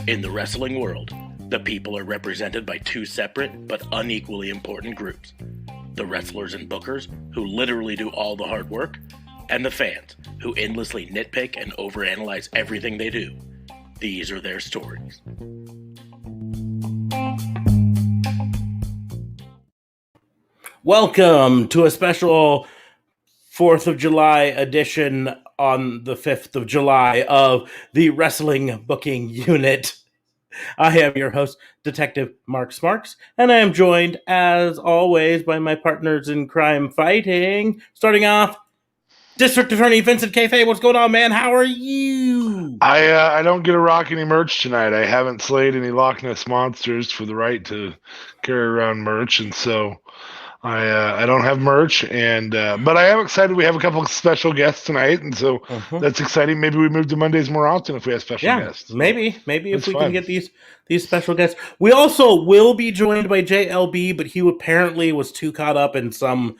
In the wrestling world, the people are represented by two separate but unequally important groups. The wrestlers and bookers, who literally do all the hard work, and the fans, who endlessly nitpick and overanalyze everything they do. These are their stories. Welcome to a special 4th of July edition on the 5th of July of the Wrestling Booking Unit. I am your host, Detective Mark Smarks, and I am joined, as always, by my partners in crime fighting. Starting off, District Attorney Vincent Kayfabe. What's going on, man? How are you? I don't get to rock any merch tonight. I haven't slayed any Loch Ness monsters for the right to carry around merch, and so I don't have merch, and but I am excited. We have a couple of special guests tonight, and so that's exciting. Maybe we move to Mondays more often if we have special guests. Maybe if we can get these special guests. We also will be joined by JLB, but he apparently was too caught up in some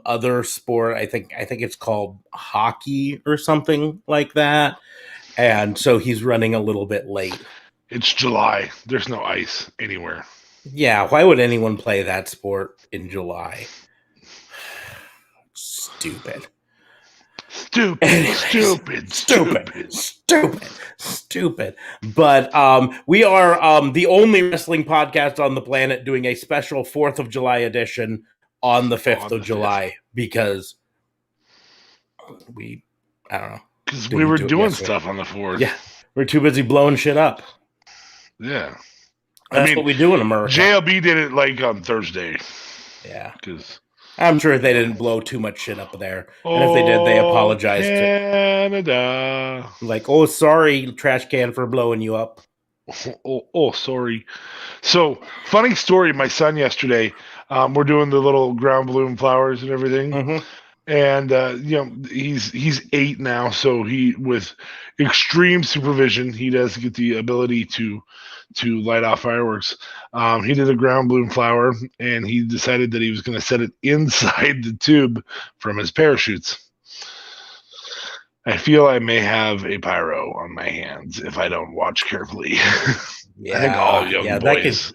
other sport. I think it's called hockey or something like that, and so he's running a little bit late. It's July. There's no ice anywhere. Yeah, why would anyone play that sport in July? Stupid. But we are the only wrestling podcast on the planet doing a special 4th of July edition on the 5th of July because I don't know. Because we were doing stuff on the 4th. Yeah, we're too busy blowing shit up. Yeah. That's what we do in America. JLB did it like on Thursday. Yeah. Because I'm sure they didn't blow too much shit up there. And if they did, they apologized. Canada. Like, oh, sorry, trash can, for blowing you up. Oh, sorry. So, funny story. My son yesterday, we're doing the little ground balloon flowers and everything. Mm-hmm. And he's 8 now, so he, with extreme supervision, he does get the ability to light off fireworks. He did a ground balloon flower, and he decided that he was going to set it inside the tube from his parachutes. I feel I may have a pyro on my hands if I don't watch carefully. Yeah, I think all young boys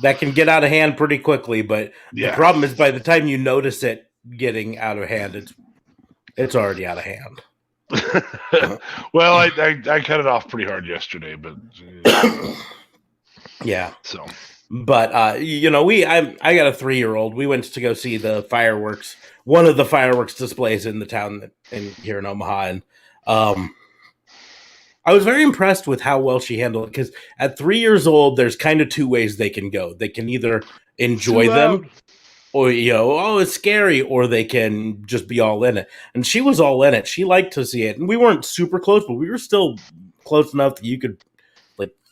that can get out of hand pretty quickly, but the problem is by the time you notice it getting out of hand, it's already out of hand. Well, I cut it off pretty hard yesterday, but yeah. So, but I got a 3-year-old. We went to go see the fireworks, one of the fireworks displays in the town here in Omaha, and I was very impressed with how well she handled it. Because at 3 years old, there's kind of two ways they can go. They can either enjoy them, or it's scary, or they can just be all in it. And she was all in it. She liked to see it, and we weren't super close, but we were still close enough that you could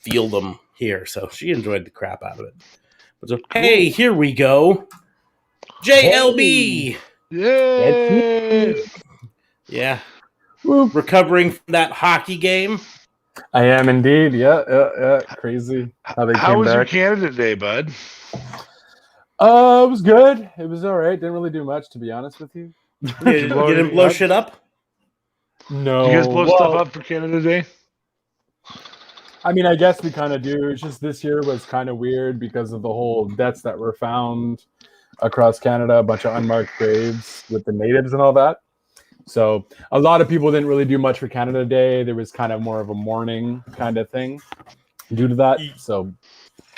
feel them here. So she enjoyed the crap out of it. So, hey, here we go, JLB. Yay! Yeah, recovering from that hockey game. I am indeed. Yeah. Crazy how they came back. How was your Canada Day, bud? It was good. It was all right. Didn't really do much, to be honest with you. You didn't blow shit up? No. You guys blow stuff up for Canada Day? I mean, I guess we kind of do. It's just this year was kind of weird because of the whole deaths that were found across Canada, a bunch of unmarked graves with the natives and all that. So a lot of people didn't really do much for Canada Day. There was kind of more of a mourning kind of thing due to that. So...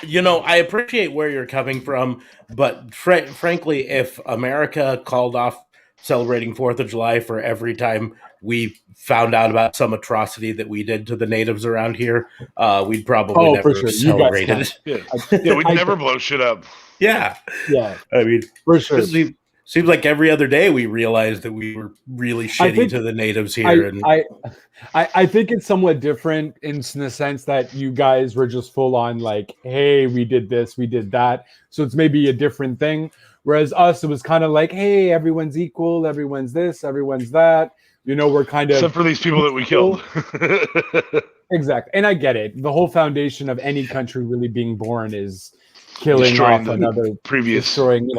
I appreciate where you're coming from, but frankly, if America called off celebrating 4th of July for every time we found out about some atrocity that we did to the natives around here, we'd probably never have celebrated it. Yeah, we'd never blow shit up. Yeah. I mean, for sure. Seems like every other day we realized that we were really shitty to the natives here. I think it's somewhat different in the sense that you guys were just full on like, hey, we did this, we did that. So it's maybe a different thing. Whereas us, it was kind of like, hey, everyone's equal, everyone's this, everyone's that. We're kind of... Except for these people that we killed. Exactly. And I get it. The whole foundation of any country really being born is killing off another previous... Destroying,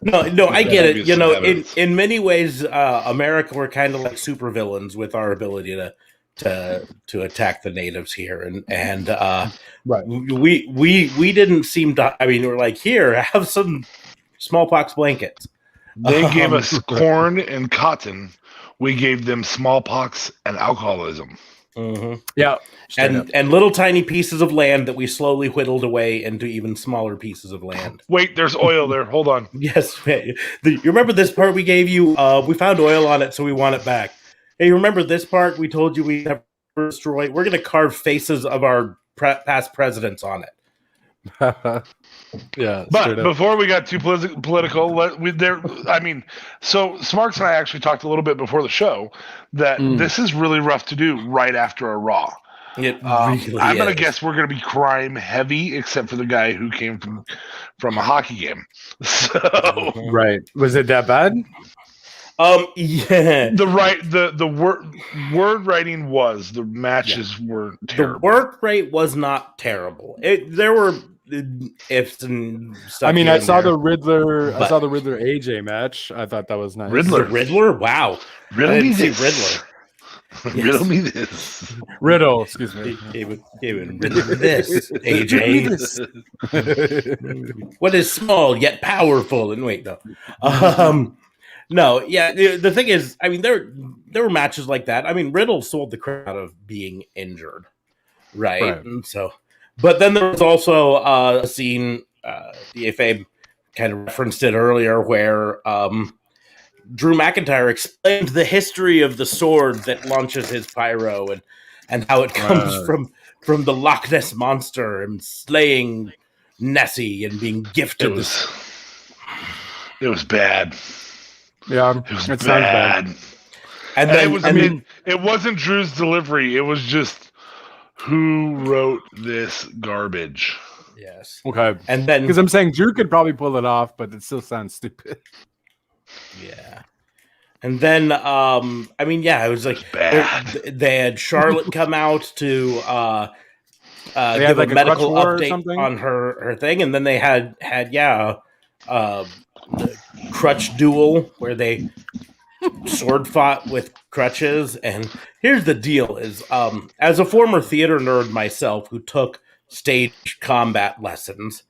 No, I get it. You Obvious know, evidence. in many ways, America, we're kind of like supervillains with our ability to attack the natives here, and Right. we didn't seem to. I mean, we're like, here, have some smallpox blankets. They gave Um, us corn and cotton. We gave them smallpox and alcoholism. mhm. Yeah. straight up. And little tiny pieces of land that we slowly whittled away into even smaller pieces of land. Wait, there's oil there. Hold on. Yes, you remember this part we gave you? We found oil on it, so we want it back. Hey, you remember this part we told you we never destroy? We're going to carve faces of our past presidents on it. Yeah. But straight up. before we got too political, so Smarks and I actually talked a little bit before the show that this is really rough to do right after a Raw. It really I'm gonna is. guess we're gonna be crime heavy, except for the guy who came from a hockey game. So Right. Was it that bad? Yeah. the word writing was the matches were The terrible. work rate was not terrible. There were ifs and stuff. I mean, here I and saw there. the Riddler. I But- saw the Riddler AJ match. I thought that was nice. Riddler. The Riddler. Wow, Riddle I me didn't see this. Riddler. Yes. Riddle me this. Riddle. Excuse me. David, this AJ. What is small yet powerful? And wait, no, no, yeah. The thing is, I mean, there were matches like that. I mean, Riddle sold the crowd out of being injured, right? And so, but then there was also a scene. DFA kind of referenced it earlier, where Drew McIntyre explained the history of the sword that launches his pyro and how it comes from the Loch Ness monster and slaying Nessie and being gifted. It was bad. Yeah, It was it sounds bad. bad. And And then, it was. and then- It wasn't Drew's delivery. It was just who wrote this garbage. yes, Okay. and then Because I'm saying Drew could probably pull it off, but it still sounds stupid. yeah, and then I mean, yeah, it was like Bad. they had Charlotte come out to had give like a a medical crutch war or update something? on her thing, and then they had the crutch duel where they sword fought with crutches. And here's the deal: is as a former theater nerd myself who took stage combat lessons,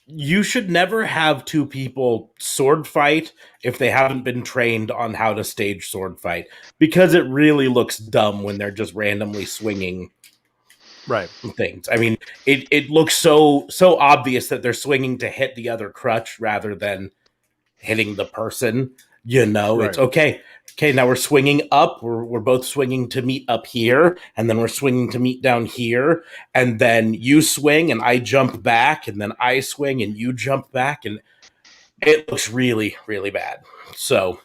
you should never have two people sword fight if they haven't been trained on how to stage sword fight, because it really looks dumb when they're just randomly swinging Right. things. I mean, it looks so obvious that they're swinging to hit the other crutch rather than hitting the person. You know, it's Right. okay. Okay, now we're swinging up. We're both swinging to meet up here, and then we're swinging to meet down here, and then you swing and I jump back, and then I swing and you jump back, and it looks really, really bad. So,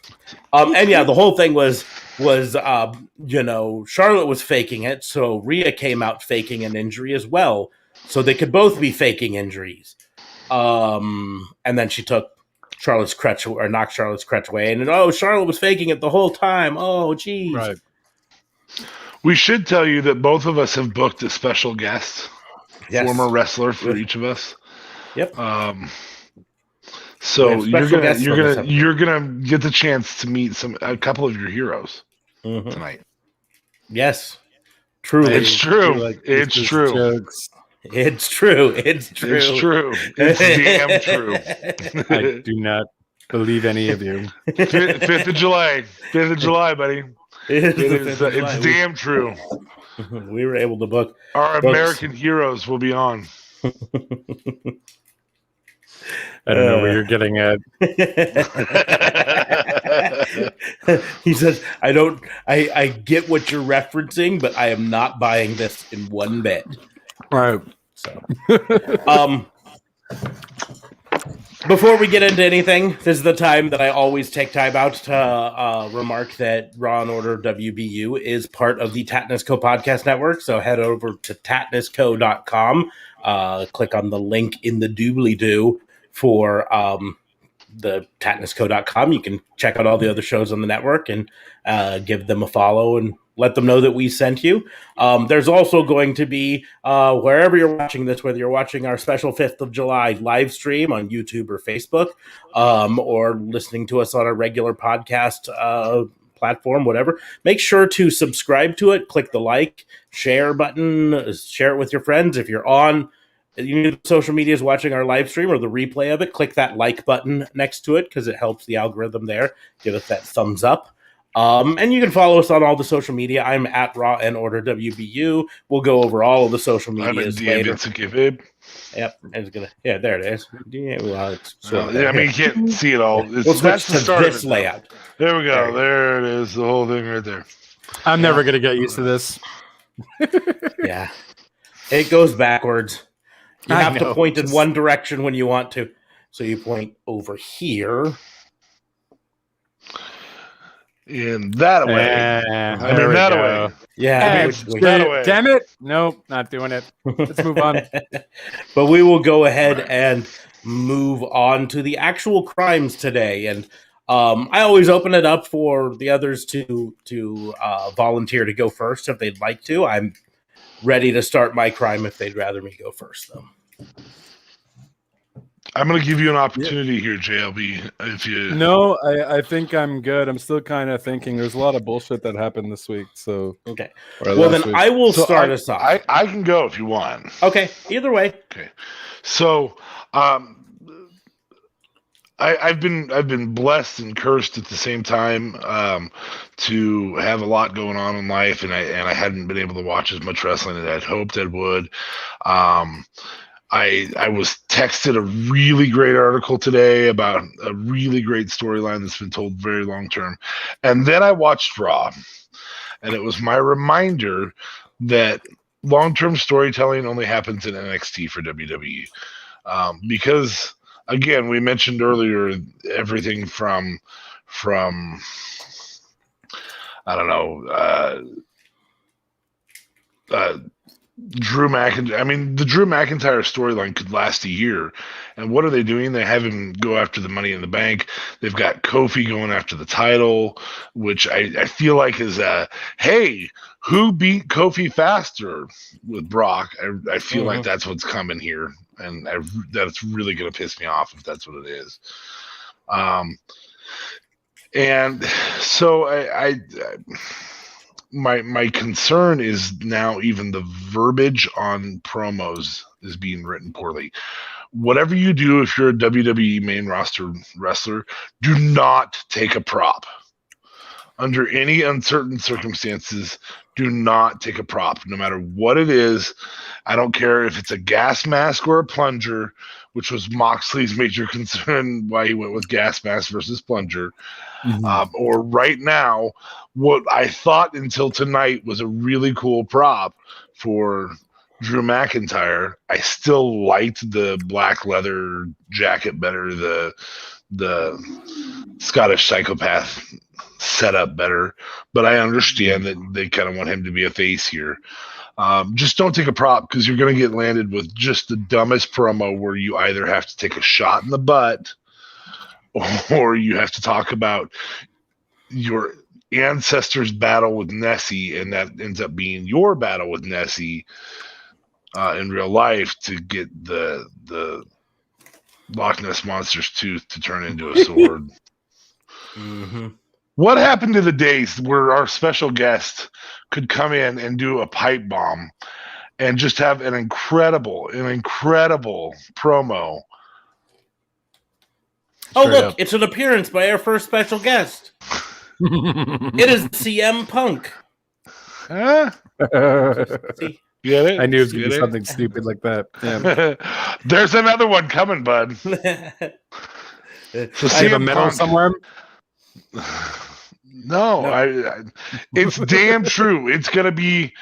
and yeah, the whole thing was you know, Charlotte was faking it, so Rhea came out faking an injury as well, so they could both be faking injuries. And then she took Charlotte's crutch, or knocked Charlotte's crutch away, and Charlotte was faking it the whole time. Oh, geez. Right. We should tell you that both of us have booked a special guest, Yes. former wrestler for Yep. each of us. Yep. So We have special guests on this episode. you're gonna get the chance to meet a couple of your heroes Mhm. tonight. Yes. Truly. It's true. Like, It's just true. jokes. It's true. It's true. It's true. It's damn true. I do not believe any of you. 5th of July. 5th of July, buddy. It's It the is, 5th of July. it's damn true. We were able to book. Our Books. American heroes will be on. I don't know where you're getting at. He says, I get what you're referencing, but I am not buying this in one bit. Right. So, before we get into anything, this is the time that I always take time out to remark that Raw and Order WBU is part of the Tatnisco Podcast Network. So head over to tatnisco.com, click on the link in the doobly-doo for the tatnisco.com. You can check out all the other shows on the network and give them a follow and let them know that we sent you. There's also going to be, wherever you're watching this, whether you're watching our special 5th of July live stream on YouTube or Facebook, or listening to us on a regular podcast platform, whatever, make sure to subscribe to it, click the like, share button, share it with your friends. If you're on social media is watching our live stream or the replay of it, click that like button next to it because it helps the algorithm there. Give us that thumbs up. And you can follow us on all the social media. I'm at Raw and Order WBU. We'll go over all of the social medias later. Yep, it's gonna. Yeah, there it is. Yeah, well, it's I mean, you can't see it all. We'll switch to this layout. There we go. There it is. The whole thing right there. I'm never gonna get used to this. Yeah, it goes backwards. You have to point in one direction when you want to. So you point over here. In that way. That way. Yeah. That way. Damn it. Nope, not doing it. Let's move on. But we will go ahead and move on to the actual crimes today. And I always open it up for the others to volunteer to go first if they'd like to. I'm ready to start my crime if they'd rather me go first, though. I'm going to give you an opportunity here, JLB. If you No, I think I'm good. I'm still kind of thinking there's a lot of bullshit that happened this week. So okay. Well, then I will start us off. I can go if you want. Okay. Either way. Okay. So, I've been blessed and cursed at the same time to have a lot going on in life, and I hadn't been able to watch as much wrestling as I'd hoped I would. I was texted a really great article today about a really great storyline that's been told very long term. And then I watched Raw. And it was my reminder that long-term storytelling only happens in NXT for WWE. Because, again, we mentioned earlier everything from I don't know, Drew McIntyre. I mean, the Drew McIntyre storyline could last a year. And what are they doing? They have him go after the Money in the Bank. They've got Kofi going after the title, which I feel like is hey, who beat Kofi faster with Brock? I feel like that's what's coming here. And that's really going to piss me off if that's what it is. And so I my concern is now even the verbiage on promos is being written poorly. Whatever you do, if you're a WWE main roster wrestler, do not take a prop. Under any uncertain circumstances, do not take a prop, no matter what it is. I don't care if it's a gas mask or a plunger, which was Moxley's major concern why he went with gas mask versus plunger. Or right now, what I thought until tonight was a really cool prop for Drew McIntyre. I still liked the black leather jacket better, the Scottish psychopath setup better, but I understand that they kind of want him to be a face here. Just don't take a prop because you're going to get landed with just the dumbest promo where you either have to take a shot in the butt or you have to talk about your ancestors' battle with Nessie, and that ends up being your battle with Nessie in real life to get the Loch Ness Monster's tooth to turn into a sword. What happened to the days where our special guest could come in and do a pipe bomb and just have an incredible promo? Oh, look, it's an appearance by our first special guest. It is CM Punk. Huh? See? You get it? I knew it was going to be something stupid like that. Yeah. There's another one coming, bud. So I have a medal somewhere? No. It's damn true. It's going to be...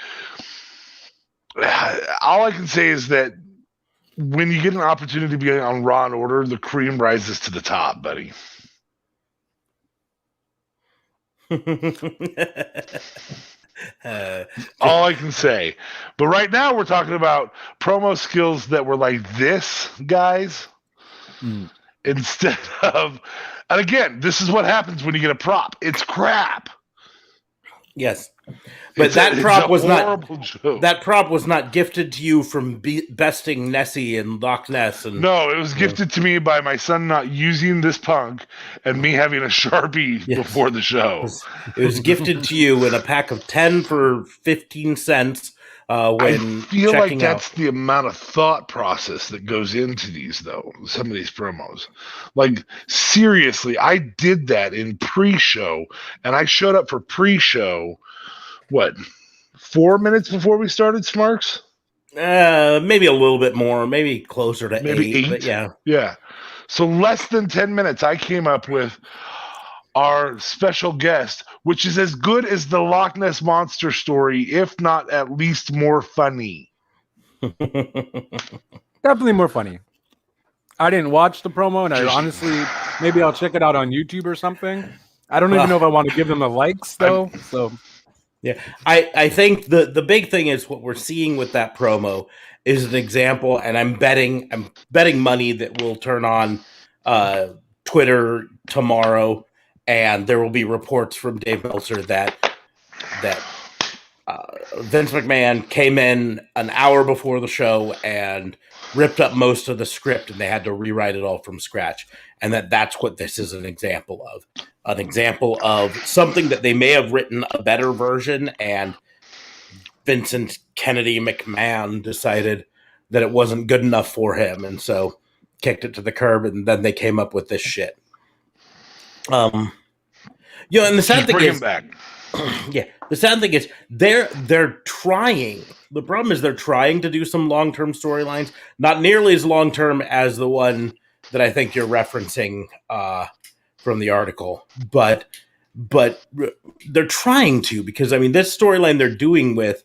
All I can say is that when you get an opportunity to be on Raw and Order, the cream rises to the top, buddy. All I can say. But right now we're talking about promo skills that were like this, guys. Instead of... And again, this is what happens when you get a prop. It's crap. Yes. But that prop was not joke. That prop was not gifted to you from besting Nessie and Loch Ness. And no, it was gifted to me by my son not using this punk and me having a Sharpie before the show. It was gifted to you in a pack of 10 for 15 cents. When I feel like that's out. the amount of thought process that goes into these, though. Some of these promos, like seriously, I did that in pre-show, and I showed up for pre-show. What, 4 minutes before we started Smarks? Maybe a little bit more, maybe closer to maybe 8. But yeah. So less than 10 minutes, I came up with our special guest, which is as good as the Loch Ness Monster story, if not at least more funny. Definitely more funny. I didn't watch the promo, and I honestly, maybe I'll check it out on YouTube or something. I don't even know if I want to give them the likes, though. Yeah, I think the big thing is what we're seeing with that promo is an example, and I'm betting money that we'll turn on Twitter tomorrow, and there will be reports from Dave Meltzer that Vince McMahon came in an hour before the show and ripped up most of the script, and they had to rewrite it all from scratch, and that's what this is an example of. An example of something that they may have written a better version, and Vincent Kennedy McMahon decided that it wasn't good enough for him, and so kicked it to the curb, and then they came up with this shit. And the sad thing is, the sad thing is they're trying. The problem is they're trying to do some long-term storylines, not nearly as long-term as the one that I think you're referencing from the article, but they're trying to, because I mean this storyline they're doing with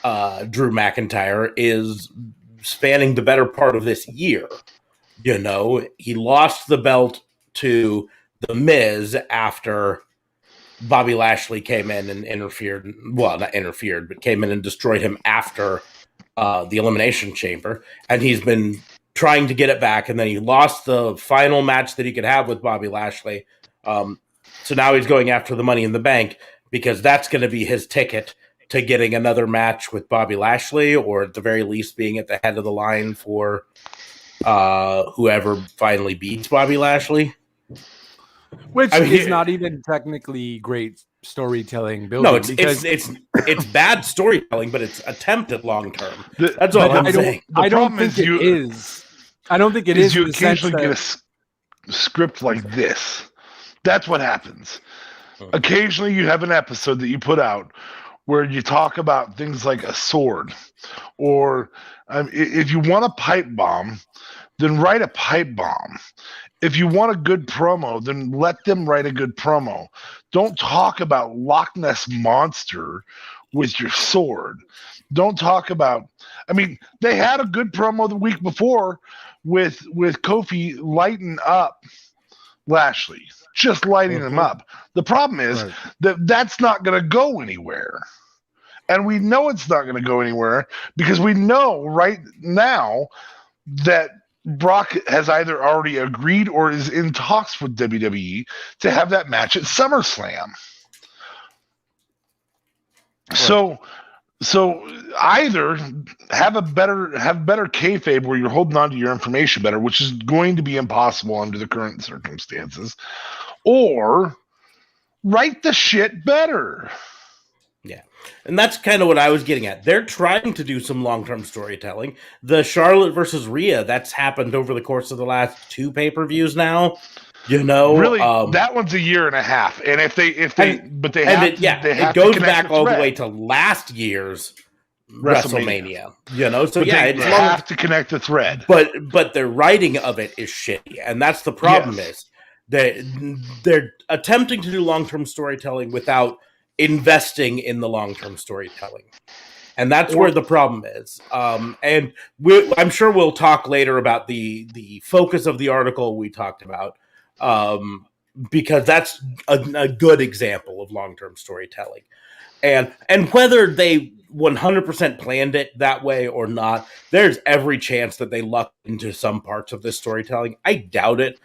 Drew McIntyre is spanning the better part of this year. You know, he lost the belt to The Miz after Bobby Lashley came in and interfered. Well, not interfered, but came in and destroyed him after the Elimination Chamber, and he's been trying to get it back, and then he lost the final match that he could have with Bobby Lashley. So now he's going after the Money in the Bank, because that's going to be his ticket to getting another match with Bobby Lashley, or at the very least being at the head of the line for whoever finally beats Bobby Lashley. Which is not even technically great storytelling building. No, it's bad storytelling, but it's attempted long term. That's all I'm saying. I don't think it is. I don't think it is. You occasionally get a script like this. That's what happens. Occasionally you have an episode that you put out where you talk about things like a sword, or if you want a pipe bomb, then write a pipe bomb. If you want a good promo, then let them write a good promo. Don't talk about Loch Ness Monster with your sword. Don't talk about, I mean, they had a good promo the week before with Kofi lighting up Lashley, just lighting him up. The problem is that's not going to go anywhere. And we know it's not going to go anywhere because we know right now that Brock has either already agreed or is in talks with WWE to have that match at SummerSlam. Right. So either have better kayfabe where you're holding on to your information better, which is going to be impossible under the current circumstances, or write the shit better. Yeah. And that's kind of what I was getting at. They're trying to do some long-term storytelling. The Charlotte versus Rhea, that's happened over the course of the last 2 pay-per-views now. You know, really, that one's a year and a half. And it goes back all the way to last year's WrestleMania. You know, so they have to connect the thread. But the writing of it is shitty, and that's the problem. Is they're attempting to do long-term storytelling without investing in the long-term storytelling, and that's where the problem is. And I'm sure we'll talk later about the focus of the article we talked about, because that's a good example of long-term storytelling, and whether they 100% planned it that way or not, there's every chance that they lucked into some parts of this storytelling. I doubt it,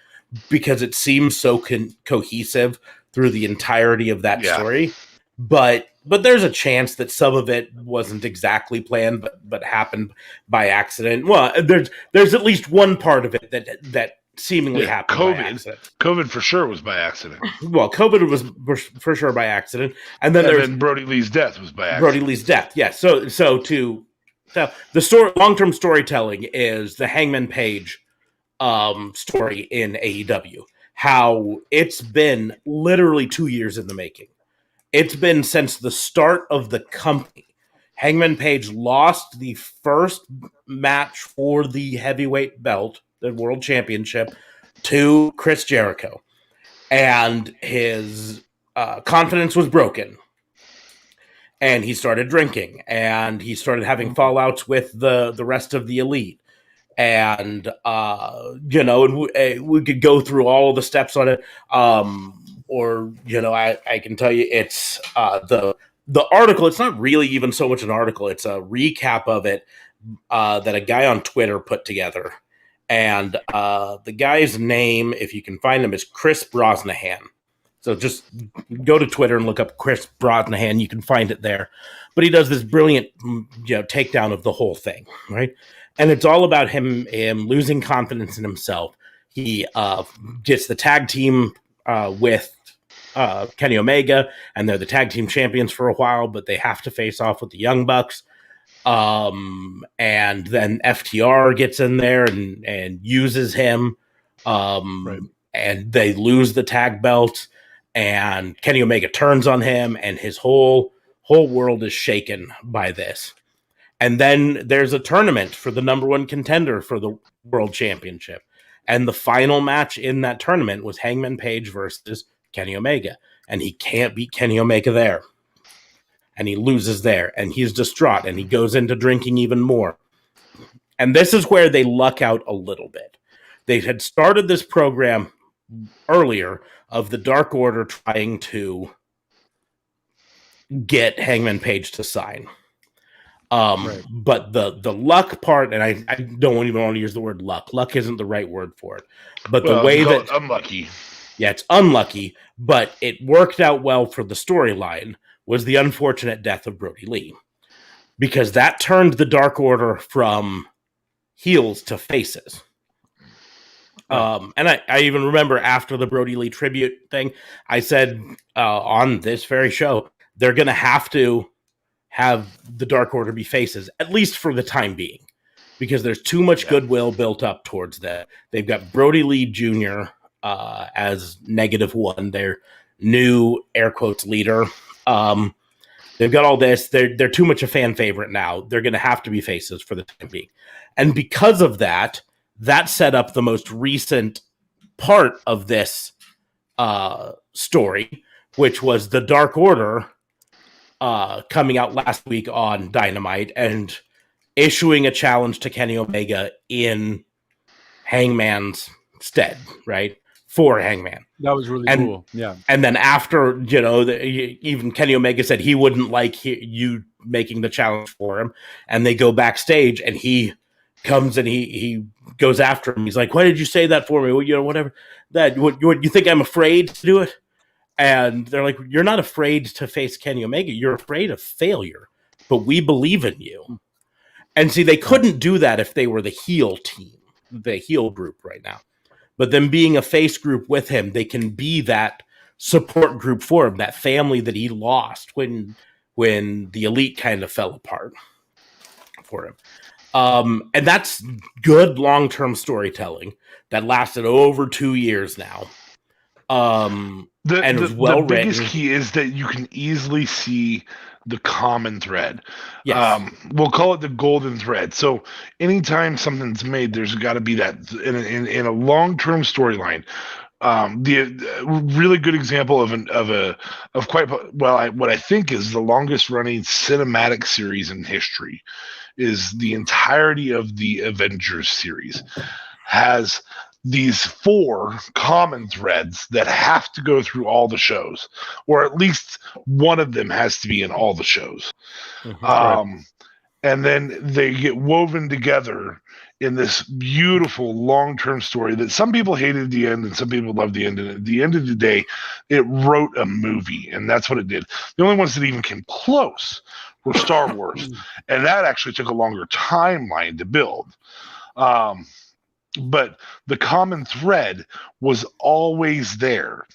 because it seems so cohesive through the entirety of that story. but there's a chance that some of it wasn't exactly planned, but happened by accident. Well, there's at least one part of it that seemingly happened by accident. COVID for sure was by accident. Well, COVID was for sure by accident, and then Brody Lee's death was by accident. Brody Lee's death, yes. So to tell the story, long-term storytelling is the Hangman Page story in AEW. How it's been literally 2 years in the making. It's been since the start of the company. Hangman Page lost the first match for the heavyweight belt, the World Championship, to Chris Jericho. And his confidence was broken. And he started drinking. And he started having fallouts with the rest of the Elite. And, and we could go through all the steps on it. I can tell you it's the article. It's not really even so much an article. It's a recap of it that a guy on Twitter put together. And the guy's name, if you can find him, is Chris Brosnahan. So just go to Twitter and look up Chris Brosnahan. You can find it there. But he does this brilliant takedown of the whole thing, right? And it's all about him losing confidence in himself. He gets the tag team with Kenny Omega, and they're the tag team champions for a while, but they have to face off with the Young Bucks. And then FTR gets in there and uses him. Right. And they lose the tag belt, and Kenny Omega turns on him, and his whole world is shaken by this. And then there's a tournament for the number one contender for the World Championship. And the final match in that tournament was Hangman Page versus Kenny Omega. And he can't beat Kenny Omega there. And he loses there. And he's distraught. And he goes into drinking even more. And this is where they luck out a little bit. They had started this program earlier of the Dark Order trying to get Hangman Page to sign. Right. But the luck part, and I don't even want to use the word luck. Luck isn't the right word for it. But the way that unlucky. Yeah, it's unlucky, but it worked out well for the storyline was the unfortunate death of Brody Lee. Because that turned the Dark Order from heels to faces. And I even remember after the Brody Lee tribute thing, I said on this very show, they're going to have the Dark Order be faces, at least for the time being, because there's too much goodwill built up towards that. They've got Brody Lee Jr. As -1, their new air quotes leader. They've got all this. They're too much a fan favorite now. They're going to have to be faces for the time being. And because of that, that set up the most recent part of this story, which was the Dark Order coming out last week on Dynamite and issuing a challenge to Kenny Omega in Hangman's stead, right? For Hangman. That was really cool. Yeah. And then after, even Kenny Omega said he wouldn't like you making the challenge for him. And they go backstage and he comes and he goes after him. He's like, why did you say that for me? Well, whatever. What you think I'm afraid to do it? And they're like, you're not afraid to face Kenny Omega. You're afraid of failure, but we believe in you. And see, they couldn't do that if they were the heel team, the heel group right now. But them being a face group with him, they can be that support group for him, that family that he lost when the Elite kind of fell apart for him. And that's good long-term storytelling that lasted over 2 years now. The biggest key is that you can easily see the common thread. Yes. We'll call it the golden thread. So anytime something's made, there's got to be that in a long-term storyline. The really good example what I think is the longest running cinematic series in history is the entirety of the Avengers series has these 4 common threads that have to go through all the shows, or at least one of them has to be in all the shows. Mm-hmm, right. And then they get woven together in this beautiful long-term story that some people hated the end and some people loved the end. And at the end of the day, it wrote a movie, and that's what it did. The only ones that even came close were Star Wars, and that actually took a longer timeline to build. But the common thread was always there.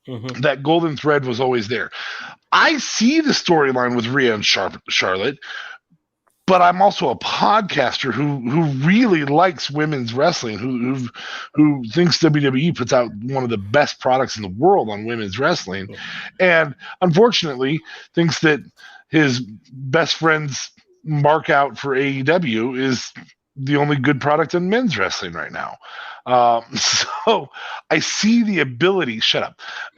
Mm-hmm. That golden thread was always there. I see the storyline with Rhea and Charlotte, but I'm also a podcaster who really likes women's wrestling, who thinks WWE puts out one of the best products in the world on women's wrestling, and unfortunately thinks that his best friend's mark out for AEW is the only good product in men's wrestling right now. So I see the ability,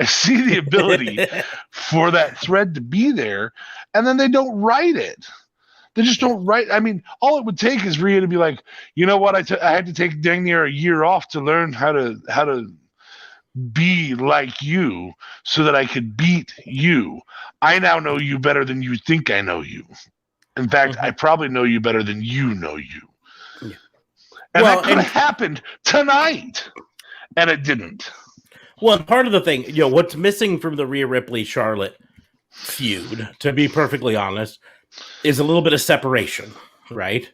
I see the ability for that thread to be there, and then they don't write it. They just don't write. I mean, all it would take is Rhea to be like, you know what? I had to take dang near a year off to learn how to be like you so that I could beat you. I now know you better than you think I know you. In fact, I probably know you better than you know you. Yeah. And that could have happened tonight, and it didn't. Well, part of the thing, what's missing from the Rhea Ripley-Charlotte feud, to be perfectly honest, is a little bit of separation, right?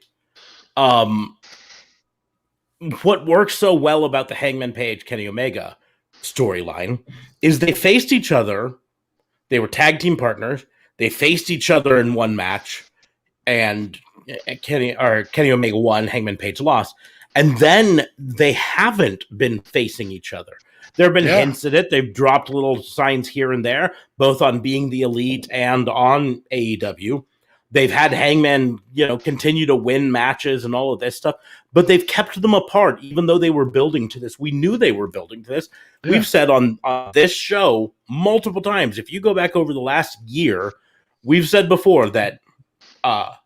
What works so well about the Hangman Page Kenny Omega storyline is they faced each other. They were tag team partners. They faced each other in one match, and Kenny Omega won, Hangman Page lost. And then they haven't been facing each other. There have been hints at it. They've dropped little signs here and there, both on Being the Elite and on AEW. They've had Hangman, continue to win matches and all of this stuff, but they've kept them apart, even though they were building to this. We knew they were building to this. Yeah. We've said on this show multiple times, if you go back over the last year, we've said before that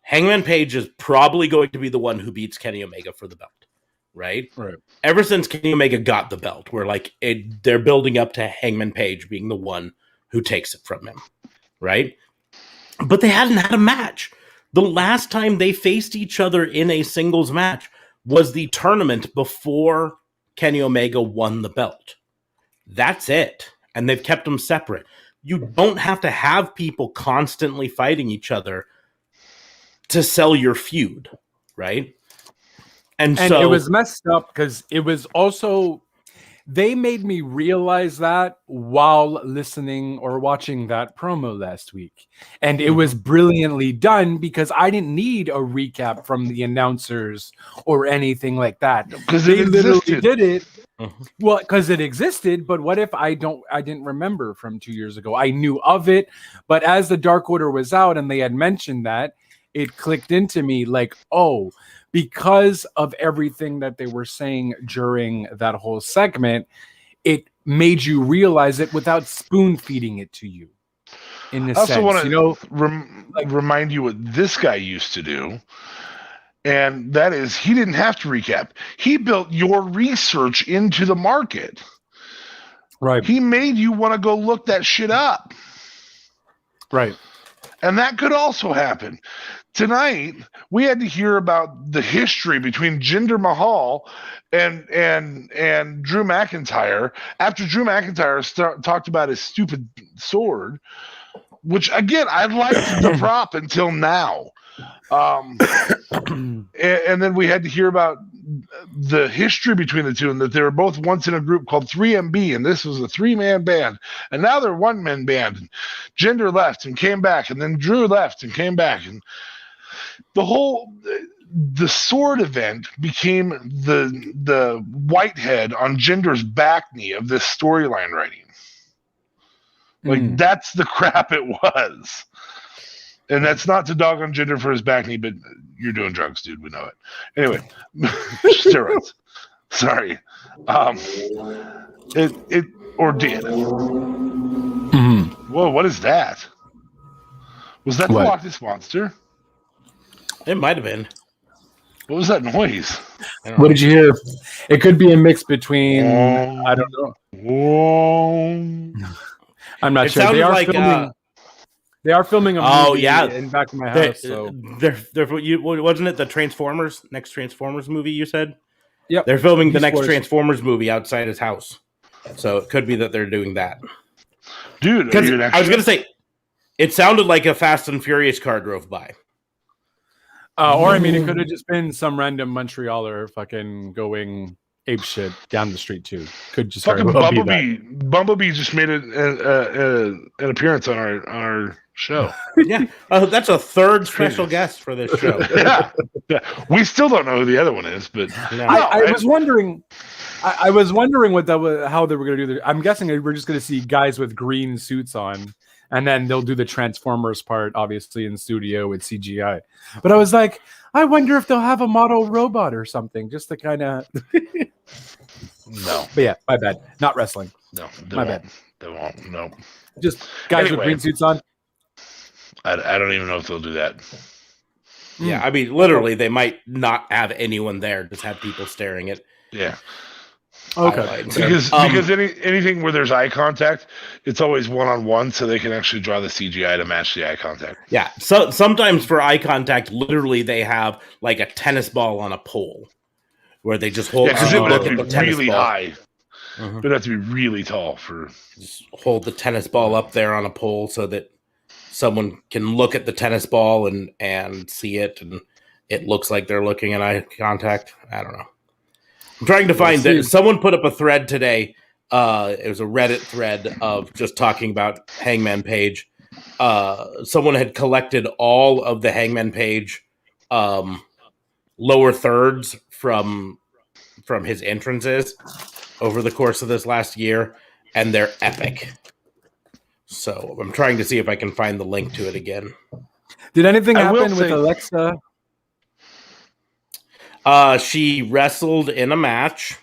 Hangman Page is probably going to be the one who beats Kenny Omega for the belt, right? Ever since Kenny Omega got the belt, we're like, they're building up to Hangman Page being the one who takes it from him, right? But they hadn't had a match. The last time they faced each other in a singles match was the tournament before Kenny Omega won the belt. That's it. And they've kept them separate. You don't have to have people constantly fighting each other to sell your feud, right? And so it was messed up because it was also... They made me realize that while listening or watching that promo last week. And it was brilliantly done because I didn't need a recap from the announcers or anything like that. Because they literally did it. Well, because it existed, but what if I didn't remember from 2 years ago? I knew of it, but as the Dark Order was out and they had mentioned that, it clicked into me like, oh, because of everything that they were saying during that whole segment, it made you realize it without spoon feeding it to you. In a sense, I also want to remind you what this guy used to do, and that is he didn't have to recap. He built your research into the market. Right. He made you want to go look that shit up. Right. And that could also happen. Tonight, we had to hear about the history between Jinder Mahal and Drew McIntyre after Drew McIntyre talked about his stupid sword, which, again, I liked the prop until now. And then we had to hear about the history between the two and that they were both once in a group called 3MB, and this was a 3-man band, and now they're 1-man band. And Jinder left and came back, and then Drew left and came back, and the sword event became the whitehead on Jinder's back knee of this storyline writing. Like that's the crap it was. And that's not to dog on Jinder for his back knee, but you're doing drugs, dude. We know it. Anyway, steroids. Sorry. It or did. Whoa, what is that? Was that the Loch Ness Monster? It might have been. What was that noise? What did you hear? It could be a mix between. I don't know. Whoa. I'm not sure. They are filming. They are filming a Oh, movie yeah. in back of my They're, house. So wasn't it the Transformers next Transformers movie? You said, yep, they're filming the Beast next Wars. Transformers movie outside his house, so it could be that they're doing that. Dude, are Because you an I was extra? gonna say, it sounded like a Fast and Furious car drove by. Or I mean, it could have just been some random Montrealer fucking going ape shit down the street too. Could just Fucking very well be that. Bumblebee. Bumblebee just made an appearance on our show. Yeah, that's a third special guest for this show. yeah. We still don't know who the other one is, but No. I was wondering. I was wondering what that was, how they were going to do that. I'm guessing we're just going to see guys with green suits on, and then they'll do the Transformers part, obviously in studio with CGI. But I was like, I wonder if they'll have a model robot or something, just to kind of. no, But yeah, my bad. Not wrestling. no, My bad. They won't. No, Just guys with Anyway. green suits on. I don't even know if they'll do that. Yeah, I mean, literally, they might not have anyone there; just have people staring at. Yeah, Okay. highlights. because Um, anything where there's eye contact, it's always one-on-one, so they can actually draw the CGI to match the eye contact. Yeah, so sometimes for eye contact, literally they have like a tennis ball on a pole, where they just hold. Yeah, because it would look have at to the be tennis really ball. high. Mhm. It would have to be really tall for. Just hold the tennis ball up there on a pole so that someone can look at the tennis ball and see it, and it looks like they're looking at eye contact. I don't know. I'm trying to find that. Someone put up a thread today. It was a Reddit thread of just talking about Hangman Page. Someone had collected all of the Hangman Page lower thirds from his entrances over the course of this last year, and they're epic. So I'm trying to see if I can find the link to it again. Did anything I will happen with say- Alexa? She wrestled in a match.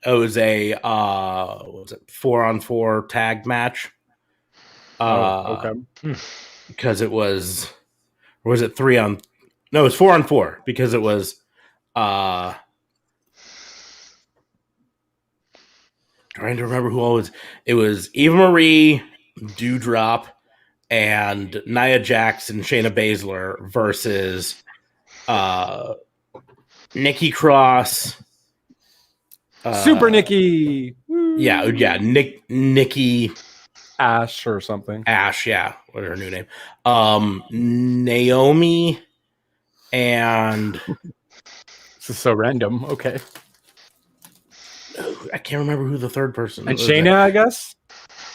It was a 4-on-4 tag match. Okay. Because it was, or was it 3-on? No, it was 4-on-4 because it was. Trying to remember who all was. It was Eva Marie, Dewdrop, and Nia Jax and Shayna Baszler versus Nikki Cross, Super Nikki. yeah, Nikki Ash or something. Ash, yeah, what's her new name? Naomi, and This is so random. Okay. I can't remember who the third person And was. Shayna, I guess.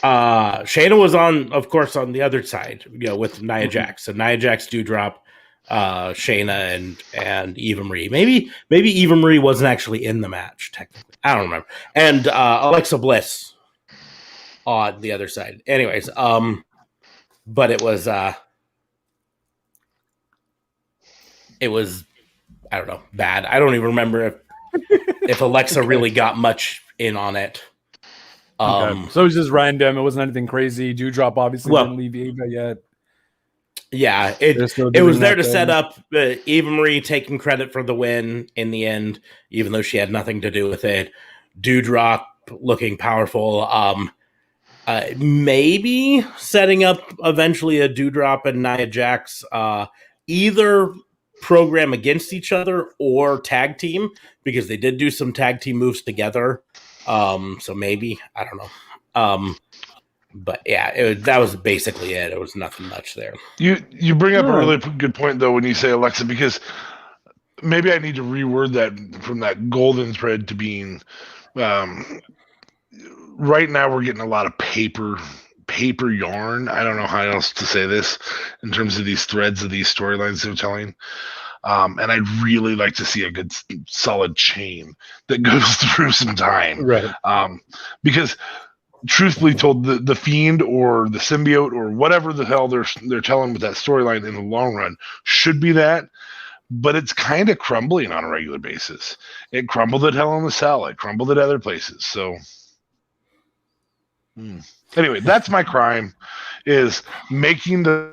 Shayna was of course, on the other side, with Nia Jax. So Nia Jax, Dewdrop, Shayna, and Eva Marie. Maybe Eva Marie wasn't actually in the match, technically. I don't remember. And Alexa Bliss on the other side. Anyways, but it was I don't know, bad. I don't even remember if Alexa really got much in on it. Okay. So it was just random. It wasn't anything crazy. Dewdrop obviously Well- didn't leave Eva yet. Yeah, They're still it was doing there that to set thing. up Eva Marie taking credit for the win in the end, even though she had nothing to do with it. Dewdrop looking powerful. Maybe setting up eventually a Dewdrop and Nia Jax either program against each other or tag team, because they did do some tag team moves together. So maybe, I don't know. But yeah, that was basically it. It was nothing much there. You bring up a Yeah. really good point though when you say Alexa, because maybe I need to reword that from that golden thread to being right now we're getting a lot of paper yarn. I don't know how else to say this in terms of these threads of these storylines they're telling. And I'd really like to see a good solid chain that goes through some time. Right. Because truthfully told, the Fiend or the Symbiote or whatever the hell they're telling with that storyline in the long run should be that, but it's kind of crumbling on a regular basis. It crumbled at Hell in the Cell. It crumbled at other places. So anyway, that's my crime, is making the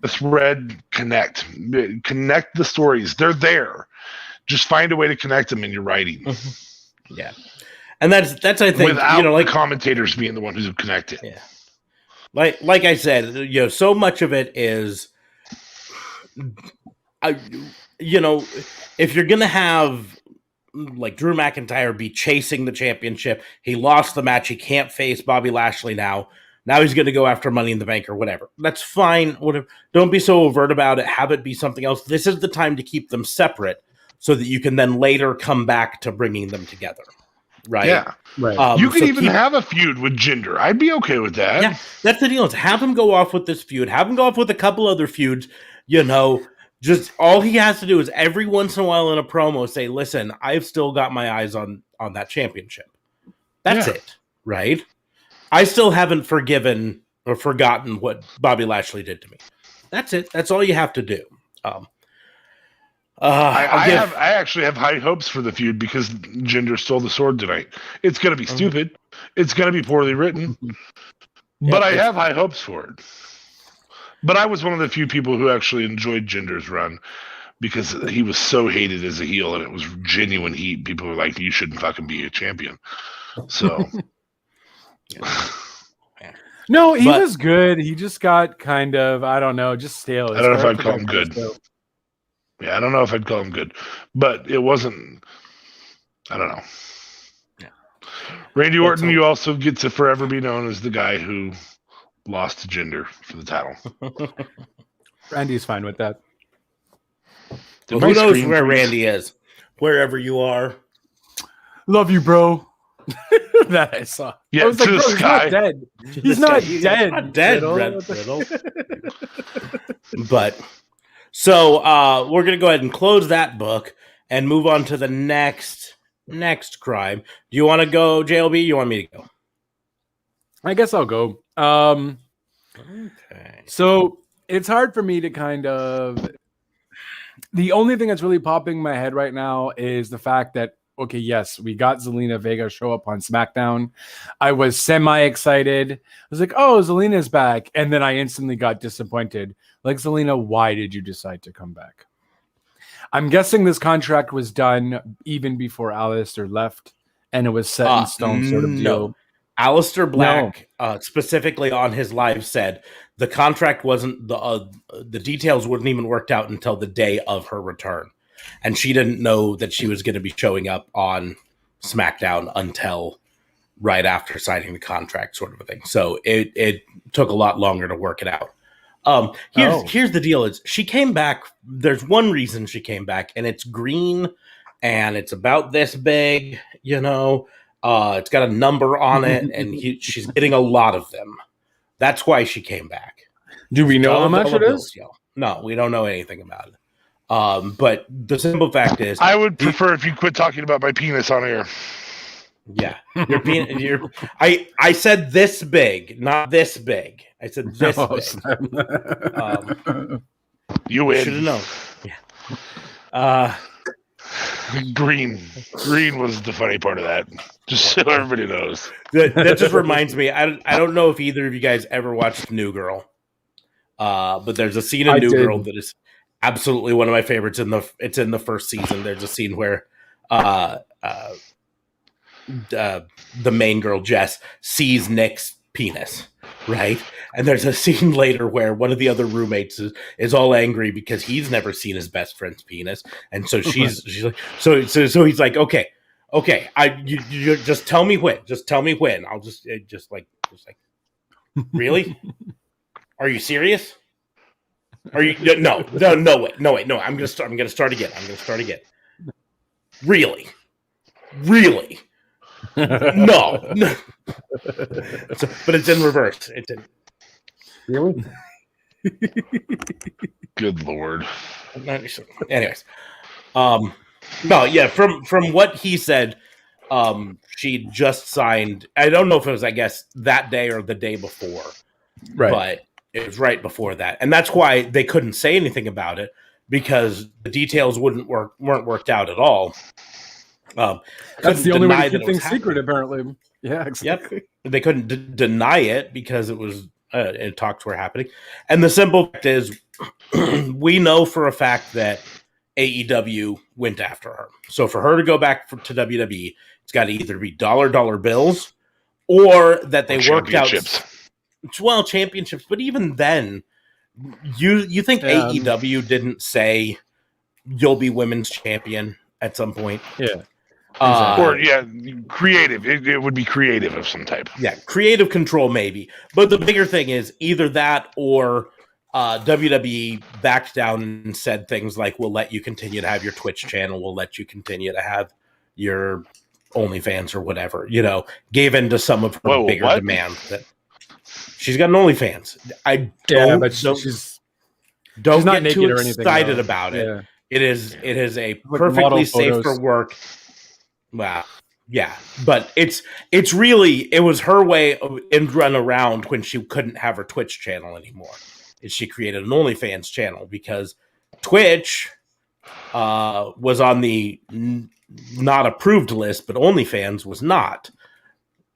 thread connect the stories. They're there. Just find a way to connect them in your writing. Yeah. And that's I think, Without like the commentators being the one who's connected. Yeah. like I said, so much of it is, if you're gonna have like Drew McIntyre be chasing the championship, he lost the match. He can't face Bobby Lashley now. Now he's going to go after Money in the Bank or whatever. That's fine. Whatever. Don't be so overt about it. Have it be something else. This is the time to keep them separate so that you can then later come back to bringing them together. Right? Yeah. Right. You could even have a feud with Jinder. I'd be okay with that. Yeah, that's the deal. Is have him go off with this feud. Have him go off with a couple other feuds. Just all he has to do is every once in a while in a promo say, listen, I've still got my eyes on that championship. That's it. Right? I still haven't forgiven or forgotten what Bobby Lashley did to me. That's it. That's all you have to do. I actually have high hopes for the feud because Jinder stole the sword tonight. It's going to be stupid. It's going to be poorly written. But I have high hopes for it. But I was one of the few people who actually enjoyed Jinder's run because he was so hated as a heel and it was genuine heat. People were like, you shouldn't fucking be a champion. So... No, he was good. He just got kind of, I don't know, just stale. I don't know if I'd call him good. Yeah, I don't know if I'd call him good. But it wasn't, I don't know. Yeah. Randy Orton, you also get to forever be known as the guy who lost to Jinder for the title. Randy's fine with that. Well, who knows where Randy is? Wherever you are. Love you, bro. That I saw. Yeah, I was like, bro, he's not dead. He's not dead. Not dead, Red Riddle. But so we're gonna go ahead and close that book and move on to the next crime. Do you want to go, JLB? You want me to go? I guess I'll go. Okay. So it's hard for me to kind of. The only thing that's really popping in my head right now is the fact that, okay, yes, we got Zelina Vega show up on SmackDown. I was semi-excited. I was like, oh, Zelina's back. And then I instantly got disappointed. Like, Zelina, why did you decide to come back? I'm guessing this contract was done even before Aleister left, and it was set in stone sort of deal. No. Aleister Black, specifically on his live, said the contract wasn't, the details wouldn't even worked out until the day of her return. And she didn't know that she was going to be showing up on SmackDown until right after signing the contract, sort of a thing. So it took a lot longer to work it out. Here's the deal: is she came back? There's one reason she came back, and it's green, and it's about this big. It's got a number on it, and she's getting a lot of them. That's why she came back. Do we know how much it is? No, we don't know anything about it. But the simple fact is, I would prefer if you quit talking about my penis on air. Yeah, your penis. I said this big, not this big. I said this big. You win. Should have known. Yeah. Green was the funny part of that. Just so everybody knows. That just reminds me. I don't know if either of you guys ever watched New Girl. But there's a scene in New Girl that is absolutely one of my favorites. It's in the first season. There's a scene where the main girl Jess sees Nick's penis, right? And there's a scene later where one of the other roommates is all angry because he's never seen his best friend's penis, and so she's like, so he's like, okay, you just tell me when, I'll just like really. Are you serious? Are you no wait. I'm gonna start again. Really? No. But it's in reverse. It's in. Really? Good Lord. Anyways, no, yeah. From what he said, she just signed. I don't know if it was, I guess, that day or the day before. Right. But it was right before that. And that's why they couldn't say anything about it, because the details weren't worked out at all. That's the only way to keep things secret, apparently. Yeah, exactly. Yep. They couldn't deny it because it was talks were happening. And the simple fact is, we know for a fact that AEW went after her. So for her to go back to WWE, it's got to either be dollar bills or that they worked out. championships, but even then, you think AEW didn't say you'll be women's champion at some point? Yeah. Or creative. It would be creative of some type. Yeah, creative control maybe. But the bigger thing is either that or WWE backed down and said things like, we'll let you continue to have your Twitch channel, we'll let you continue to have your OnlyFans or whatever, gave in to some of her bigger demands. That she's got an OnlyFans. She's not naked too or anything excited about it. Yeah. It is a perfectly safe for work. Wow. Yeah, but it was her way of run around when she couldn't have her Twitch channel anymore. She created an OnlyFans channel because Twitch was on the not approved list, but OnlyFans was not.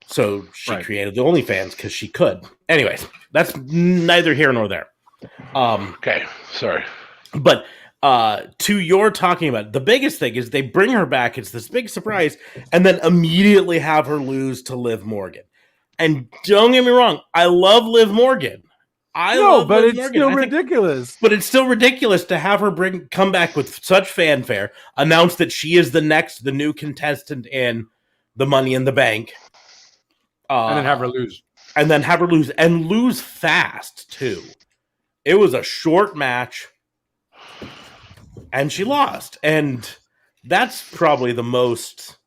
So she created the OnlyFans because she could. Anyways, that's neither here nor there. Okay, sorry. But to your talking about, the biggest thing is they bring her back. It's this big surprise, and then immediately have her lose to Liv Morgan. And don't get me wrong, I love Liv Morgan. But it's still ridiculous. But it's still ridiculous to have her come back with such fanfare, announce that she is the new contestant in the Money in the Bank, and then have her lose. And lose fast too. It was a short match. And she lost. And that's probably the most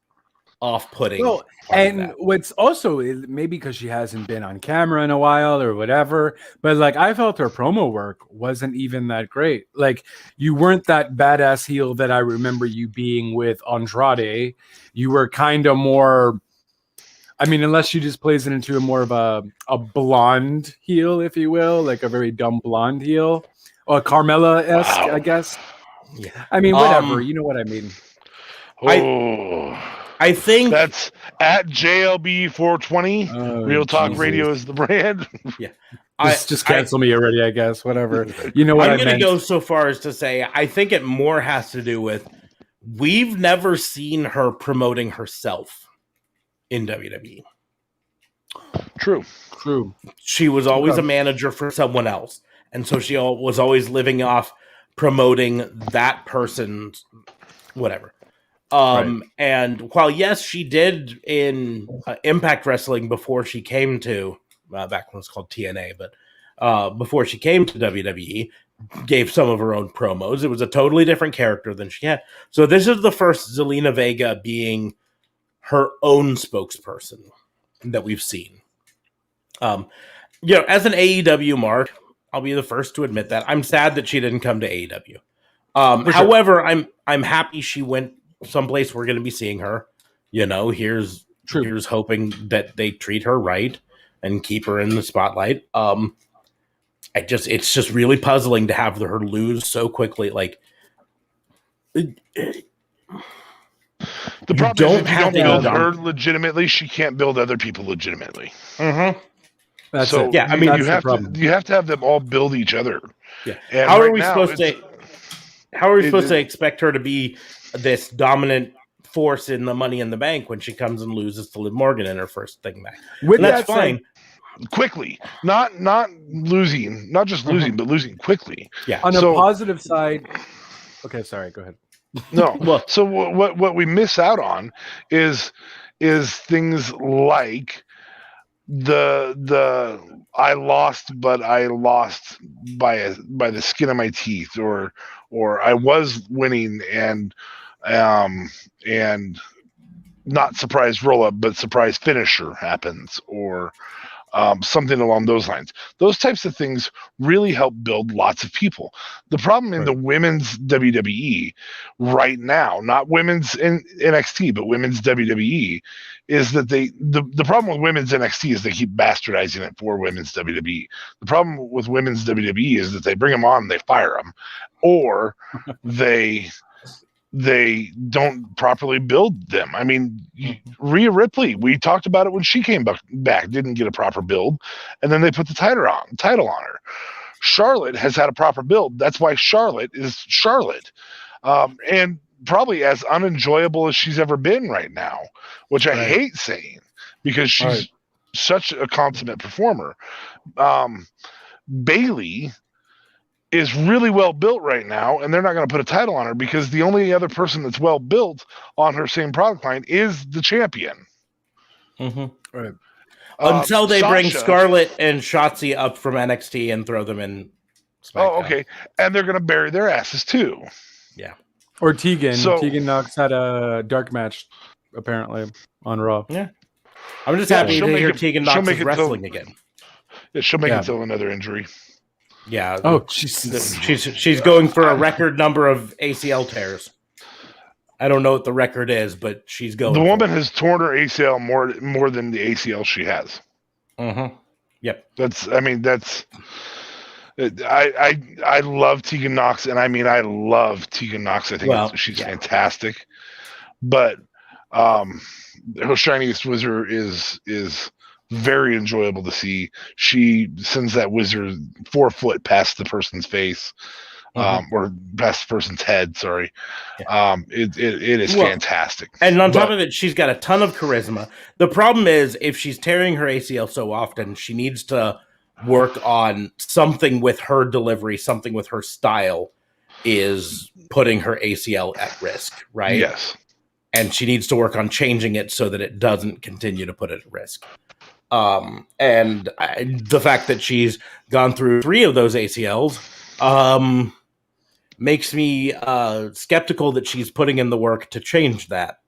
off-putting. Well, and what's also, maybe because she hasn't been on camera in a while or whatever, but I felt her promo work wasn't even that great. You weren't that badass heel that I remember you being with Andrade. You were kind of more, unless she just plays it into more of a blonde heel, if you will, a very dumb blonde heel. Or Carmella-esque, I guess. Yeah. Whatever. You know what I mean. I think that's at JLB 420. Real Talk Radio is the brand. Yeah. Just cancel me already, I guess. Whatever. You know what I meant. I'm going to go so far as to say I think it more has to do with we've never seen her promoting herself in WWE. True. She was always a manager for someone else. And so she was always living off promoting that person's whatever. And while, yes, she did in Impact Wrestling before she came to, back when it was called TNA, but before she came to WWE, gave some of her own promos. It was a totally different character than she had. So this is the first Zelina Vega being her own spokesperson that we've seen. As an AEW mark, I'll be the first to admit that. I'm sad that she didn't come to AEW. However, I'm happy she went someplace we're going to be seeing her. Here's hoping that they treat her right and keep her in the spotlight. It's just really puzzling to have her lose so quickly. The problem is if you don't build her legitimately, she can't build other people legitimately. Mm-hmm. That's it. Yeah, you have to have them all build each other. Yeah. And how are we supposed to expect her to be this dominant force in the Money in the Bank when she comes and loses to Liv Morgan in her first thing back? That's fine. Quickly, not losing, not just losing, but losing quickly. Yeah. On a positive side. Okay, sorry. Go ahead. No. Well, so what we miss out on is things like the I lost, but I lost by the skin of my teeth, or I was winning and not surprise roll up, but surprise finisher happens, or something along those lines. Those types of things really help build lots of people. The problem in the women's WWE right now, not women's in NXT, but women's WWE, is that the problem with women's NXT is they keep bastardizing it for women's WWE. The problem with women's WWE is that they bring them on, they fire them, or they don't properly build them. Rhea Ripley, we talked about it when she came back, didn't get a proper build, and then they put the title on her. Charlotte has had a proper build. That's why Charlotte is Charlotte. And probably as unenjoyable as she's ever been right now, which I hate saying, because such a consummate performer. Bayley is really well built right now, and they're not going to put a title on her because the only other person that's well built on her same product line is the champion. Mm-hmm. Right. Until they bring Sasha- Scarlett and Shotzi up from NXT and throw them in SmackDown. Oh, okay. And they're going to bury their asses too. Yeah. Or Tegan. So- Tegan Knox had a dark match, apparently, on Raw. Yeah. I'm just Yeah, happy she'll to make hear it- Tegan she'll Knox make is it wrestling till- again. Yeah, she'll make Yeah. it till another injury. Yeah. Oh, Jesus. She's going for a record number of ACL tears. I don't know what the record is, but she's going. The woman has torn her ACL more than the ACL she has. Mm-hmm. Yep. I love Tegan Knox, and I love Tegan Knox. I think she's fantastic. But her shiniest wizard is very enjoyable to see. She sends that wizard 4 foot past the person's face, or past the person's head. Sorry. Yeah. It is fantastic. And on top of it, she's got a ton of charisma. The problem is, if she's tearing her ACL so often, she needs to work on something with her delivery, something with her style is putting her ACL at risk, right? Yes. And she needs to work on changing it so that it doesn't continue to put it at risk. The fact that she's gone through 3 of those ACLs makes me skeptical that she's putting in the work to change that,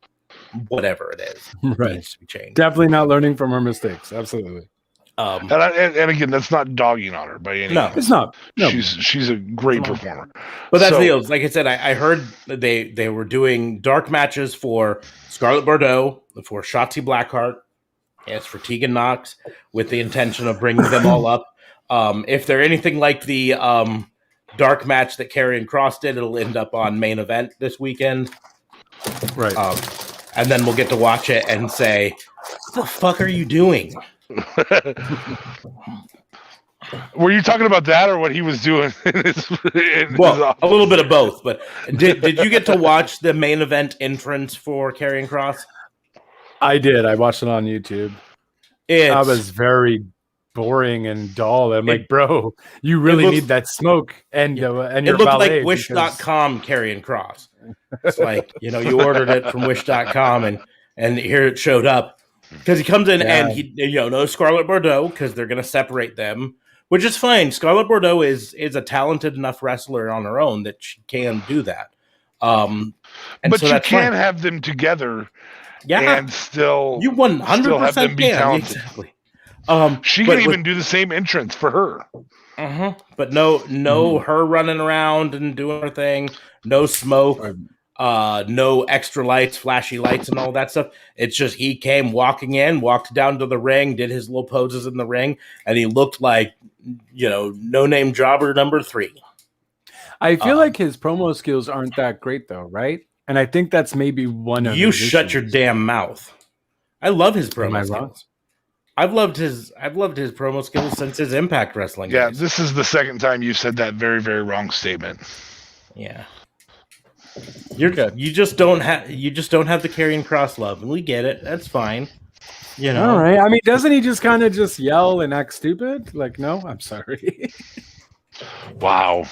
whatever it is. Right. Needs to be changed. Definitely not learning from her mistakes. Absolutely. And again, that's not dogging on her by any No. means. It's not. No. She's a great performer. But that's So- the deal. Like I said, I heard that they were doing dark matches for Scarlett Bordeaux, for Shotzi Blackheart, yes, for Tegan Knox, with the intention of bringing them all up. If they're anything like the dark match that Karrion Kross did, it'll end up on Main Event this weekend. Right. And then we'll get to watch it and say, what the fuck are you doing? Were you talking about that or what he was doing? Well, a little bit of both. But did you get to watch the Main Event entrance for Karrion Kross? I did. I watched it on YouTube. That was very boring and dull. I'm like, bro, you really need that smoke and your it looked like valet Wish.com Karrion Kross. It's like, you ordered it from Wish.com and here it showed up. Because he comes in and he, no Scarlett Bordeaux because they're going to separate them, which is fine. Scarlett Bordeaux is a talented enough wrestler on her own that she can do that. But so you can have them together, and still you 100% have them be talented. Exactly. She can even do the same entrance for her. But no, her running around and doing her thing. No smoke. No extra lights, flashy lights, and all that stuff. It's just he came walking in, walked down to the ring, did his little poses in the ring, and he looked like, no name jobber number 3. I feel like his promo skills aren't that great, though, right? And I think that's maybe one of you shut your damn mouth. I love his promo skills. I've loved his promo skills since his Impact Wrestling. Yeah, days. this is the second time you said that very, very wrong statement. Yeah. You just don't have the Karrion Kross love, and we get it. That's fine. All right. I mean, doesn't he just kind of just yell and act stupid? Like, no, I'm sorry. Wow.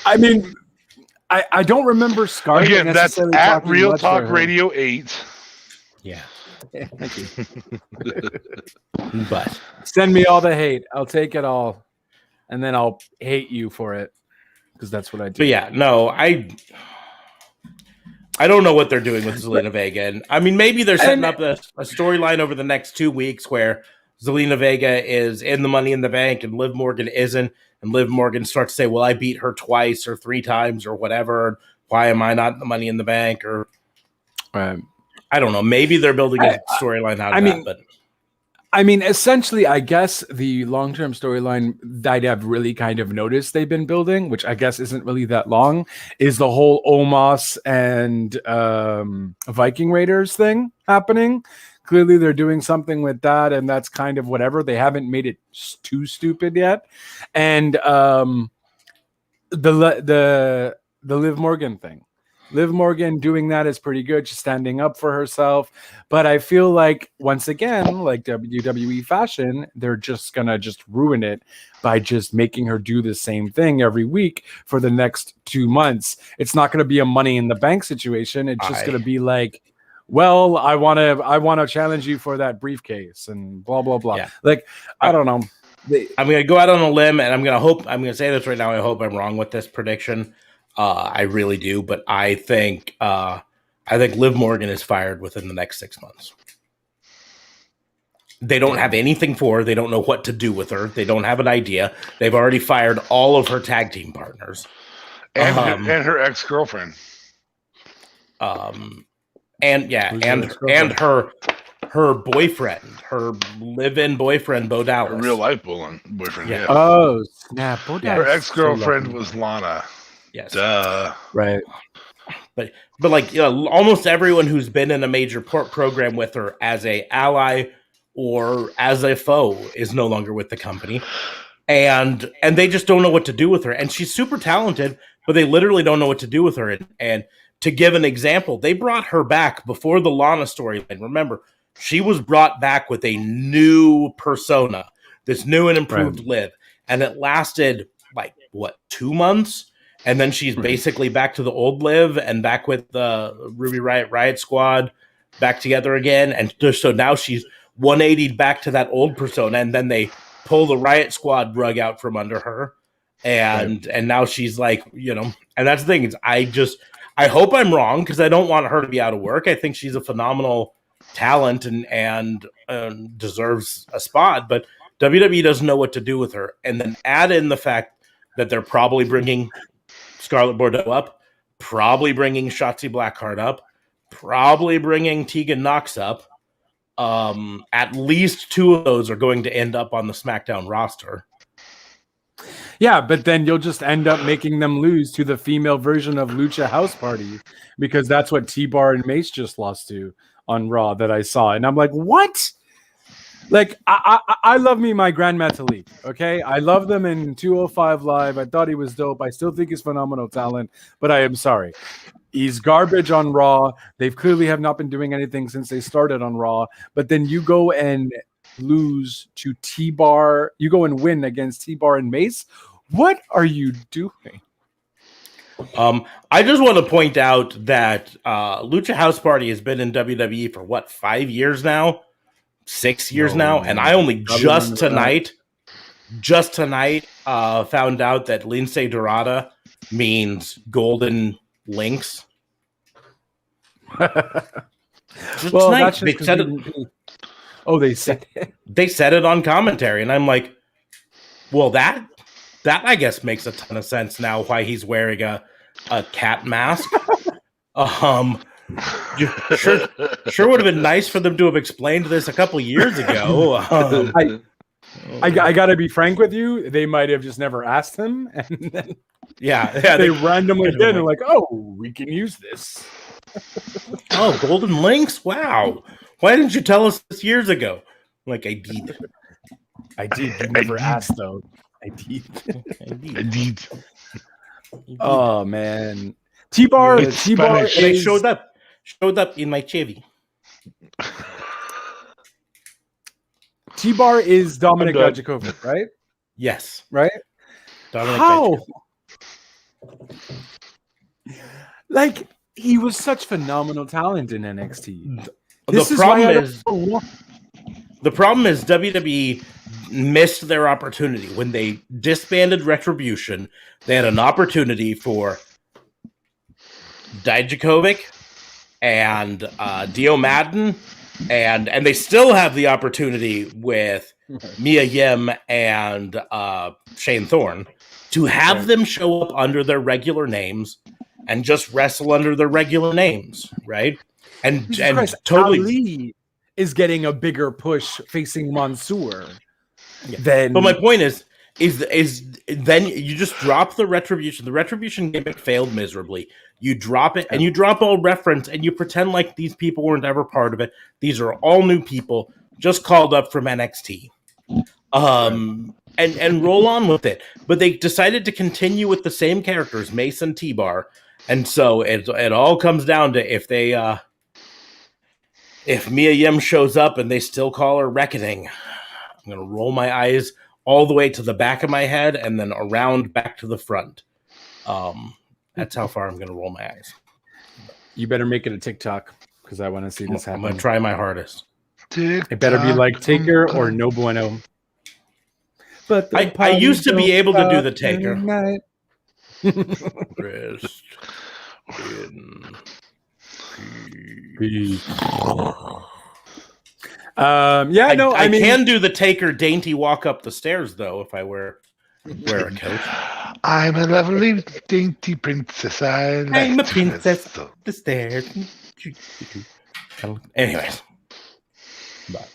I mean, I don't remember Scarlett. Again, that's at Real Talk Radio 8. Yeah. Thank you. But send me all the hate. I'll take it all, and then I'll hate you for it. Because that's what I do. But yeah, no, I don't know what they're doing with Zelina Vega. And I mean, maybe they're setting up a storyline over the next 2 weeks where Zelina Vega is in the Money in the Bank and Liv Morgan isn't. And Liv Morgan starts to say, well, I beat her twice or 3 times or whatever. Why am I not in the Money in the Bank? Or I don't know. Maybe they're building a storyline out of that. But I mean, essentially, I guess the long-term storyline that I've really kind of noticed they've been building, which I guess isn't really that long, is the whole Omos and Viking Raiders thing happening. Clearly, they're doing something with that, and that's kind of whatever. They haven't made it too stupid yet. And the Liv Morgan thing. Liv Morgan doing that is pretty good. She's standing up for herself. But I feel like, once again, like WWE fashion, they're just going to just ruin it by just making her do the same thing every week for the next 2 months. It's not going to be a Money in the Bank situation. It's just going to be like, well, I want to challenge you for that briefcase and blah, blah, blah. Yeah. Like, I don't know. I'm going to go out on a limb, and I'm going to say this right now. I hope I'm wrong with this prediction. I really do, but I think Liv Morgan is fired within the next 6 months. They don't have anything for her. They don't know what to do with her. They don't have an idea. They've already fired all of her tag team partners. And her ex-girlfriend. And her boyfriend, her live-in boyfriend, Bo Dallas. Her real-life boyfriend, yeah. Oh, snap. Bo Dallas. Her ex-girlfriend was Lana. Yes. Duh. Right. But like, almost everyone who's been in a major program with her as a ally or as a foe is no longer with the company. And they just don't know what to do with her. And she's super talented, but they literally don't know what to do with her. And to give an example, they brought her back before the Lana storyline. Remember, she was brought back with a new persona, this new and improved Liv. And it lasted 2 months? And then she's basically back to the old Liv and back with the Ruby Riot Squad back together again. And so now she's 180'd back to that old persona. And then they pull the Riot Squad rug out from under her. And now she's like, and that's the thing. Is I hope I'm wrong because I don't want her to be out of work. I think she's a phenomenal talent and deserves a spot. But WWE doesn't know what to do with her. And then add in the fact that they're probably bringing Scarlett Bordeaux up, probably bringing Shotzi Blackheart up, probably bringing Tegan Nox up. At least 2 of those are going to end up on the SmackDown roster. Yeah, but then you'll just end up making them lose to the female version of Lucha House Party because that's what T-Bar and Mace just lost to on Raw that I saw. And I'm like, what? Like, I love me my Grand Metalik, okay? I love them in 205 Live. I thought he was dope. I still think he's phenomenal talent, but I am sorry. He's garbage on Raw. They've clearly have not been doing anything since they started on Raw. But then you go and lose to T-Bar. You go and win against T-Bar and Mace. What are you doing? I just want to point out that Lucha House Party has been in WWE for 5 years now? 6 years now, and I only just tonight found out that Lince Dorada means golden links. Well, that's just they said it. Oh, they said it. They said it on commentary, and I'm like, well, that I guess makes a ton of sense now. Why he's wearing a cat mask. Sure would have been nice for them to have explained this a couple years ago. I got to be frank with you. They might have just never asked him. And then they randomly did. And like, oh, we can use this. Oh, golden links? Wow. Why didn't you tell us this years ago? Like, I did. You never asked, though. I did. Oh, man. T-Bar is showed up in my Chevy. T-Bar is Dominik Dijakovic, right? Yes. Right? How? Like, he was such phenomenal talent in NXT. The problem is WWE missed their opportunity. When they disbanded Retribution, they had an opportunity for Dijakovic and Dio Madden, and they still have the opportunity with Mia Yim and Shane Thorne to have them show up under their regular names and just wrestle under their regular names, right? And totally Ali is getting a bigger push facing Mansoor. But my point is then you just drop the Retribution. The Retribution gimmick failed miserably. You drop it and you drop all reference and you pretend like these people weren't ever part of it. These are all new people just called up from NXT. And roll on with it. But they decided to continue with the same characters, Mace and T-Bar, And so it all comes down to if Mia Yim shows up and they still call her Reckoning, I'm going to roll my eyes all the way to the back of my head and then around back to the front. That's how far I'm going to roll my eyes. You better make it a TikTok because I want to see this happen. I'm going to try my hardest. It better be like Taker or No Bueno. But I used to be able to do the Taker. Rest in peace. I mean, can do the Taker dainty walk up the stairs though if I wear a coat. I'm a lovely dainty princess. I'm a princess. The stairs. Anyways, but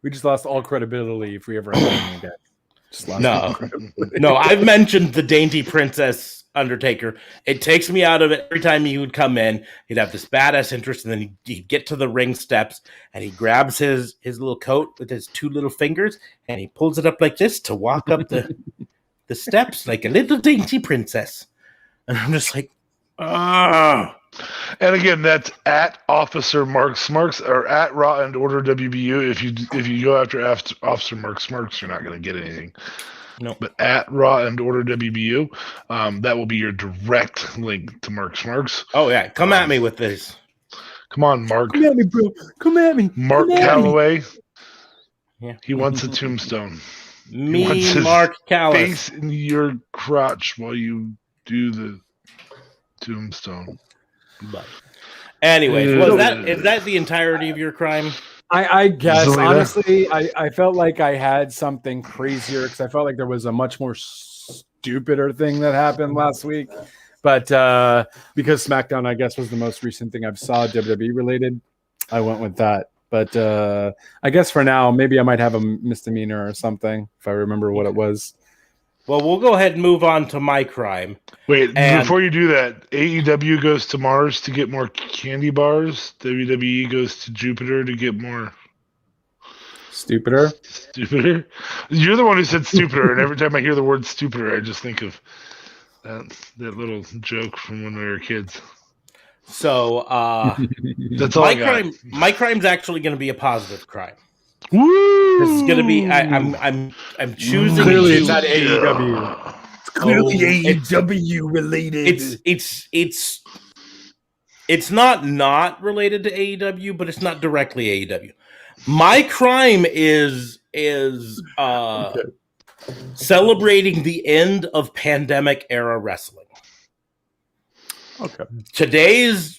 we just lost all credibility if we ever had anything again. No, I've mentioned the dainty princess Undertaker. It takes me out of it every time he would come in. He'd have this badass interest, and then he'd get to the ring steps, and he grabs his little coat with his two little fingers, and he pulls it up like this to walk up the steps like a little dainty princess. And I'm just like, ah. And again, that's at Officer Mark Smarks or at Raw and Order WBU. If you go after Officer Mark Smarks, you're not going to get anything. No. But at Raw and Order WBU, that will be your direct link to Mark Smarks. Oh yeah, come at me with this. Come on, Mark. Come at me, bro. Come at me. Mark Calloway. Yeah. He wants a tombstone. Mark Calloway. Face in your crotch while you do the tombstone. But anyways, is that the entirety of your crime? I guess Zelina? Honestly, I felt like I had something crazier because I felt like there was a much more stupider thing that happened last week. But because SmackDown, I guess, was the most recent thing I've saw WWE related, I went with that. But I guess for now, maybe I might have a misdemeanor or something if I remember what it was. Well, we'll go ahead and move on to my crime. Wait, before you do that, AEW goes to Mars to get more candy bars. WWE goes to Jupiter to get more Stupider. You're the one who said stupider, and every time I hear the word stupider, I just think of that little joke from when we were kids. So that's all I got. My crime's actually going to be a positive crime. Woo! This is going to be. I'm choosing. Clearly, it's not AEW. It's clearly AEW related. It's not related to AEW, but it's not directly AEW. My crime is celebrating the end of pandemic era wrestling. Okay. Today's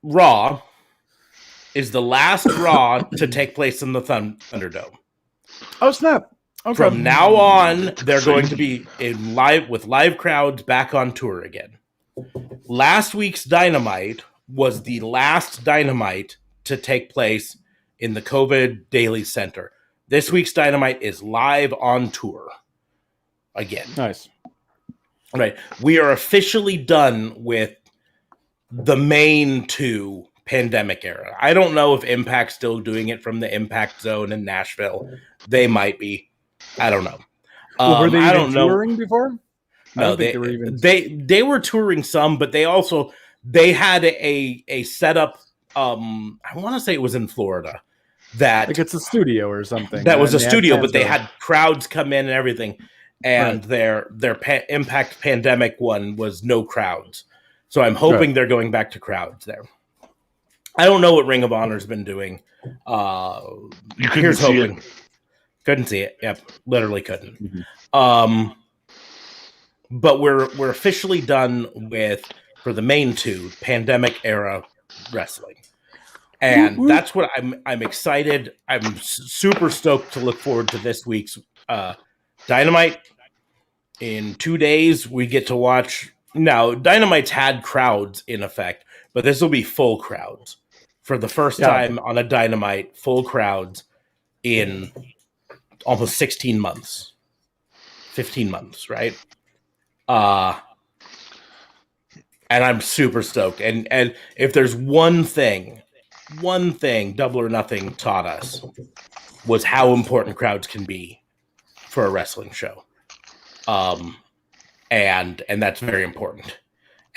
Raw is the last Raw to take place in the Thunderdome. Oh snap! Okay. From now on, they're going to be with live crowds back on tour again. Last week's Dynamite was the last Dynamite to take place in the COVID Daily Center. This week's Dynamite is live on tour again. Nice. Right. We are officially done with the main two pandemic era. I don't know if Impact's still doing it from the Impact Zone in Nashville. They might be. I don't know. Were they even touring before? No, they were touring some, but they had a setup. I want to say it was in Florida. That like it's a studio or something. That was a studio, but they had crowds come in and everything. And their Impact Pandemic one was no crowds. So I'm hoping they're going back to crowds there. I don't know what Ring of Honor's been doing. You couldn't see it. Couldn't see it. Yep, literally couldn't. Mm-hmm. But we're officially done for the main two pandemic era wrestling, and that's what I'm excited. I'm super stoked to look forward to this week's Dynamite. In 2 days, we get to watch. Now, Dynamite's had crowds in effect, but this will be full crowds for the first time on a Dynamite. Full crowds in almost 16 months, 15 months, right? And I'm super stoked. And if there's one thing Double or Nothing taught us was how important crowds can be for a wrestling show. And that's very important.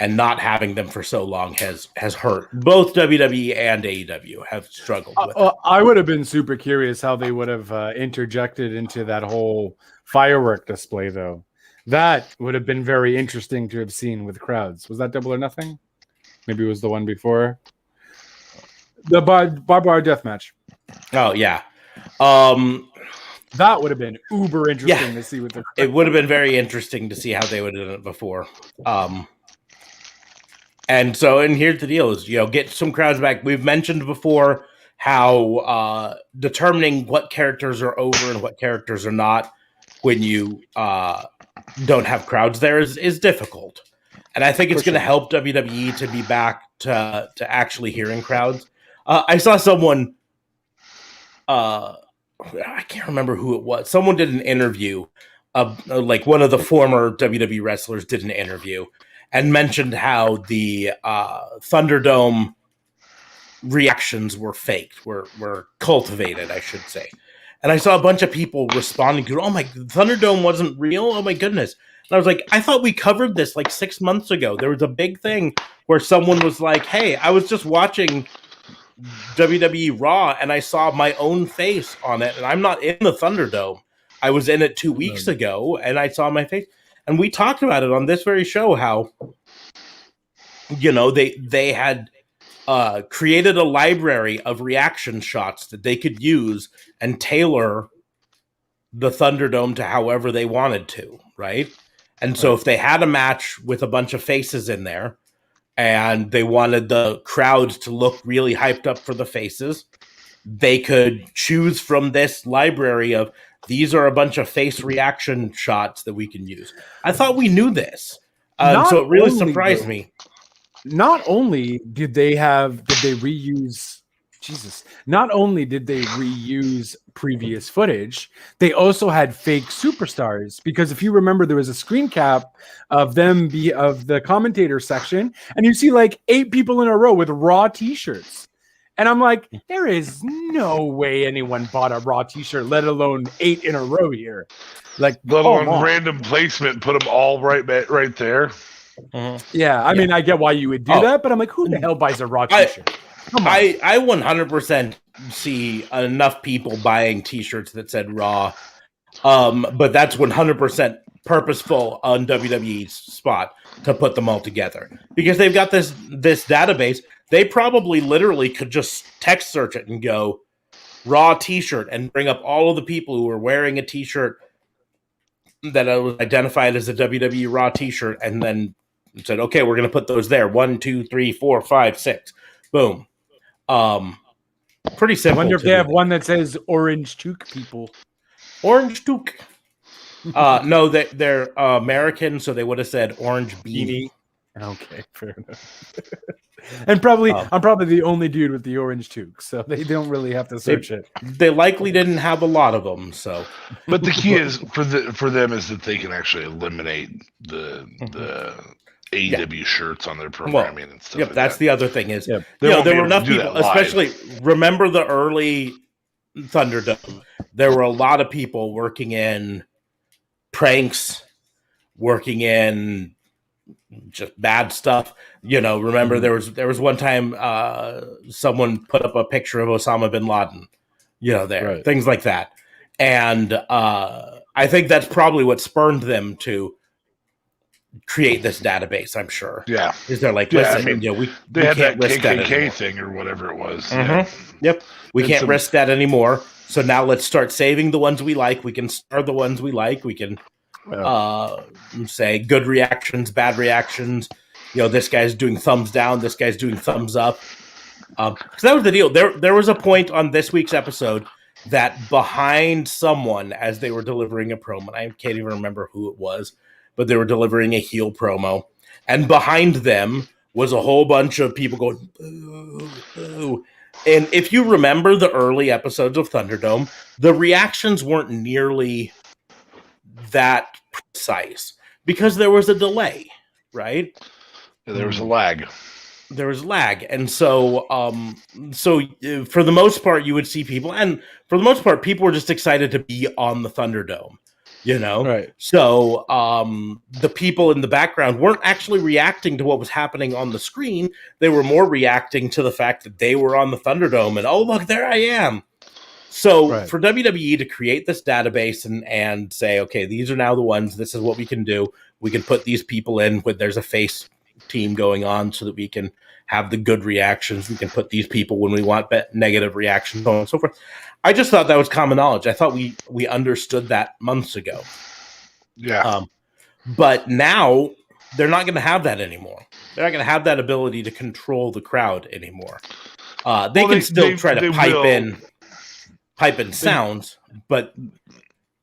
and not having them for so long has hurt. Both WWE and AEW have struggled with it. I would have been super curious how they would have interjected into that whole firework display, though. That would have been very interesting to have seen with crowds. Was that Double or Nothing? Maybe it was the one before. The barbed wire death match. Oh, yeah. That would have been uber interesting to see with the crowd. It would have been very interesting to see how they would have done it before. And here's the deal is, get some crowds back. We've mentioned before how determining what characters are over and what characters are not when you don't have crowds there is difficult. And I think it's going to help WWE to be back to actually hearing crowds. I saw someone, I can't remember who it was. Someone did an interview, like one of the former WWE wrestlers did an interview and mentioned how the Thunderdome reactions were faked, were cultivated, I should say. And I saw a bunch of people responding to, "Oh my, Thunderdome wasn't real? Oh my goodness." And I was like, I thought we covered this like 6 months ago. There was a big thing where someone was like, "Hey, I was just watching WWE Raw and I saw my own face on it, and I'm not in the Thunderdome. I was in it 2 weeks ago and I saw my face." And we talked about it on this very show, how, they had created a library of reaction shots that they could use and tailor the Thunderdome to however they wanted to, right? And so if they had a match with a bunch of faces in there and they wanted the crowd to look really hyped up for the faces, they could choose from this library of, these are a bunch of face reaction shots that we can use. I thought we knew this. So it really surprised me. Not only did they reuse previous footage, they also had fake superstars, because if you remember, there was a screen cap of of the commentator section, and you see like 8 people in a row with Raw t-shirts. And I'm like, there is no way anyone bought a Raw t-shirt, let alone 8 in a row here. Like, let alone random placement, put them all right there. Yeah, I mean, I get why you would do that, but I'm like, who the hell buys a Raw t-shirt? I 100% see enough people buying t-shirts that said Raw, but that's 100% purposeful on WWE's spot to put them all together, because they've got this database. They probably literally could just text search it and go Raw t-shirt and bring up all of the people who were wearing a t-shirt that was identified as a WWE Raw t-shirt, and then said, okay, we're going to put those there. 1, 2, 3, 4, 5, 6. Boom. Pretty simple. I wonder if they have one that says Orange Toque people. Orange Toque. No, they're American, so they would have said Orange Beanie. Okay, fair enough. And probably I'm probably the only dude with the orange toque, so they don't really have to search it. They likely didn't have a lot of them, so. But the key is for them is that they can actually eliminate the AEW shirts on their programming and stuff. Yep, that's the other thing is, there were enough people, especially remember the early Thunderdome. There were a lot of people working in pranks, working in just bad stuff. Remember there was one time someone put up a picture of Osama bin Laden, right. Things like that. And I think that's probably what spurned them to create this database, I'm sure. Yeah. Is they're like, listen, they had that KKK thing or whatever it was. Mm-hmm. Yeah. Yep. We can't risk that anymore. So now let's start saving the ones we like. We can star the ones we like. We can say good reactions, bad reactions. This guy's doing thumbs down. This guy's doing thumbs up. So that was the deal. There was a point on this week's episode that behind someone, as they were delivering a promo, I can't even remember who it was, but they were delivering a heel promo, and behind them was a whole bunch of people going, boo, boo. And if you remember the early episodes of Thunderdome, the reactions weren't nearly that precise because there was a delay, right? Yeah, there was a lag. There was lag. And so for the most part, you would see people, and for the most part, people were just excited to be on the Thunderdome. Right. So the people in the background weren't actually reacting to what was happening on the screen. They were more reacting to the fact that they were on the Thunderdome and, oh, look, there I am. So Right. for WWE to create this database and say, okay, these are now the ones, this is what we can do. We can put these people in when there's a face team going on so that we can have the good reactions. We can put these people when we want negative reactions, so on and so forth. I just thought that was common knowledge. I thought we understood that months ago. Yeah. But now they're not going to have that anymore. They're not going to have that ability to control the crowd anymore. They can still try to pipe in sounds, but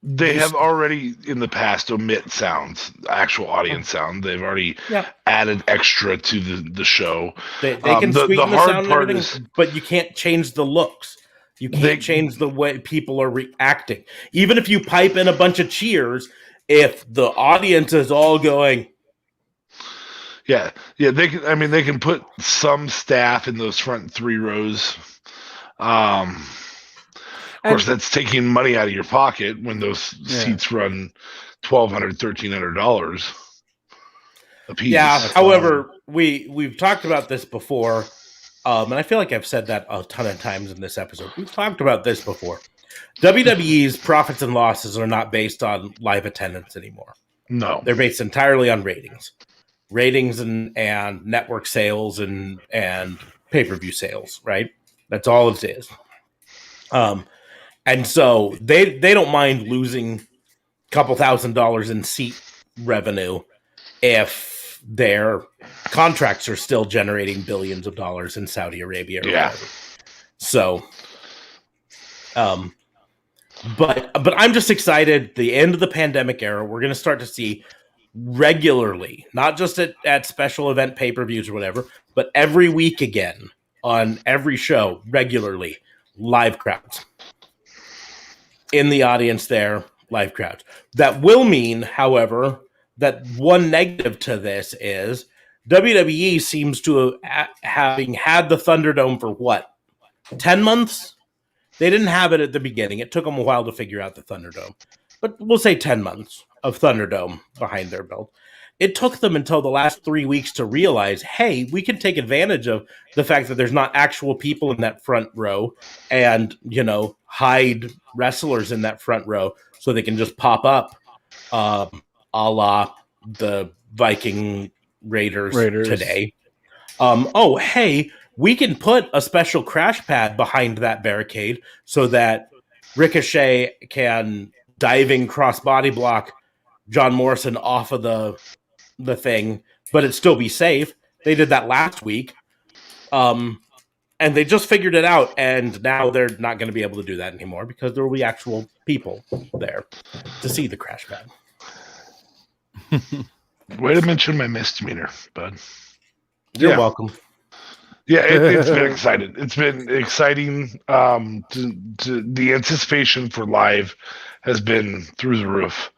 they have already in the past omit sounds, actual audience sound. They've already added extra to the show. They can sweeten the sound and everything, but you can't change the looks. You can't change the way people are reacting. Even if you pipe in a bunch of cheers, if the audience is all going, yeah, they can. I mean, they can put some staff in those front 3 rows. Of course, that's taking money out of your pocket when those seats run $1,200, $1,300 a piece. Yeah. However, we've talked about this before, and I feel like I've said that a ton of times in this episode. We've talked about this before. WWE's profits and losses are not based on live attendance anymore. No, they're based entirely on ratings and network sales and pay-per-view sales. Right, that's all it is. And so they don't mind losing a couple $1,000s in seat revenue if their contracts are still generating billions of dollars in Saudi Arabia. Or whatever. So, but I'm just excited. The end of the pandemic era, we're going to start to see regularly, not just at special event pay-per-views or whatever, but every week again on every show, regularly, live crowds. In the audience there, live crowds. That will mean, however, that one negative to this is WWE seems to having had the Thunderdome for what? 10 months? They didn't have it at the beginning. It took them a while to figure out the Thunderdome. But we'll say 10 months of Thunderdome behind their belt. It took them until the last 3 weeks to realize, hey, we can take advantage of the fact that there's not actual people in that front row and, hide wrestlers in that front row so they can just pop up a la the Viking Raiders. Today. Hey, we can put a special crash pad behind that barricade so that Ricochet can diving crossbody block John Morrison off of the thing, but it'd still be safe. They did that last week. And they just figured it out, and now they're not going to be able to do that anymore because there will be actual people there to see the crash pad. Way to mention my misdemeanor, bud. You're welcome. Yeah, it's been exciting. It's been exciting. The anticipation for live has been through the roof.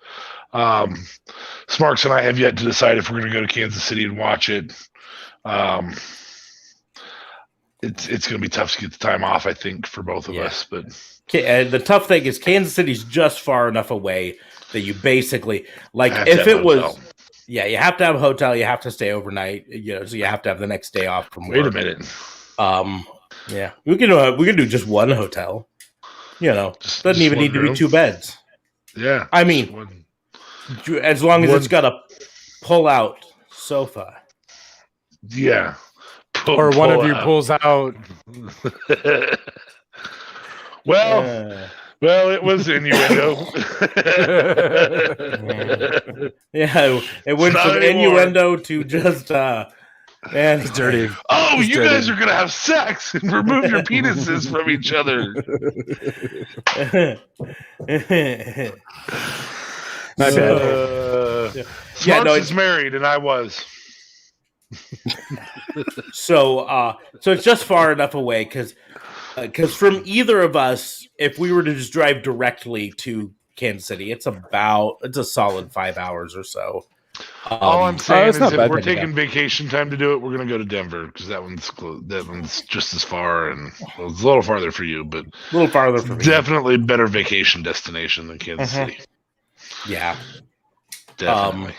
Smarks and I have yet to decide if we're going to go to Kansas City and watch it. It's going to be tough to get the time off, I think, for both of us. But the tough thing is Kansas City's just far enough away that you basically if it was. Yeah, you have to have a hotel. You have to stay overnight. So you have to have the next day off from work. Wait a minute. Yeah, we can do just one hotel. Doesn't even need to be 2 beds. Yeah, I mean, as long as it's got a pull-out sofa. Yeah. Or one of you pulls out. Well, it was innuendo. Yeah, it went from innuendo to just it's dirty. Oh, it's dirty. Guys are gonna have sex and remove your penises from each other. Smarks is married, and I was. So it's just far enough away because from either of us, if we were to just drive directly to Kansas City, it's a solid 5 hours or so. All I'm saying is if we're taking vacation time to do it, we're going to go to Denver because that one's just as far and it's a little farther for you, but a little farther for me. Definitely better vacation destination than Kansas City. Yeah. Definitely.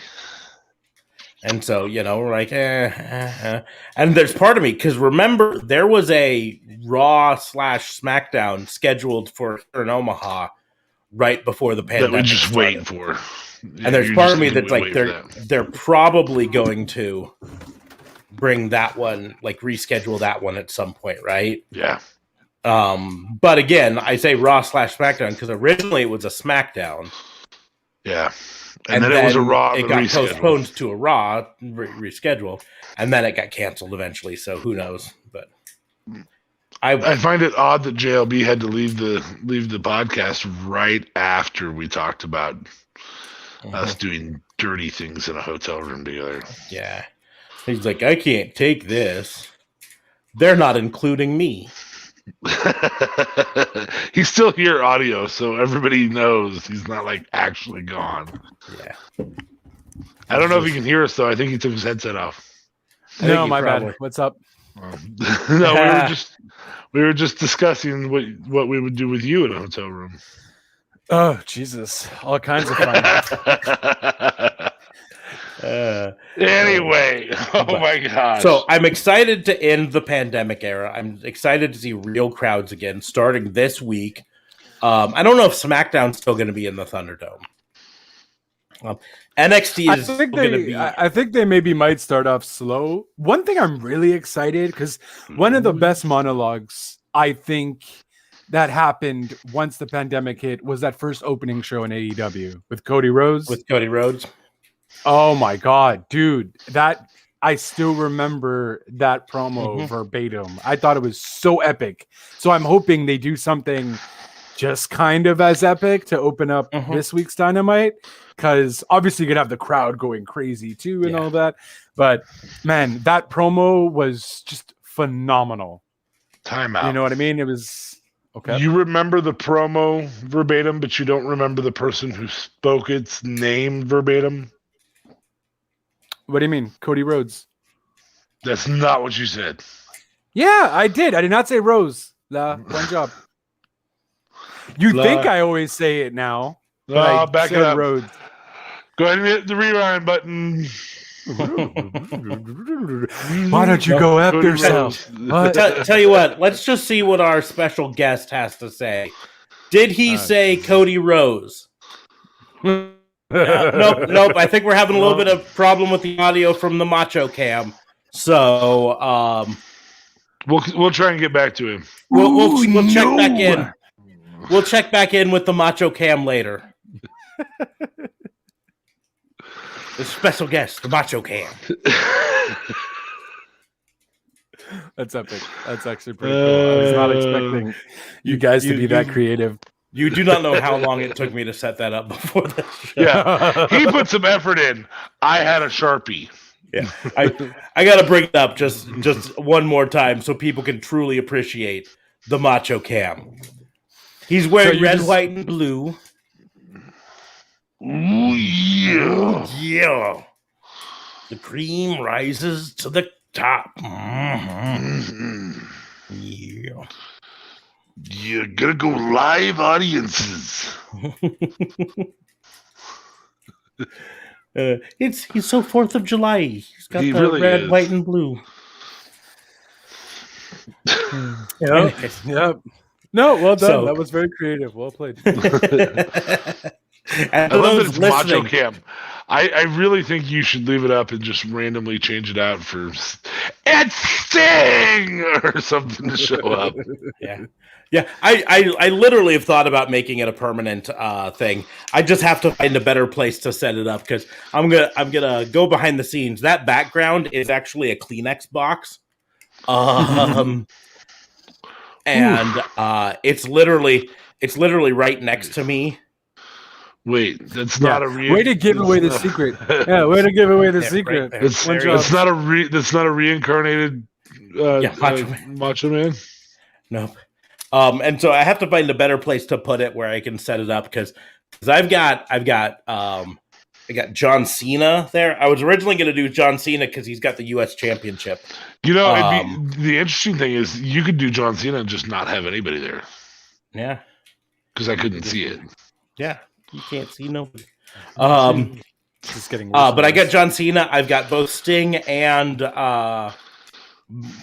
And so, we're like, And there's part of me, because remember, there was a Raw/SmackDown scheduled for here in Omaha right before the pandemic. That we just started. waiting for. And there's part of me that's like, they're probably going to bring that one, like reschedule that one at some point, right? Yeah. But again, I say Raw/SmackDown because originally it was a SmackDown. Yeah. And then it was a Raw. It got postponed to a Raw reschedule, and then it got canceled eventually. So who knows? But I find it odd that JLB had to leave the podcast right after we talked about us doing dirty things in a hotel room together. Yeah, he's like, I can't take this. They're not including me. He's still here audio, so everybody knows he's not like actually gone. Yeah. I don't know if he can hear us though. I think he took his headset off. No, my bad. What's up? No, we were just discussing what we would do with you in a hotel room. Oh Jesus! All kinds of fun. Anyway, my gosh. So I'm excited to end the pandemic era. I'm excited to see real crowds again starting this week. I don't know if SmackDown's still going to be in the Thunderdome. NXT is going to be. I think they maybe might start off slow. One thing I'm really excited because one of the best monologues I think that happened once the pandemic hit was that first opening show in AEW with Cody Rhodes. Oh my God, dude, that I still remember that promo verbatim. I thought it was so epic. So I'm hoping they do something just kind of as epic to open up this week's Dynamite, because obviously you could have the crowd going crazy too and all that. But man, that promo was just phenomenal. Time out. You know what I mean? It was okay. You remember the promo verbatim, but you don't remember the person who spoke its name verbatim? What do you mean? Cody Rhodes. That's not what you said. Yeah, I did. I did not say Rose. One job. You think I always say it now. Back it up. Rhodes. Go ahead and hit the rewind button. Why don't you go after yourself? Tell you what, let's just see what our special guest has to say. Did he say Cody Rose? Nope. I think we're having a little bit of problem with the audio from the Macho Cam. So we'll try and get back to him. We'll check back in. We'll check back in with the Macho Cam later. The special guest, the Macho Cam. That's epic. That's actually pretty cool. I was not expecting you guys to be that creative. You do not know how long it took me to set that up before the show. Yeah, he put some effort in. I had a Sharpie. Yeah, I got to bring it up just one more time so people can truly appreciate the Macho Cam. He's wearing red, white, and blue. Ooh, yeah. Yeah. The cream rises to the top. Mm-hmm. Yeah. You're gonna go live audiences. He's so 4th of July. He's got the really red, is. white, and blue. Yep. No, well done. That was very creative. Well played. I love that it's Macho Cam. I really think you should leave it up and just randomly change it out for Ed Sting or something to show up. Yeah. I literally have thought about making it a permanent thing. I just have to find a better place to set it up because I'm gonna go behind the scenes. That background is actually a Kleenex box. And it's literally right next to me. Wait, that's not a way to give away the secret. Yeah, way to give away the secret. Right it's not a reincarnated Macho Man. No. And so I have to find a better place to put it where I can set it up because I got John Cena there. I was originally going to do John Cena because he's got the U.S. Championship. You know, the interesting thing is you could do John Cena and just not have anybody there. Yeah. Because I couldn't see it. Yeah. You can't see nobody. Just getting but I got John Cena. I've got both Sting and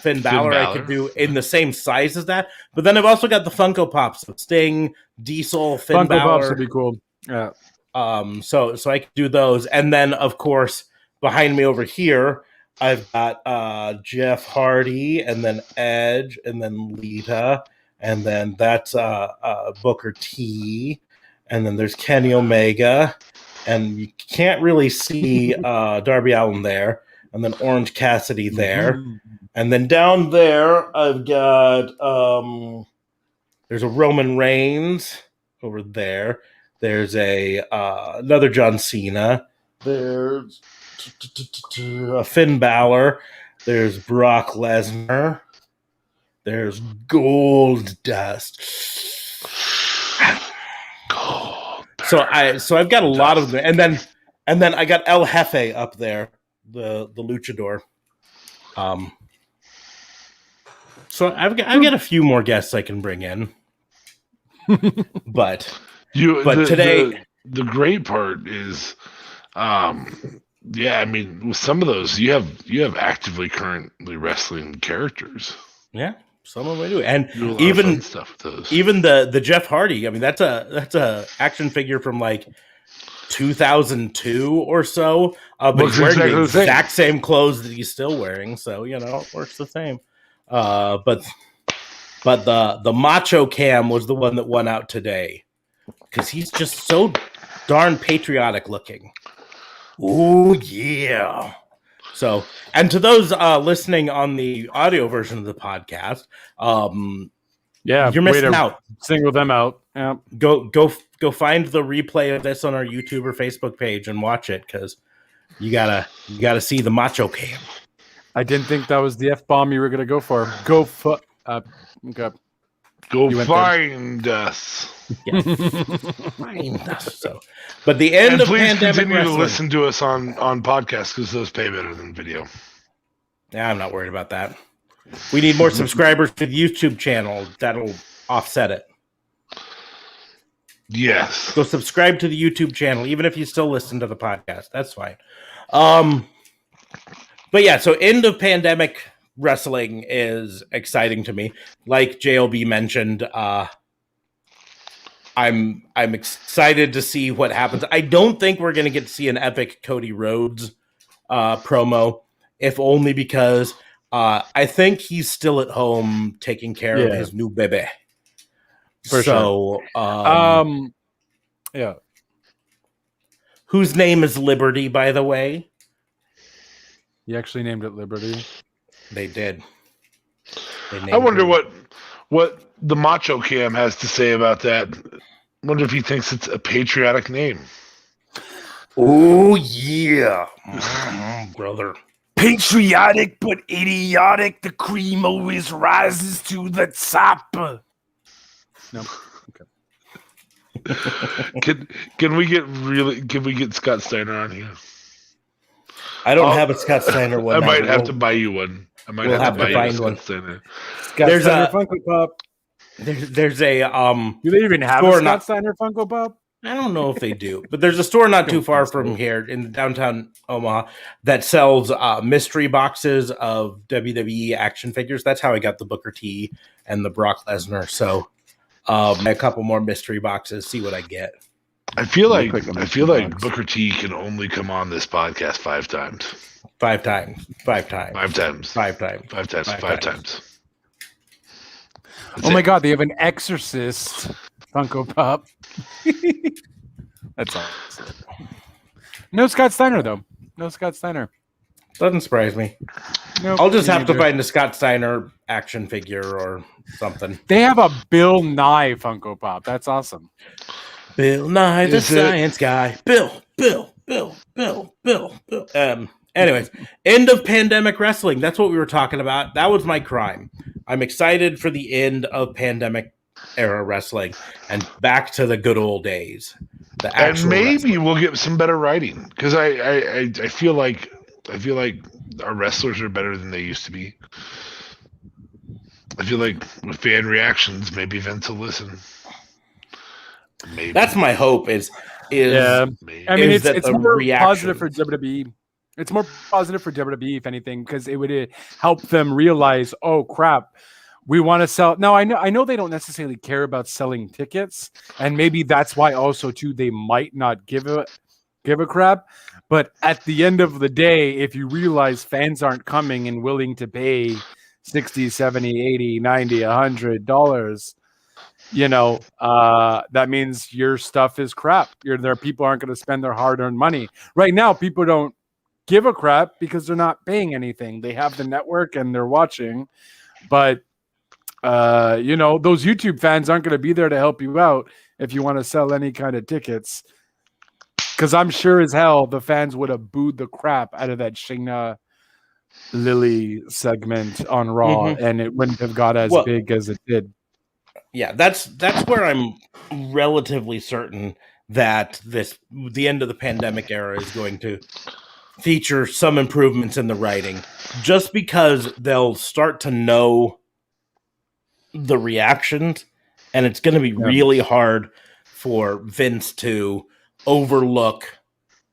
Finn Balor. I could do in the same size as that. But then I've also got the Funko Pops with Sting, Diesel, Finn Funko Balor. Pops would be cool. Yeah. So I could do those, and then of course behind me over here, I've got Jeff Hardy, and then Edge, and then Lita, and then that's Booker T, and then there's Kenny Omega, and you can't really see Darby Allin there, and then Orange Cassidy there, and then down there I've got there's a Roman Reigns over there. There's a another John Cena. There's a Finn Balor. There's Brock Lesnar. There's Goldust. So I've got a lot of them, and then I got El Jefe up there, the luchador. So I've got a few more guests I can bring in, but today the great part is, yeah, I mean, with some of those you have actively currently wrestling characters. Yeah, some of them I do, and You do a lot of even fun stuff with those. even the Jeff Hardy. I mean, that's a action figure from like 2002 or so. But Looks he's wearing exactly the the same. exact same clothes that he's still wearing, so it works the same. But the Macho Cam was the one that won out today because he's just so darn patriotic looking. Oh yeah. So, and to those listening on the audio version of the podcast, you're missing out. Single them out. Yeah. Go find the replay of this on our YouTube or Facebook page and watch it because you gotta see the Macho Cam. I didn't think that was the F-bomb you were gonna go for. Okay. Go find us. Yes. Find us. So, but the end And of please pandemic continue wrestling. to listen to us on podcasts because those pay better than video. Yeah, I'm not worried about that. We need more subscribers to the YouTube channel. That'll offset it. Yes. Go subscribe to the YouTube channel, even if you still listen to the podcast. That's fine. But yeah, so end of pandemic wrestling is exciting to me. Like JLB mentioned, I'm excited to see what happens. I don't think we're going to get to see an epic Cody Rhodes promo, if only because I think he's still at home taking care of his new baby. For sure. Yeah. Whose name is Liberty, by the way? You actually named it Liberty. They did. I wonder what the Macho Cam has to say about that. Wonder if he thinks it's a patriotic name. Oh yeah, brother. Patriotic but idiotic, the cream always rises to the top. No. Can we get Scott Steiner on here? I don't have a Scott Steiner one. I might have to buy you one. I might have to buy you a find one. Scott Steiner. There's Steiner a Funko Pop. There's a Do they even have a Scott Steiner Funko Pop? I don't know if they do, but there's a store not too far from here in downtown Omaha that sells mystery boxes of WWE action figures. That's how I got the Booker T and the Brock Lesnar. So a couple more mystery boxes, see what I get. I feel like Booker T can only come on this podcast 5 times. 5 times. 5 times. 5 times. 5 times. 5 times. 5 times. Oh my God, they have an Exorcist Funko Pop. That's awesome. No Scott Steiner, though. No Scott Steiner. Doesn't surprise me. Nope, I'll just me have to neither. find a Scott Steiner action figure or something. They have a Bill Nye Funko Pop. That's awesome. Bill Nye, the Is it- science guy. Bill. Anyways, end of pandemic wrestling. That's what we were talking about. That was my crime. I'm excited for the end of pandemic era wrestling and back to the good old days. The And actual maybe wrestling. we'll get some better writing because I feel like our wrestlers are better than they used to be. I feel like with fan reactions, maybe Vince will listen. Maybe That's my hope. Is is Yeah. Man. I mean, is that it's the more reaction. positive for WWE. It's more positive for WWE, if anything, because it would help them realize, oh crap, we want to sell. Now, I know they don't necessarily care about selling tickets, and maybe that's why also too they might not give a crap. But at the end of the day, if you realize fans aren't coming and willing to pay 60, 70, 80, 90, $100, that means your stuff is crap. Their people aren't going to spend their hard-earned money. Right now, people don't give a crap because they're not paying anything. They have the network and they're watching, but those YouTube fans aren't going to be there to help you out if you want to sell any kind of tickets. Because I'm sure as hell the fans would have booed the crap out of that Shayna Lily segment on Raw, and it wouldn't have got as big as it did. Yeah, that's where I'm relatively certain that the end of the pandemic era is going to feature some improvements in the writing, just because they'll start to know the reactions, and it's going to be really hard for Vince to overlook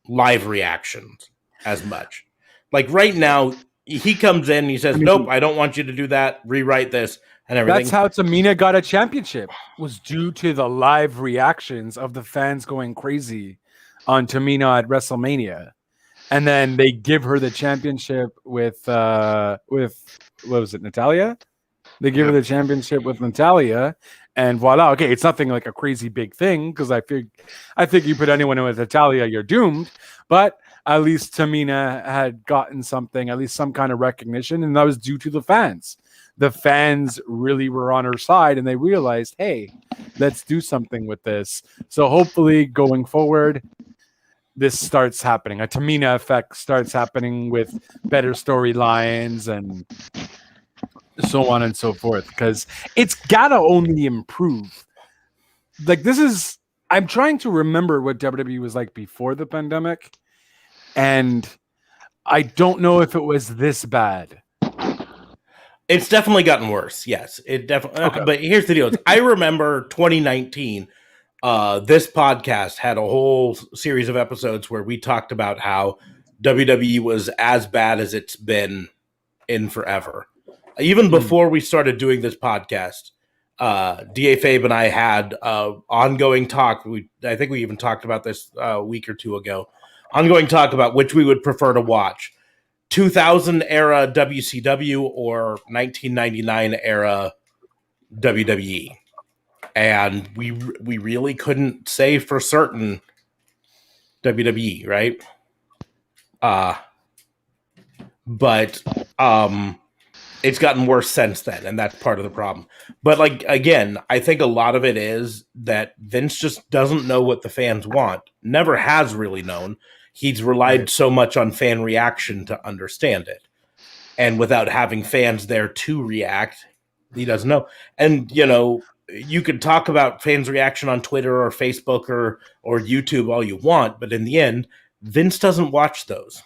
live reactions as much. Like right now, he comes in, he says, "Nope, I don't want you to do that. Rewrite this." And everything. That's how Tamina got a championship, was due to the live reactions of the fans going crazy on Tamina at WrestleMania. And then they give her the championship with what was it, Natalya? They give her the championship with Natalya, and voila. Okay, it's nothing like a crazy big thing, because I think you put anyone in with Natalya, you're doomed. But at least Tamina had gotten something, at least some kind of recognition, and that was due to the fans. The fans really were on her side, and they realized, hey, let's do something with this. So hopefully going forward, this starts happening. A Tamina effect starts happening with better storylines and so on and so forth, because it's got to only improve. Like, I'm trying to remember what WWE was like before the pandemic, and I don't know if it was this bad. It's definitely gotten worse. Yes, it definitely. Okay. But here's the deal: I remember 2019. This podcast had a whole series of episodes where we talked about how WWE was as bad as it's been in forever. Even before we started doing this podcast, DA Fabe and I had ongoing talk. I think we even talked about this a week or two ago. Ongoing talk about which we would prefer to watch. 2000 era WCW or 1999 era WWE, and we really couldn't say for certain WWE, right? But it's gotten worse since then, and that's part of the problem. But like again, I think a lot of it is that Vince just doesn't know what the fans want. Never has really known. He's relied so much on fan reaction to understand it. And without having fans there to react, he doesn't know. And, you could talk about fans' reaction on Twitter or Facebook or YouTube all you want, but in the end, Vince doesn't watch those.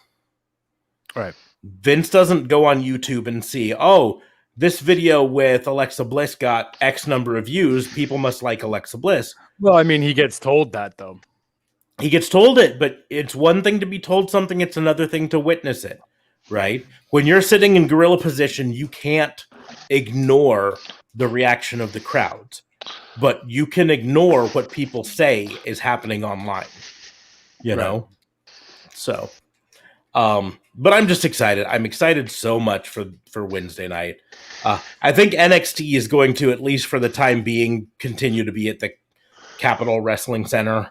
Right. Vince doesn't go on YouTube and see, oh, this video with Alexa Bliss got X number of views. People must like Alexa Bliss. Well, I mean, he gets told that, though. He gets told it, but it's one thing to be told something. It's another thing to witness it, right? When you're sitting in gorilla position, you can't ignore the reaction of the crowds, but you can ignore what people say is happening online, you know? So, but I'm just excited. I'm excited so much for Wednesday night. I think NXT is going to, at least for the time being, continue to be at the Capitol Wrestling Center.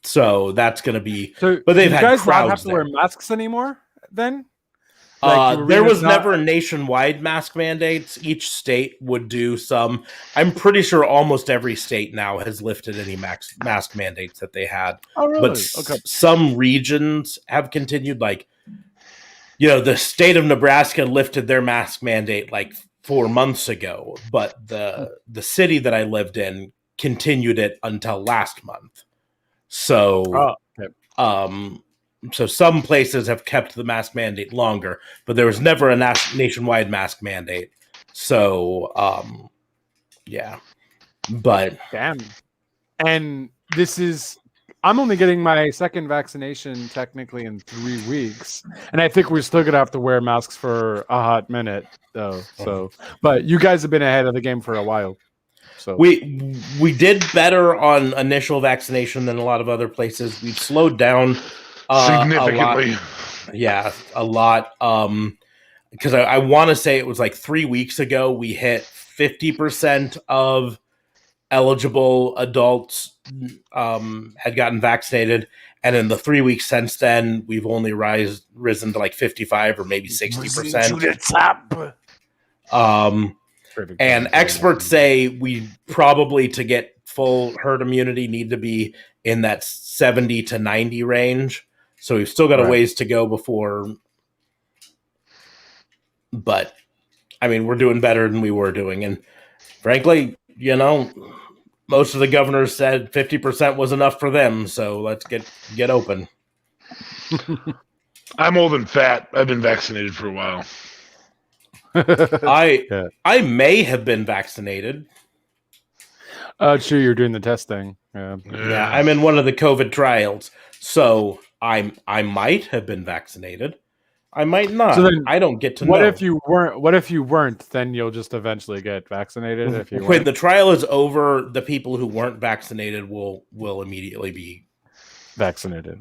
So that's going to be. So, but they've had guys crowds not have to there. wear masks anymore. Then, there was never nationwide mask mandates. Each state would do some. I'm pretty sure almost every state now has lifted any mask mandates that they had. Oh, really? But some regions have continued. Like, the state of Nebraska lifted their mask mandate like 4 months ago, but the city that I lived in continued it until last month. So, so some places have kept the mask mandate longer, but there was never a nationwide mask mandate. So, yeah, but damn. And I'm only getting my second vaccination technically in 3 weeks. And I think we're still going to have to wear masks for a hot minute, though. So, but you guys have been ahead of the game for a while. So we did better on initial vaccination than a lot of other places. We've slowed down significantly. A lot. Because I want to say it was like 3 weeks ago we hit 50% of eligible adults had gotten vaccinated, and in the 3 weeks since then, we've only risen to like 55 or maybe 60%. To the top. And experts say we probably, to get full herd immunity, need to be in that 70 to 90 range. So we've still got a ways to go before. But I mean, we're doing better than we were doing, and frankly, most of the governors said 50% was enough for them, so let's get open. I'm old and fat. I've been vaccinated for a while. I may have been vaccinated. Sure, you're doing the testing. Yeah, I'm in one of the COVID trials, so I might have been vaccinated. I might not. So then, I don't get to know. What if you weren't? Then you'll just eventually get vaccinated. If you when the trial is over, the people who weren't vaccinated will immediately be vaccinated,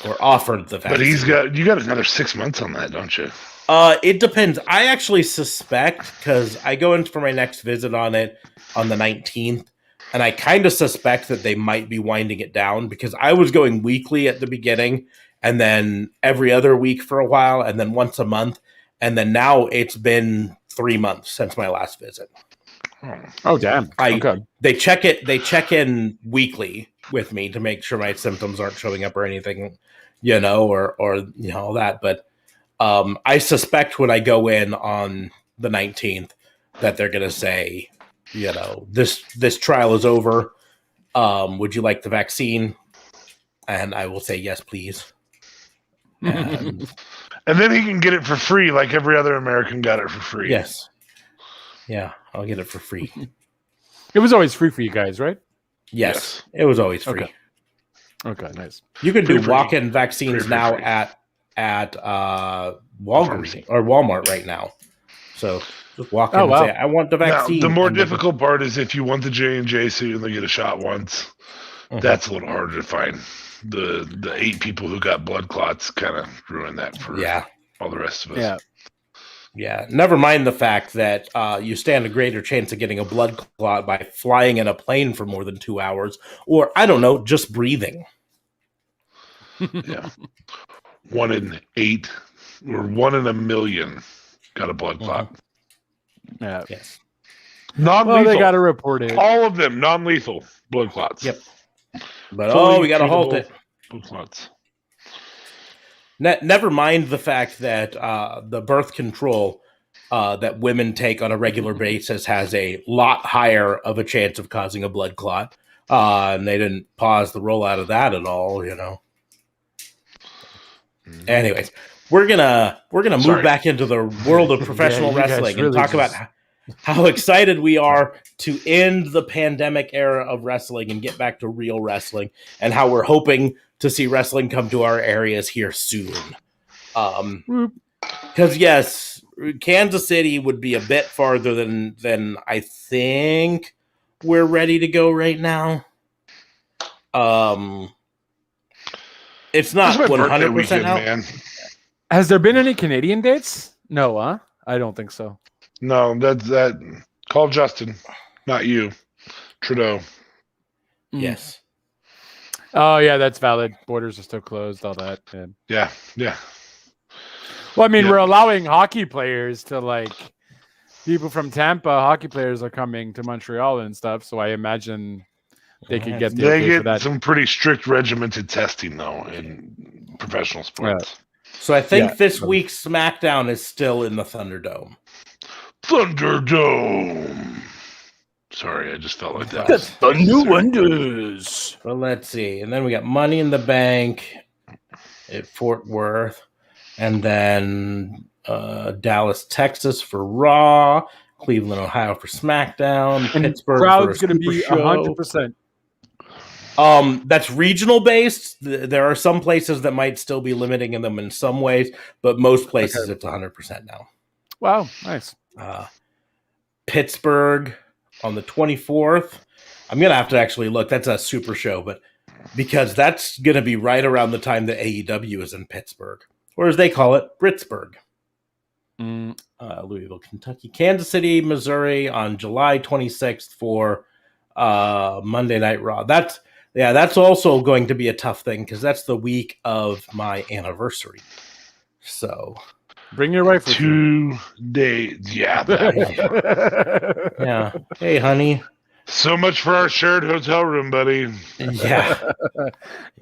or offered the vaccine. But you got another 6 months on that, don't you? It depends. I actually suspect, because I go in for my next visit on it on the 19th, and I kind of suspect that they might be winding it down, because I was going weekly at the beginning, and then every other week for a while, and then once a month, and then now it's been 3 months since my last visit. Oh damn! They check in weekly with me to make sure my symptoms aren't showing up or anything, or all that. But I suspect when I go in on the 19th that they're going to say, this trial is over. Would you like the vaccine? And I will say yes, please. And then he can get it for free, like every other American got it for free. Yes. Yeah, I'll get it for free. It was always free for you guys, right? Yes. It was always free. Okay, nice. You can do walk-in vaccines now at Walgreens or Walmart right now. So just walk in and say, I want the vaccine. Now, the more difficult part is if you want the J&J so you only get a shot once. That's a little harder to find. The 8 people who got blood clots kind of ruined that for all the rest of us. Yeah. Never mind the fact that you stand a greater chance of getting a blood clot by flying in a plane for more than 2 hours, or I don't know, just breathing. Yeah. 1 in 8 or 1 in a million got a blood clot. Yeah. Yes. Non-lethal. Well, they got to report it. All of them non-lethal blood clots. Yep. But we got to halt it. Blood clots. Never mind the fact that the birth control that women take on a regular basis has a lot higher of a chance of causing a blood clot. And they didn't pause the rollout of that at all, Anyways, we're gonna move back into the world of professional wrestling and talk about how excited we are to end the pandemic era of wrestling and get back to real wrestling, and how we're hoping to see wrestling come to our areas here soon. Because yes, Kansas City would be a bit farther than I think we're ready to go right now. It's not 100% out. Man. Has there been any Canadian dates? No, huh? I don't think so. No, that. Call Justin, not you. Trudeau. Yes. Oh yeah, that's valid. Borders are still closed. All that. Yeah. Well, I mean, we're allowing hockey players to people from Tampa. Hockey players are coming to Montreal and stuff. So I imagine they could get the okay for that. Some pretty strict regimented testing though in professional sports. Right. So I think this week's SmackDown is still in the Thunderdome. Thunderdome. Sorry, I just felt like that. The Thunder Wonders. Well, let's see. And then we got Money in the Bank at Fort Worth. And then Dallas, Texas for Raw. Cleveland, Ohio for SmackDown. And Pittsburgh crowd's for going to be 100%. That's regional based. There are some places that might still be limiting them in some ways, but most places it's 100% now. Wow, nice. Pittsburgh on the 24th. I'm gonna have to actually look. That's a super show, but because that's gonna be right around the time that AEW is in Pittsburgh, or as they call it, Britsburg. Louisville, Kentucky, Kansas City, Missouri on July 26th for Monday Night Raw. That's also going to be a tough thing because that's the week of my anniversary. So bring your wife with 2 days. Yeah. Yeah. Hey, honey. So much for our shared hotel room, buddy. Yeah.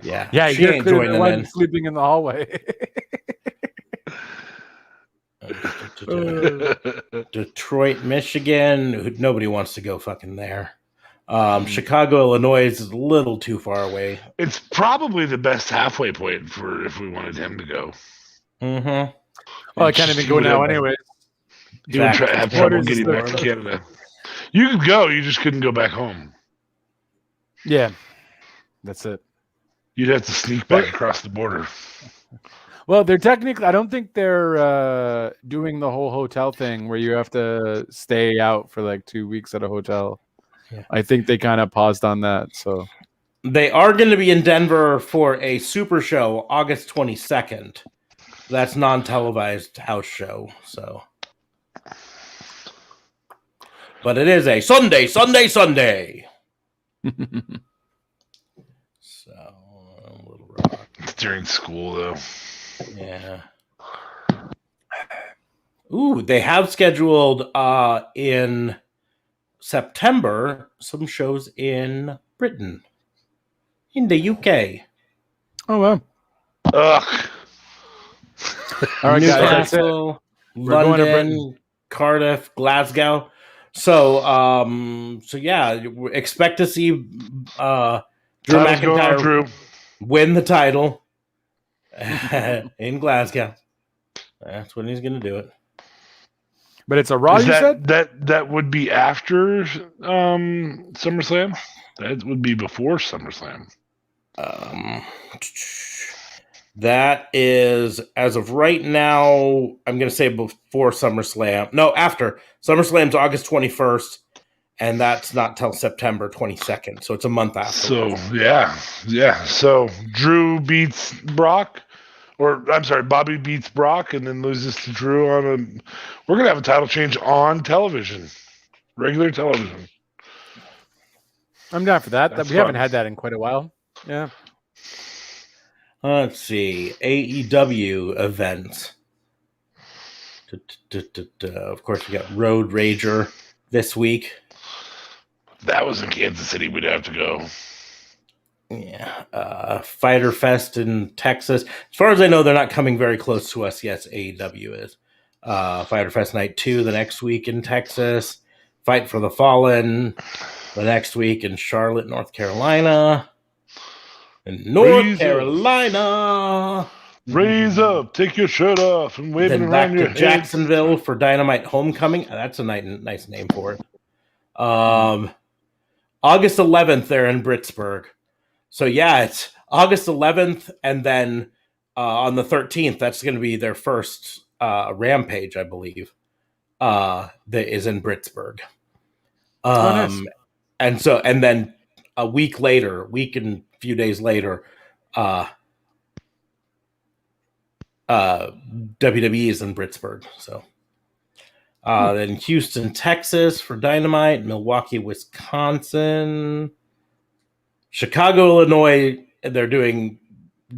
Yeah. Yeah, She you're ain't clearly the joining one in. sleeping in the hallway. Detroit, Michigan. Nobody wants to go fucking there. Chicago, Illinois is a little too far away. It's probably the best halfway point for if we wanted him to go. Mm-hmm. Well, I can't even go now anyway. He would have trouble getting back to Canada. You could go, you just couldn't go back home. Yeah, that's it. You'd have to sneak back across the border. Well, they're technically, I don't think they're doing the whole hotel thing where you have to stay out for like 2 weeks at a hotel. Yeah. I think they kind of paused on that. So they are going to be in Denver for a super show August 22nd. That's non-televised house show. So, but it is a Sunday. So, Little Rock. It's during school, though. Yeah. Ooh, they have scheduled in September some shows in Britain, in the UK. oh well. Ugh. All right, guys, that's it. Newcastle, We're going to London, Cardiff, Glasgow. So, yeah, expect to see Drew Title's going on, McIntyre Drew. win the title in Glasgow. That's when he's going to do it. But it's a Raw, Is you said? that would be after SummerSlam? That would be before SummerSlam. That is, as of right now, I'm going to say before SummerSlam. No, after. SummerSlam's August 21st, and that's not till September 22nd. So it's a month after. So, yeah. So, Drew beats Brock. Or, I'm sorry, Bobby beats Brock and then loses to Drew on a... We're going to have a title change on television. Regular television. I'm down for that. That's We haven't fun. had that in quite a while. Yeah. Let's see. AEW events. Of course, we got Road Rager this week. That was in Kansas City. We'd have to go. Yeah. Fighter Fest in Texas. As far as I know, they're not coming very close to us. Yes, AEW is. Fighter Fest Night 2 the next week in Texas. Fight for the Fallen the next week in Charlotte, North Carolina. In North Carolina. Raise up, take your shirt off, and wave it Then around back your to head. Jacksonville for Dynamite Homecoming. That's a nice name for it. August 11th, they're in Britsburg. So, yeah, it's August 11th, and then on the 13th, that's going to be their first Rampage, I believe, that is in Britsburg. Nice. And then a week and a few days later, WWE is in Britsburg. So then Houston, Texas for Dynamite, Milwaukee, Wisconsin, Chicago, Illinois. They're doing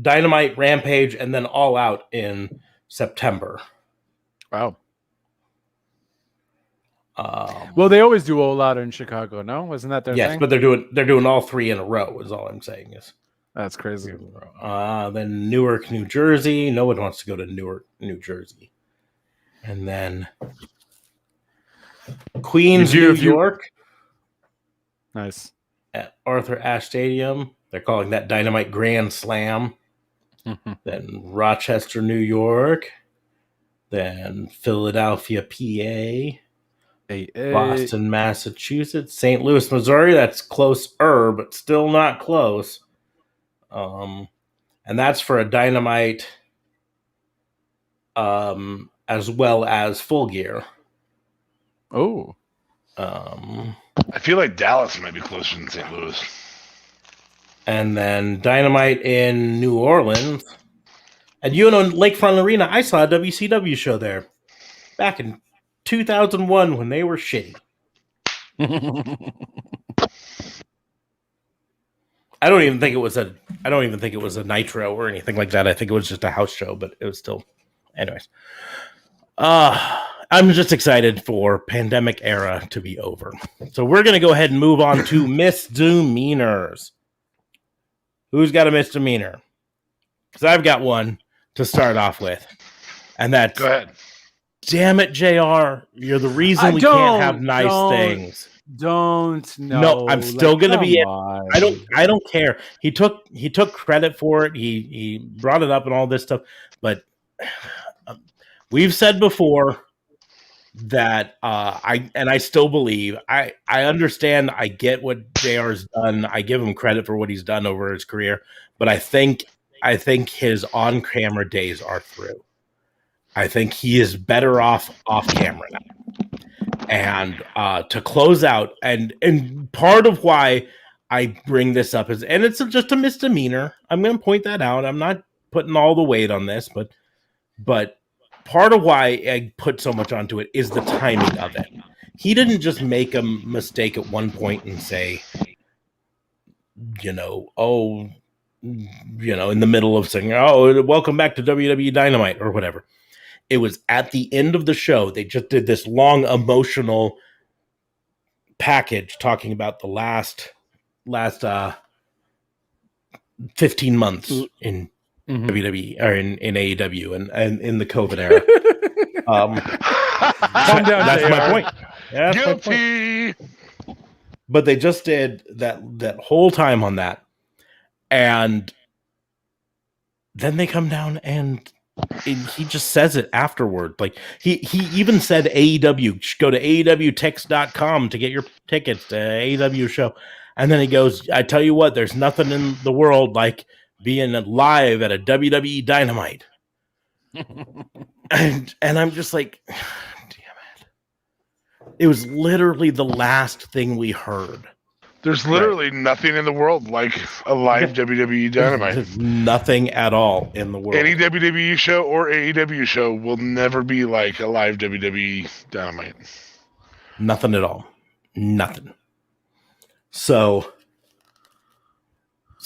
Dynamite, Rampage, and then All Out in September. Wow. Well, they always do All Out in Chicago, no? Wasn't that their yes, thing? but they're doing all three in a row. Is all I'm saying is. That's crazy. Then Newark, New Jersey. No one wants to go to Newark, New Jersey. And then Queens, New York. Nice. At Arthur Ashe Stadium. They're calling that Dynamite Grand Slam. Then Rochester, New York. Then Philadelphia, PA. Boston, Massachusetts, St. Louis, Missouri. That's closer, but still not close. And that's for a Dynamite, as well as Full Gear. Oh. I feel like Dallas might be closer than St. Louis. And then Dynamite in New Orleans. And Lakefront Arena, I saw a WCW show there back in 2001 when they were shitty. I don't even think it was a Nitro or anything like that. I think it was just a house show, but it was still, anyways. I'm just excited for pandemic era to be over. So we're gonna go ahead and move on to misdemeanors. Who's got a misdemeanor? Because I've got one to start off with, and that's Go ahead. Damn it, JR. You're the reason we can't have nice things. No, I'm still gonna be it. I don't care. He took credit for it. He brought it up and all this stuff. But we've said before that I still believe I understand. I get what JR's done. I give him credit for what he's done over his career. But I think his on-camera days are through. I think he is better off camera now. And to close out, and part of why I bring this up is, and it's just a misdemeanor. I'm going to point that out. I'm not putting all the weight on this, but part of why I put so much onto it is the timing of it. He didn't just make a mistake at one point and say, in the middle of saying, "Oh, welcome back to WWE Dynamite" or whatever. It was at the end of the show. They just did this long emotional package talking about the last 15 months in WWE or in AEW and in the COVID era. That's my point. Yeah, Guilty. But they just did that whole time on that, and then they come down and he just says it afterward. Like he even said AEW, go to AEWTix.com to get your tickets to AEW show. And then he goes, I tell you what, there's nothing in the world like being live at a WWE Dynamite. and I'm just like, damn it. It was literally the last thing we heard. There's literally nothing in the world like a live WWE Dynamite. There's nothing at all in the world. Any WWE show or AEW show will never be like a live WWE Dynamite. Nothing at all. Nothing. So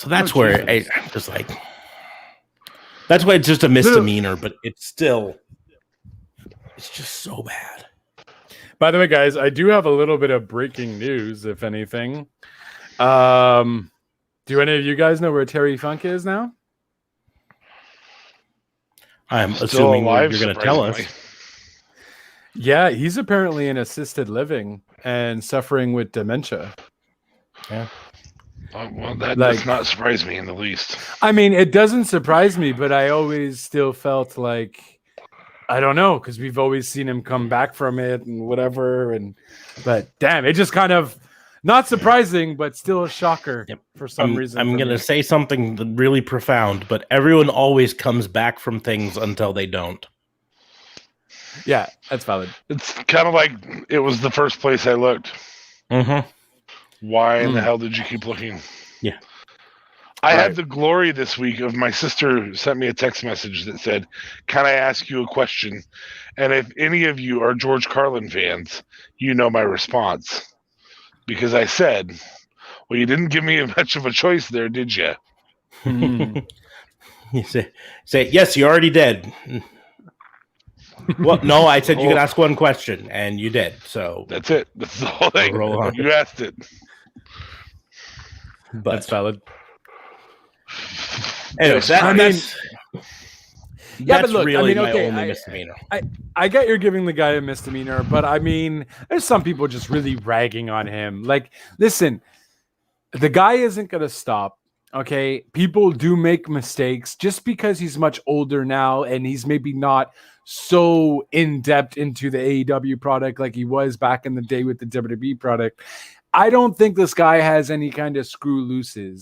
that's where I'm just like, that's why it's just a misdemeanor, but it's just so bad. By the way, guys, I do have a little bit of breaking news, if anything. Do any of you guys know where Terry Funk is now? I'm assuming you're going to tell us. Yeah, he's apparently in assisted living and suffering with dementia. Yeah. Well, that does not surprise me in the least. I mean, it doesn't surprise me, but I always still felt like, I don't know, because we've always seen him come back from it and whatever. But damn, it just kind of not surprising, but still a shocker for some reason. I'm going to say something really profound, but everyone always comes back from things until they don't. Yeah, that's valid. It's kind of like it was the first place I looked. Mm-hmm. Why in the hell did you keep looking? Yeah. I had the glory this week of my sister sent me a text message that said, "Can I ask you a question?" And if any of you are George Carlin fans, you know my response. Because I said, well, you didn't give me much of a choice there, did you? You say, yes, you already did. Well, no, I said you could ask one question, and you did. So that's it. That's the whole thing. You asked it. But that's valid. Anyway, that's but look, really my only misdemeanor. I get you're giving the guy a misdemeanor, but I mean, there's some people just really ragging on him. Like, listen, the guy isn't going to stop Okay, people do make mistakes. Just because he's much older now and he's maybe not so in depth into the AEW product like he was back in the day with the WWE product, I don't think this guy has any kind of screw loose. He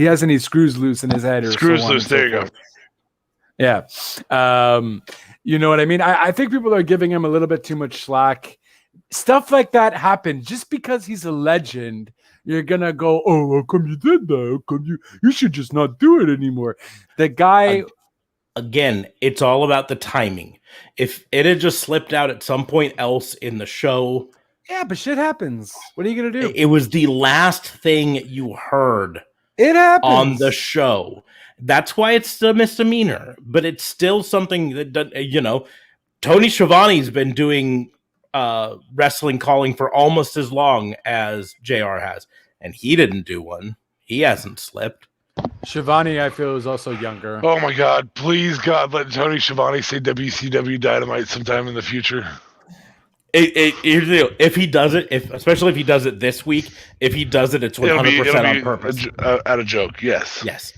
has any screws loose in his head or Screws so on loose. and so There you forth. Yeah. You know what I mean? I think people are giving him a little bit too much slack. Stuff like that happens just because he's a legend. You're gonna go, oh, how come you did that? How come you should just not do it anymore? The guy, Again, it's all about the timing. If it had just slipped out at some point else in the show, yeah, but shit happens. What are you gonna do? it was the last thing you heard It happens on the show. That's why it's a misdemeanor, but it's still something that, Tony Schiavone's been doing wrestling calling for almost as long as JR has, and he didn't do one. He hasn't slipped. Schiavone, I feel, is also younger. Oh my God! Please, God, let Tony Schiavone say WCW Dynamite sometime in the future. Here's the deal. If he does it, especially if he does it this week, if he does it, it's 100% on purpose. At a joke, yes. Yes.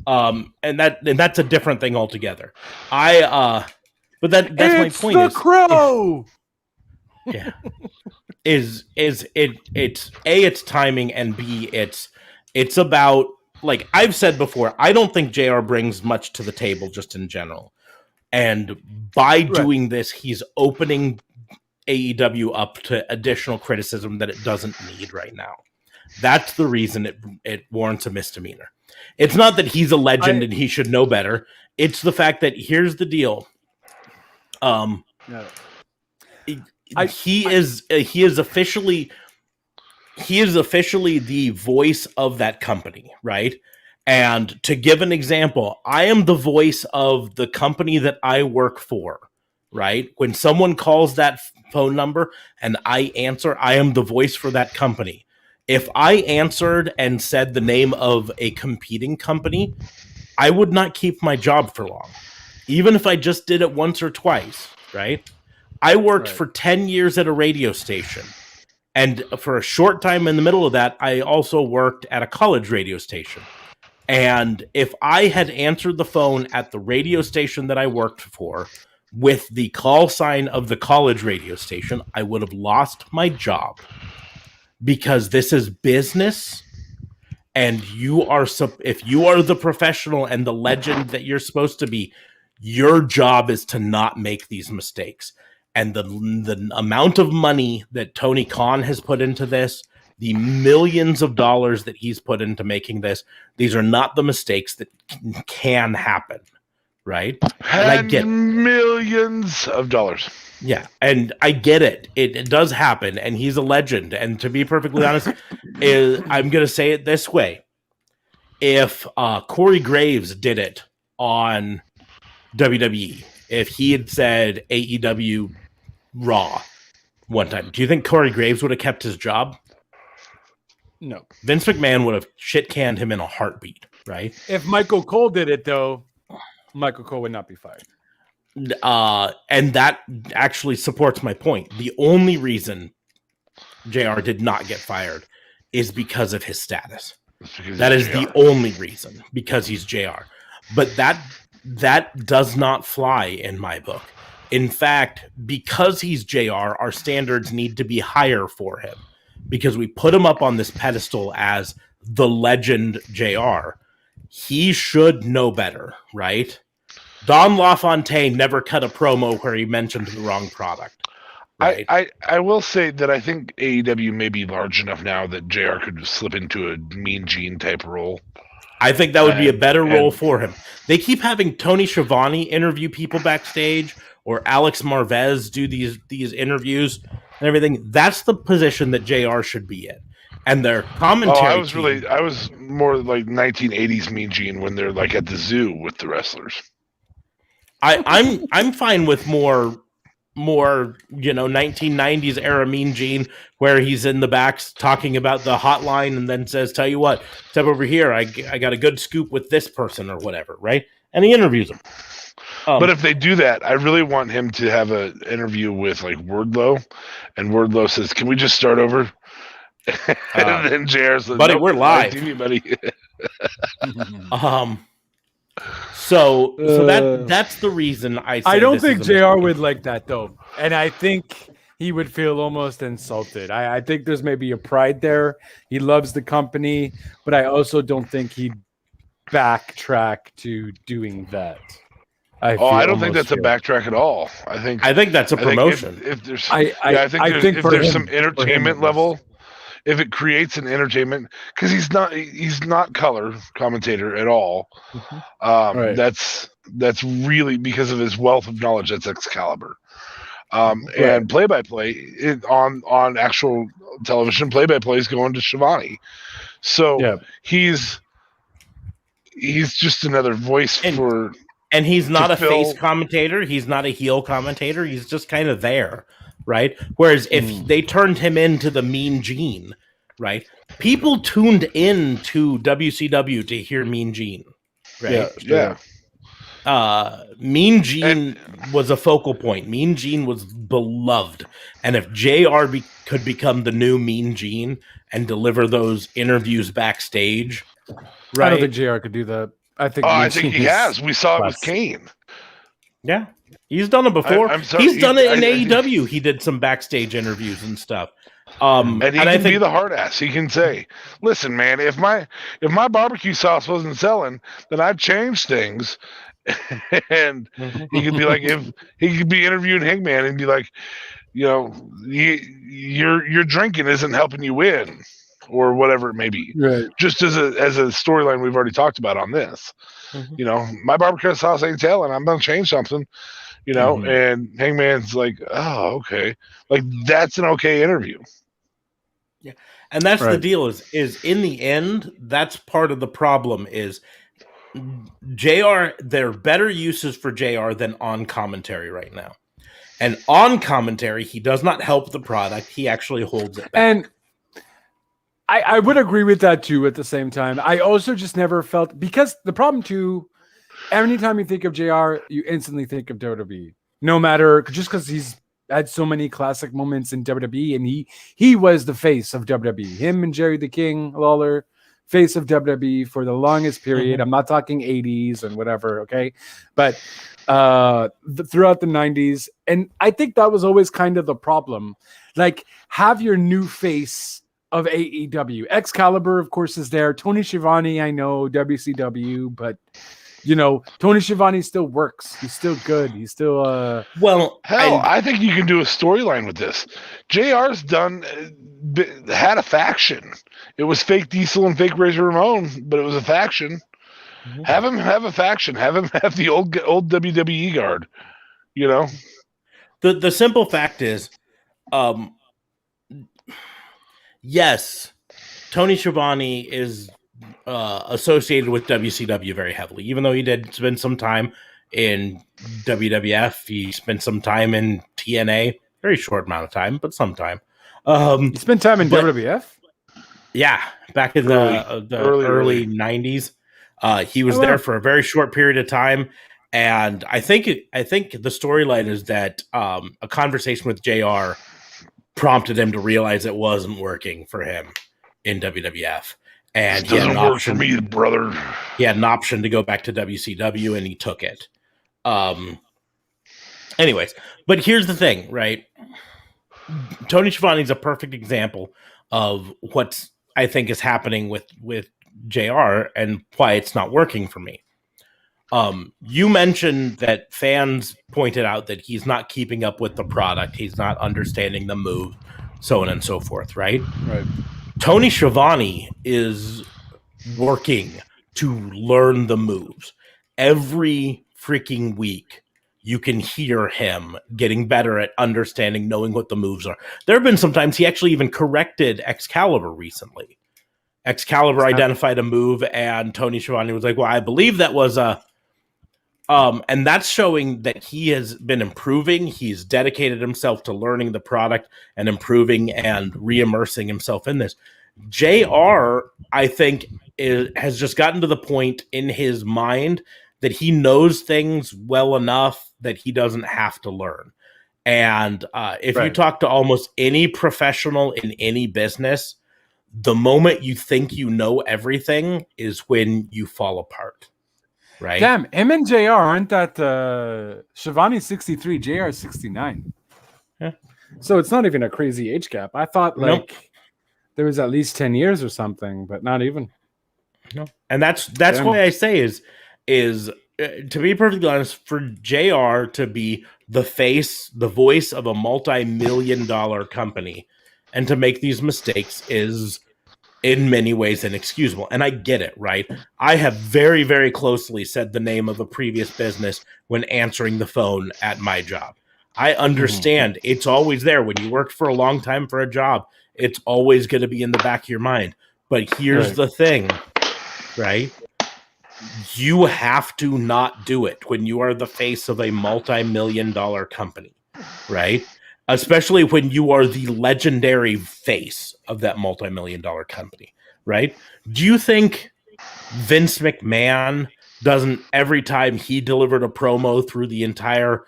And that's a different thing altogether. But that's my point. The Crow. Yeah. It's timing, and B, it's about, like I've said before, I don't think JR brings much to the table just in general. And by doing this, he's opening AEW up to additional criticism that it doesn't need right now. That's the reason it warrants a misdemeanor. It's not that he's a legend and he should know better. It's the fact that here's the deal. He is officially the voice of that company, right? And to give an example, I am the voice of the company that I work for, right? When someone calls that phone number and I answer, I am the voice for that company. If I answered and said the name of a competing company, I would not keep my job for long, even if I just did it once or twice, right? I worked for 10 years at a radio station. And for a short time in the middle of that, I also worked at a college radio station. And if I had answered the phone at the radio station that I worked for with the call sign of the college radio station, I would have lost my job, because this is business. And if you are the professional and the legend that you're supposed to be, your job is to not make these mistakes. And the amount of money that Tony Khan has put into this, the millions of dollars that he's put into making this, these are not the mistakes that can happen, right? And I get millions of dollars. Yeah, and I get it. It does happen, and he's a legend. And to be perfectly honest, I'm going to say it this way. If Corey Graves did it on WWE, if he had said AEW Raw one time, do you think Corey Graves would have kept his job? No. Vince McMahon would have shit-canned him in a heartbeat, right? If Michael Cole did it, though, Michael Cole would not be fired. And that actually supports my point. The only reason JR did not get fired is because of his status. That is the only reason, because he's JR. But that does not fly in my book. In fact, because he's JR, our standards need to be higher for him, because we put him up on this pedestal as the legend JR. He should know better, right? Don LaFontaine never cut a promo where he mentioned the wrong product. Right? I will say that I think AEW may be large enough now that JR could slip into a Mean Gene type role. I think that would be a better role for him. They keep having Tony Schiavone interview people backstage, or Alex Marvez do these interviews and everything. That's the position that JR should be in. And their commentary. I was more like 1980s Mean Gene, when they're like at the zoo with the wrestlers. I'm fine with more 1990s era Mean Gene, where he's in the back talking about the hotline and then says, "Tell you what, step over here. I got a good scoop with this person," or whatever, right? And he interviews him. But if they do that, I really want him to have an interview with like Wardlow, and Wardlow says, "Can we just start over?" And then JR said, buddy, nope, we're live. TV, buddy. So that's the reason I say I don't this think is a JR mistake. would like that though, and I think he would feel almost insulted. I think there's maybe a pride there. He loves the company, but I also don't think he'd backtrack to doing that. I don't think that's a backtrack at all. I think that's a promotion. If there's, I think if for there's him- some entertainment level, if it creates an entertainment, because he's not color commentator at all. Right. That's really because of his wealth of knowledge. That's Excalibur. And play-by-play on actual television, play-by-play is going to Shivani. So Yeah. he's just another voice for. And he's not a fill- face commentator. He's not a heel commentator. He's just kind of there, right? Whereas if they turned him into the Mean Gene, right? People tuned in to WCW to hear Mean Gene, right? Yeah. Mean Gene was a focal point. Mean Gene was beloved. And if JR could become the new Mean Gene and deliver those interviews backstage, right? I don't think JR could do that. I think. I think he has. We saw it with less. Kane. Yeah, he's done it before. I'm sorry, He's done it in I- AEW. He did some backstage interviews and stuff. And he I can be think the hard ass. He can say, "Listen, man, if my barbecue sauce wasn't selling, then I'd change things." And he could be like, if he could be interviewing Hangman and be like, your drinking isn't helping you win, or whatever it may be. Right. Just as a storyline we've already talked about on this. My barbecue sauce ain't telling. I'm gonna change something. And Hangman's like, oh, okay. Like, that's an okay interview. Yeah, and that's the Right. deal. Is in the end, that's part of the problem. Is JR? There are better uses for JR than on commentary right now. And on commentary, he does not help the product. He actually holds it back. And I would agree with that too. At the same time, I also just never felt, because the problem too. Anytime you think of JR, you instantly think of WWE. No matter, just because he's had so many classic moments in WWE, and he was the face of WWE. Him and Jerry the King Lawler, face of WWE for the longest period. I'm not talking 80s and whatever, okay, but throughout the 90s, and I think that was always kind of the problem. Like, have your new face of AEW. Excalibur, of course, is there. Tony Schiavone, I know, WCW, but. Tony Schiavone still works. He's still good. He's still well, Hell, I think you can do a storyline with this. JR's had a faction. It was fake Diesel and fake Razor Ramon, but it was a faction. Have him have a faction. Have him have the old WWE guard. the simple fact is, yes, Tony Schiavone is associated with WCW very heavily, even though he did spend some time in WWF. He spent some time in TNA, very short amount of time, but some time. you spent time in WWF? Yeah, back in the early 90s. He was there for a very short period of time. And I think the storyline is that a conversation with JR prompted him to realize it wasn't working for him in WWF. And he had an option for me, brother. He had an option to go back to WCW, and he took it. Anyways, but here's the thing, right? Tony Schiavone is a perfect example of what I think is happening with JR and why it's not working for me. You mentioned that fans pointed out that he's not keeping up with the product. He's not understanding the move, so on and so forth, right? Right. Tony Schiavone is working to learn the moves. Every freaking week, you can hear him getting better at understanding, knowing what the moves are. There have been some times he actually even corrected Excalibur recently. Excalibur identified a move, and Tony Schiavone was like, well, I believe that was a... and that's showing that he has been improving. He's dedicated himself to learning the product and improving and re-immersing himself in this. JR, I think, has just gotten to the point in his mind that he knows things well enough that he doesn't have to learn. And if you talk to almost any professional in any business, the moment you think you know everything is when you fall apart. Right? Damn, him and JR aren't that Shivani's 63, JR 69. Yeah. So it's not even a crazy age gap. I thought Nope. there was at least 10 years or something, but not even. No. And that's why I say is to be perfectly honest, for JR to be the voice of a multi-million-dollar company and to make these mistakes is in many ways inexcusable. And I get it, right? I have very, very closely said the name of a previous business when answering the phone at my job. I understand it's always there. When you work for a long time for a job, it's always going to be in the back of your mind. But here's the thing, right? You have to not do it when you are the face of a multi-million-dollar company, right? Especially when you are the legendary face of that multi-million-dollar company, right? Do you think Vince McMahon doesn't, every time he delivered a promo through the entire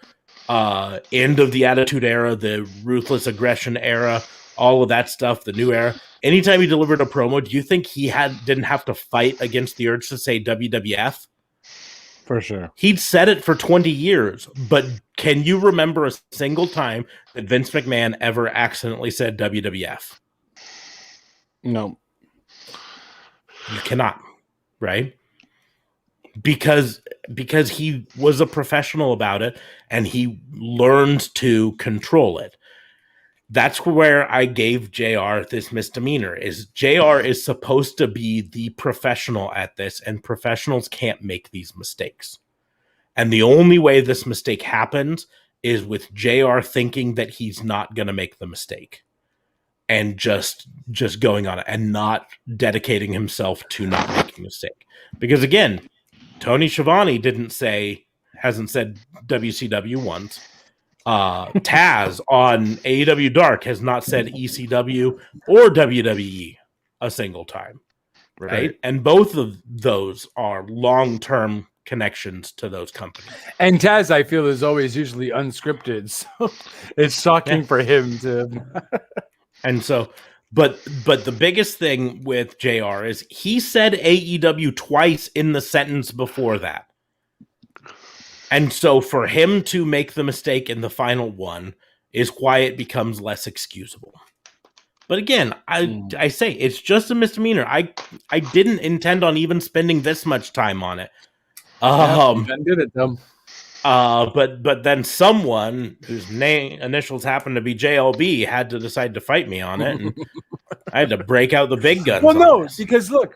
end of the Attitude Era, the Ruthless Aggression Era, all of that stuff, the new era, anytime he delivered a promo, do you think he didn't have to fight against the urge to say WWF? For sure. He'd said it for 20 years, but can you remember a single time that Vince McMahon ever accidentally said WWF? No. You cannot, right? Because he was a professional about it and he learned to control it. That's where I gave JR this misdemeanor. Is JR is supposed to be the professional at this, and professionals can't make these mistakes. And the only way this mistake happens is with JR thinking that he's not going to make the mistake and just going on it and not dedicating himself to not making a mistake. Because again, Tony Schiavone hasn't said WCW once. Taz on AEW Dark has not said ECW or WWE a single time, right? And both of those are long-term connections to those companies. And Taz, I feel, is always usually unscripted, so it's shocking for him to. And so, but the biggest thing with JR is he said AEW twice in the sentence before that. And so for him to make the mistake in the final one is why it becomes less excusable. But again, I say it's just a misdemeanor. I didn't intend on even spending this much time on it. Did it though. But then someone whose initials happen to be JLB had to decide to fight me on it, and I had to break out the big guns. Well, no,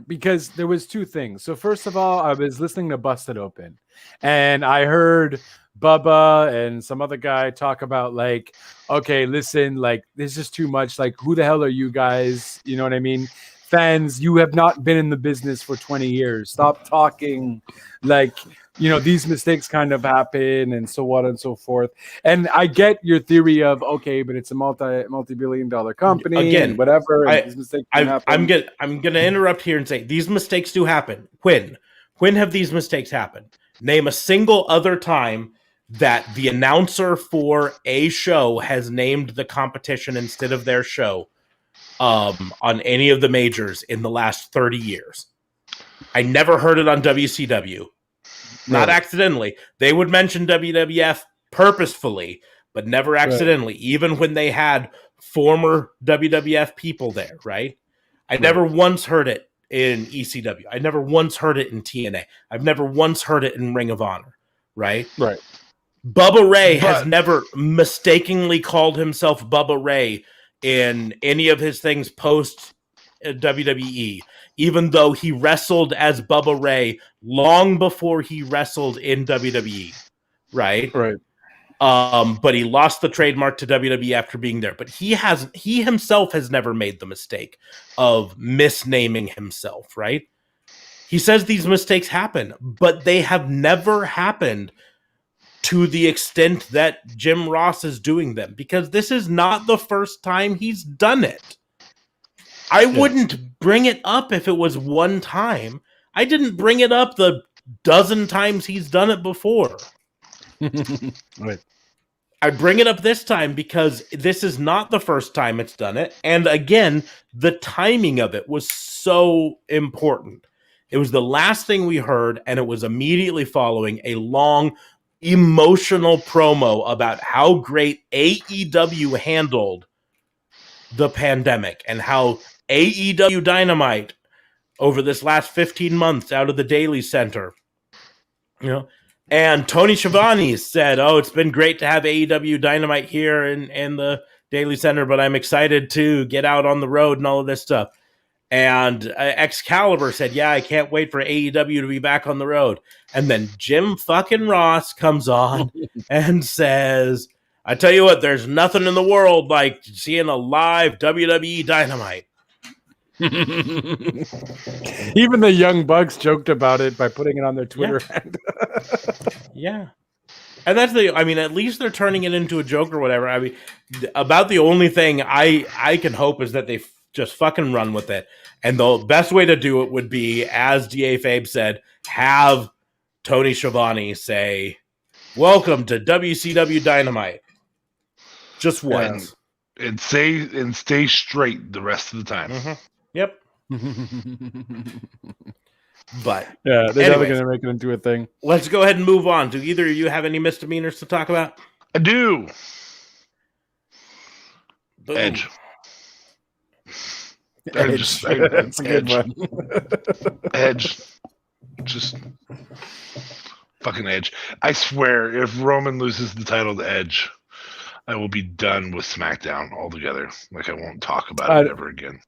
because there was two things. So first of all, I was listening to Busted Open, and I heard Bubba and some other guy talk about like, okay, listen, like this is too much. Like, who the hell are you guys? You know what I mean? Fans, you have not been in the business for 20 years. Stop talking like, you know, these mistakes kind of happen and so on and so forth. And I get your theory of, okay, but it's a multi-billion-dollar company again, and whatever. And these mistakes happen. I'm gonna interrupt here and say these mistakes do happen. When have these mistakes happened? Name a single other time that the announcer for a show has named the competition instead of their show on any of the majors in the last 30 years. I never heard it on WCW. Not accidentally. They would mention WWF purposefully, but never accidentally, even when they had former WWF people there, right? I never once heard it in ECW. I never once heard it in TNA. I've never once heard it in Ring of Honor, right? Right. Bubba Ray has never mistakenly called himself Bubba Ray in any of his things post WWE, even though he wrestled as Bubba Ray long before he wrestled in WWE, right? Right. But he lost the trademark to WWE after being there. But he himself has never made the mistake of misnaming himself, right? He says these mistakes happen, but they have never happened to the extent that Jim Ross is doing them, because this is not the first time he's done it. I wouldn't bring it up if it was one time. I didn't bring it up the dozen times he's done it before. Right. I bring it up this time because this is not the first time it's done it. And again, the timing of it was so important. It was the last thing we heard, and it was immediately following a long, emotional promo about how great AEW handled the pandemic and how AEW Dynamite over this last 15 months out of the Daily Center, and Tony Schiavone said, "Oh, it's been great to have AEW Dynamite here in the Daily Center, but I'm excited to get out on the road and all of this stuff." And Excalibur said, "Yeah, I can't wait for AEW to be back on the road." And then Jim fucking Ross comes on and says, "I tell you what, there's nothing in the world like seeing a live WWE Dynamite." Even the Young Bucks joked about it by putting it on their Twitter. Yeah. And that's at least they're turning it into a joke or whatever. I mean, about the only thing I can hope is that they just fucking run with it. And the best way to do it would be, as DA Fabe said, have Tony Schiavone say, "Welcome to WCW Dynamite." Just once. And stay straight the rest of the time. Mm-hmm. Yep. But yeah, they're definitely going to make it into a thing. Let's go ahead and move on. Do either of you have any misdemeanors to talk about? I do. Boom. Edge. That's a good one. Edge. Just fucking Edge. I swear, if Roman loses the title to Edge, I will be done with SmackDown altogether. Like, I won't talk about it ever again.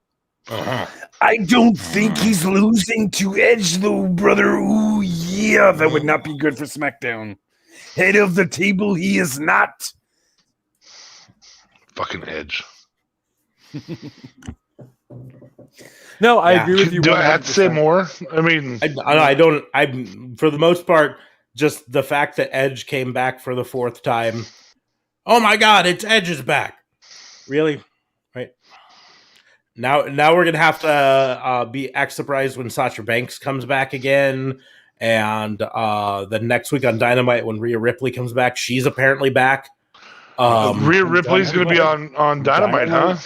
I don't think he's losing to Edge, though, brother. Ooh, yeah, that would not be good for SmackDown. Head of the table, he is not. Fucking Edge. No, I agree with you. Do 100%. I have to say more? I mean, I don't. For the most part, just the fact that Edge came back for the fourth time. Oh my God, it's Edge's back. Really? Right. Now we're gonna have to be surprised when Sasha Banks comes back again, and the next week on Dynamite when Rhea Ripley comes back, she's apparently back. Rhea Ripley's gonna be on Dynamite, huh?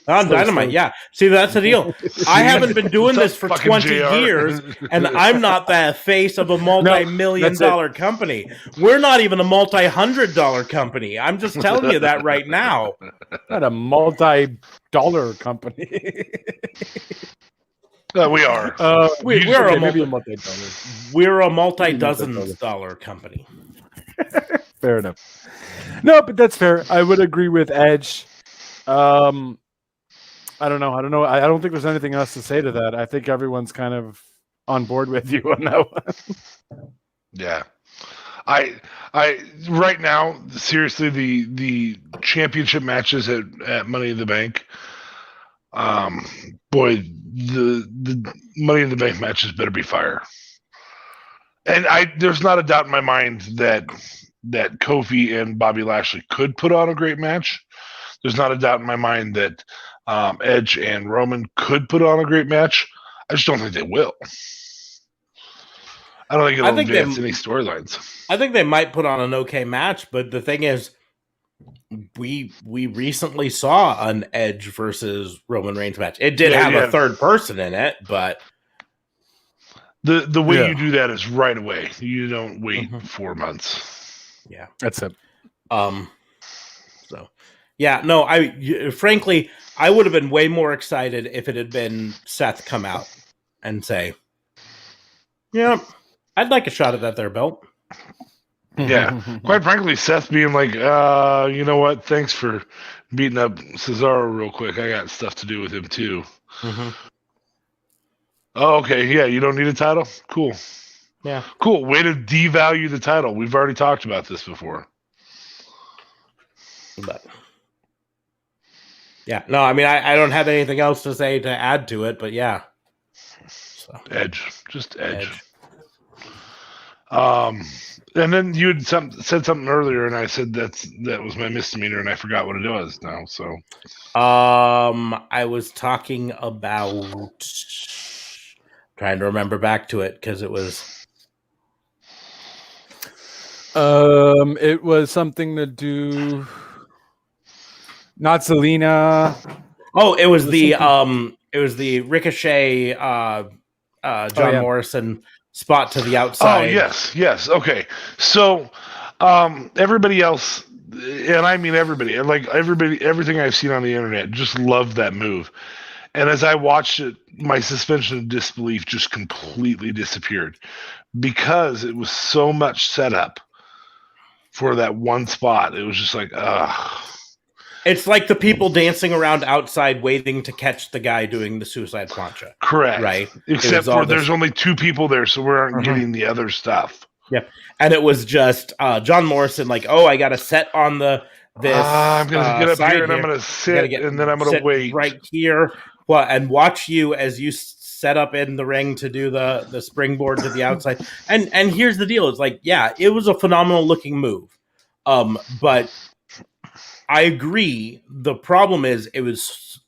On Dynamite, yeah. See, that's the deal. I haven't been doing this for 20 years, and I'm not the face of a multi-million-dollar company. We're not even a multi-$100 company. I'm just telling you that right now. Not a multi-dollar company. We are. We're a multi-dozens dollar company. Fair enough. No, but that's fair. I would agree with Edge. I don't know. I don't think there's anything else to say to that. I think everyone's kind of on board with you on that one. Yeah. I right now, seriously, the championship matches at Money in the Bank, boy, the Money in the Bank matches better be fire. And there's not a doubt in my mind that Kofi and Bobby Lashley could put on a great match. There's not a doubt in my mind that Edge and Roman could put on a great match. I just don't think they will. I don't think it'll advance any storylines. I think they might put on an okay match, but the thing is, we recently saw an Edge versus Roman Reigns match. It did have a third person in it, but the way you do that is right away. You don't wait 4 months. Yeah, that's it. So, yeah, no. Frankly, I would have been way more excited if it had been Seth come out and say, "Yeah, I'd like a shot at that there belt." Yeah, quite frankly, Seth being like, "You know what? Thanks for beating up Cesaro real quick. I got stuff to do with him too." Mm-hmm. Oh, okay. Yeah, you don't need a title? Cool. Yeah. Cool. Way to devalue the title. We've already talked about this before. But yeah, no, I mean, I don't have anything else to say to add to it, but yeah. So. Edge. Just Edge. And then you had said something earlier, and I said that was my misdemeanor, and I forgot what it was now. So, I was talking about trying to remember back to it because it was It was something to do. Not Selena. Oh, it was the something- it was the Ricochet John yeah. Morrison spot to the Oh outside. yes. Okay, so everybody else, and I mean everybody, and like everything I've seen on the internet, just loved that move. And as I watched it, my suspension of disbelief just completely disappeared because it was so much setup for that one spot. It was just like, ugh. It's like the people dancing around outside waiting to catch the guy doing the suicide plancha. Correct. Right. Except all for there's only two people there, so we aren't Uh-huh. getting the other stuff. And it was just John Morrison, like, oh, I got to set on this. I'm gonna get up side here and I'm gonna sit, and then I'm gonna sit wait. right here. Well, and watch you as you set up in the ring to do the springboard to the outside. And here's the deal: it's like, yeah, it was a phenomenal looking move, but I agree. The problem is, it was,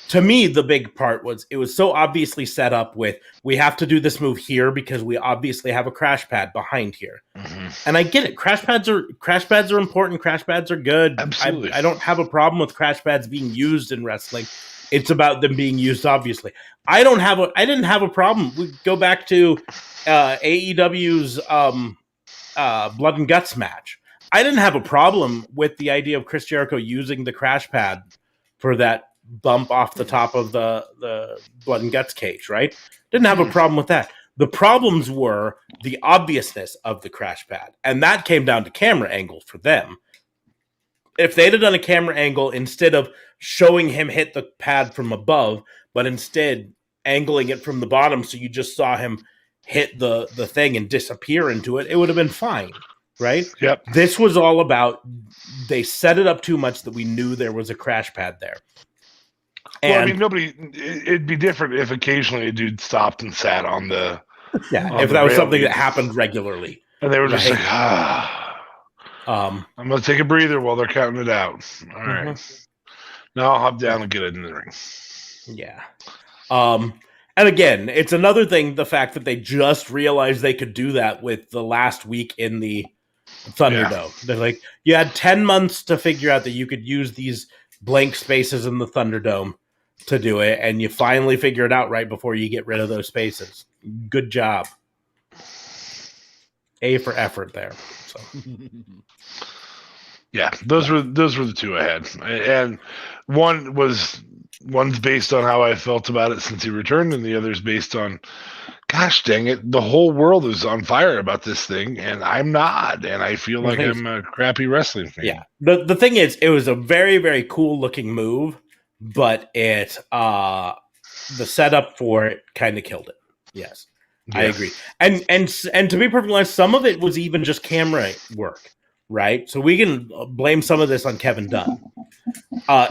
to me, the big part was it was so obviously set up with, we have to do this move here because we obviously have a crash pad behind here. Mhm. And I get it. Crash pads are important. Crash pads are good. Absolutely. I don't have a problem with crash pads being used in wrestling. It's about them being used, obviously. I didn't have a problem. We go back to AEW's Blood and Guts match. I didn't have a problem with the idea of Chris Jericho using the crash pad for that bump off the top of the Blood and Guts cage, right? Didn't have a problem with that. The problems were the obviousness of the crash pad, and that came down to camera angle for them. If they'd have done a camera angle instead of showing him hit the pad from above, but instead angling it from the bottom so you just saw him hit the thing and disappear into it, it would have been fine, right? Yep. This was all about, they set it up too much that we knew there was a crash pad there. Well, And it'd be different if occasionally a dude stopped and sat on the, yeah, on if the that was rail something that leads. happened regularly. and they were just Right. like, I'm gonna take a breather while they're counting it out. All right. Now I'll hop down and get it in the ring. Yeah. And again, it's another thing, the fact that they just realized they could do that with the last week in the Thunderdome. They're like, you had 10 months to figure out that you could use these blank spaces in the Thunderdome to do it, and you finally figure it out right before you get rid of those spaces. Good job. A for effort there. So Yeah, those were the two I had, and one's based on how I felt about it since he returned, and the other's based on, gosh dang it, the whole world is on fire about this thing, and I'm not, and I feel like I'm a crappy wrestling fan. yeah. The thing is, it was a very, very cool looking move, but it the setup for it kind of killed it. Yes. I Yeah. agree. And to be perfectly honest, some of it was even just camera work, right? So we can blame some of this on Kevin Dunn.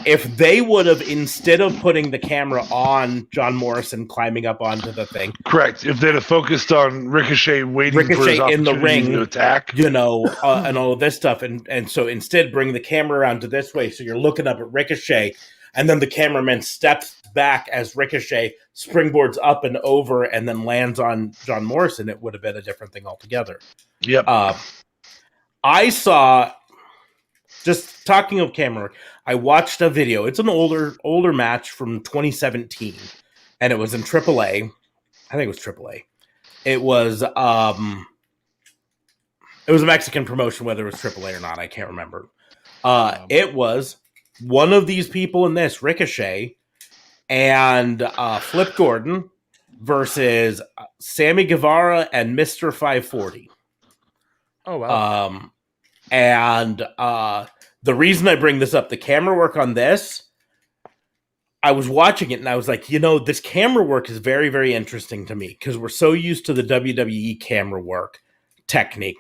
If they would have, instead of putting the camera on John Morrison climbing up onto the thing, Correct. If they'd have focused on Ricochet waiting for his Ricochet in the opportunity ring, to attack, and all of this stuff, and so instead bring the camera around to this way, so you're looking up at Ricochet, and then the cameraman steps back as Ricochet springboards up and over and then lands on John Morrison, it would have been a different thing altogether. yep. I saw, just talking of camera work, I watched a video. It's an older match from 2017, and it was in AAA. I think it was AAA. It was a Mexican promotion, whether it was AAA or not, I can't remember. It was one of these people in this, Ricochet, and Flip Gordon versus Sammy Guevara and Mr. 540. Oh wow. And the reason I bring this up, the camera work on this, I was watching it and I was like, this camera work is very, very interesting to me because we're so used to the WWE camera work technique.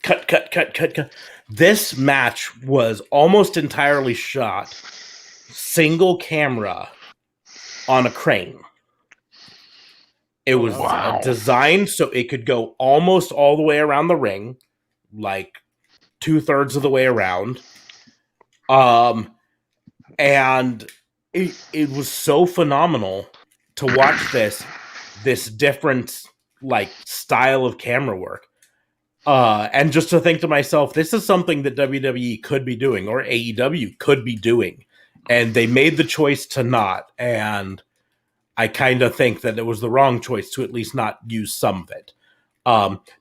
Cut. This match was almost entirely shot single camera on a crane. It was designed so it could go almost all the way around the ring, like 2/3 of the way around. And it was so phenomenal to watch this different like style of camera work. And just to think to myself, this is something that WWE could be doing or AEW could be doing. And they made the choice to not. And I kind of think that it was the wrong choice to at least not use some of it.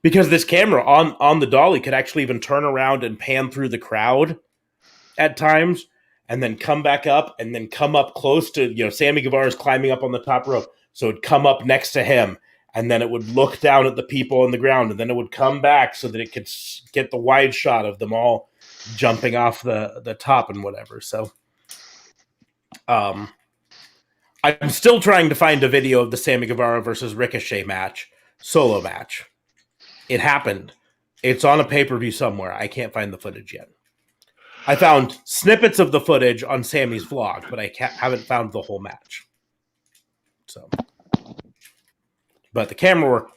Because this camera on the dolly could actually even turn around and pan through the crowd at times and then come back up and then come up close to, you know, Sammy Guevara's climbing up on the top rope. So it'd come up next to him and then it would look down at the people on the ground and then it would come back so that it could get the wide shot of them all jumping off the top and whatever. So, I'm still trying to find a video of the Sammy Guevara versus Ricochet solo match. It happened. It's on a pay-per-view somewhere. I can't find the footage yet. I found snippets of the footage on Sammy's vlog, but I haven't found the whole match. So, but the camera work,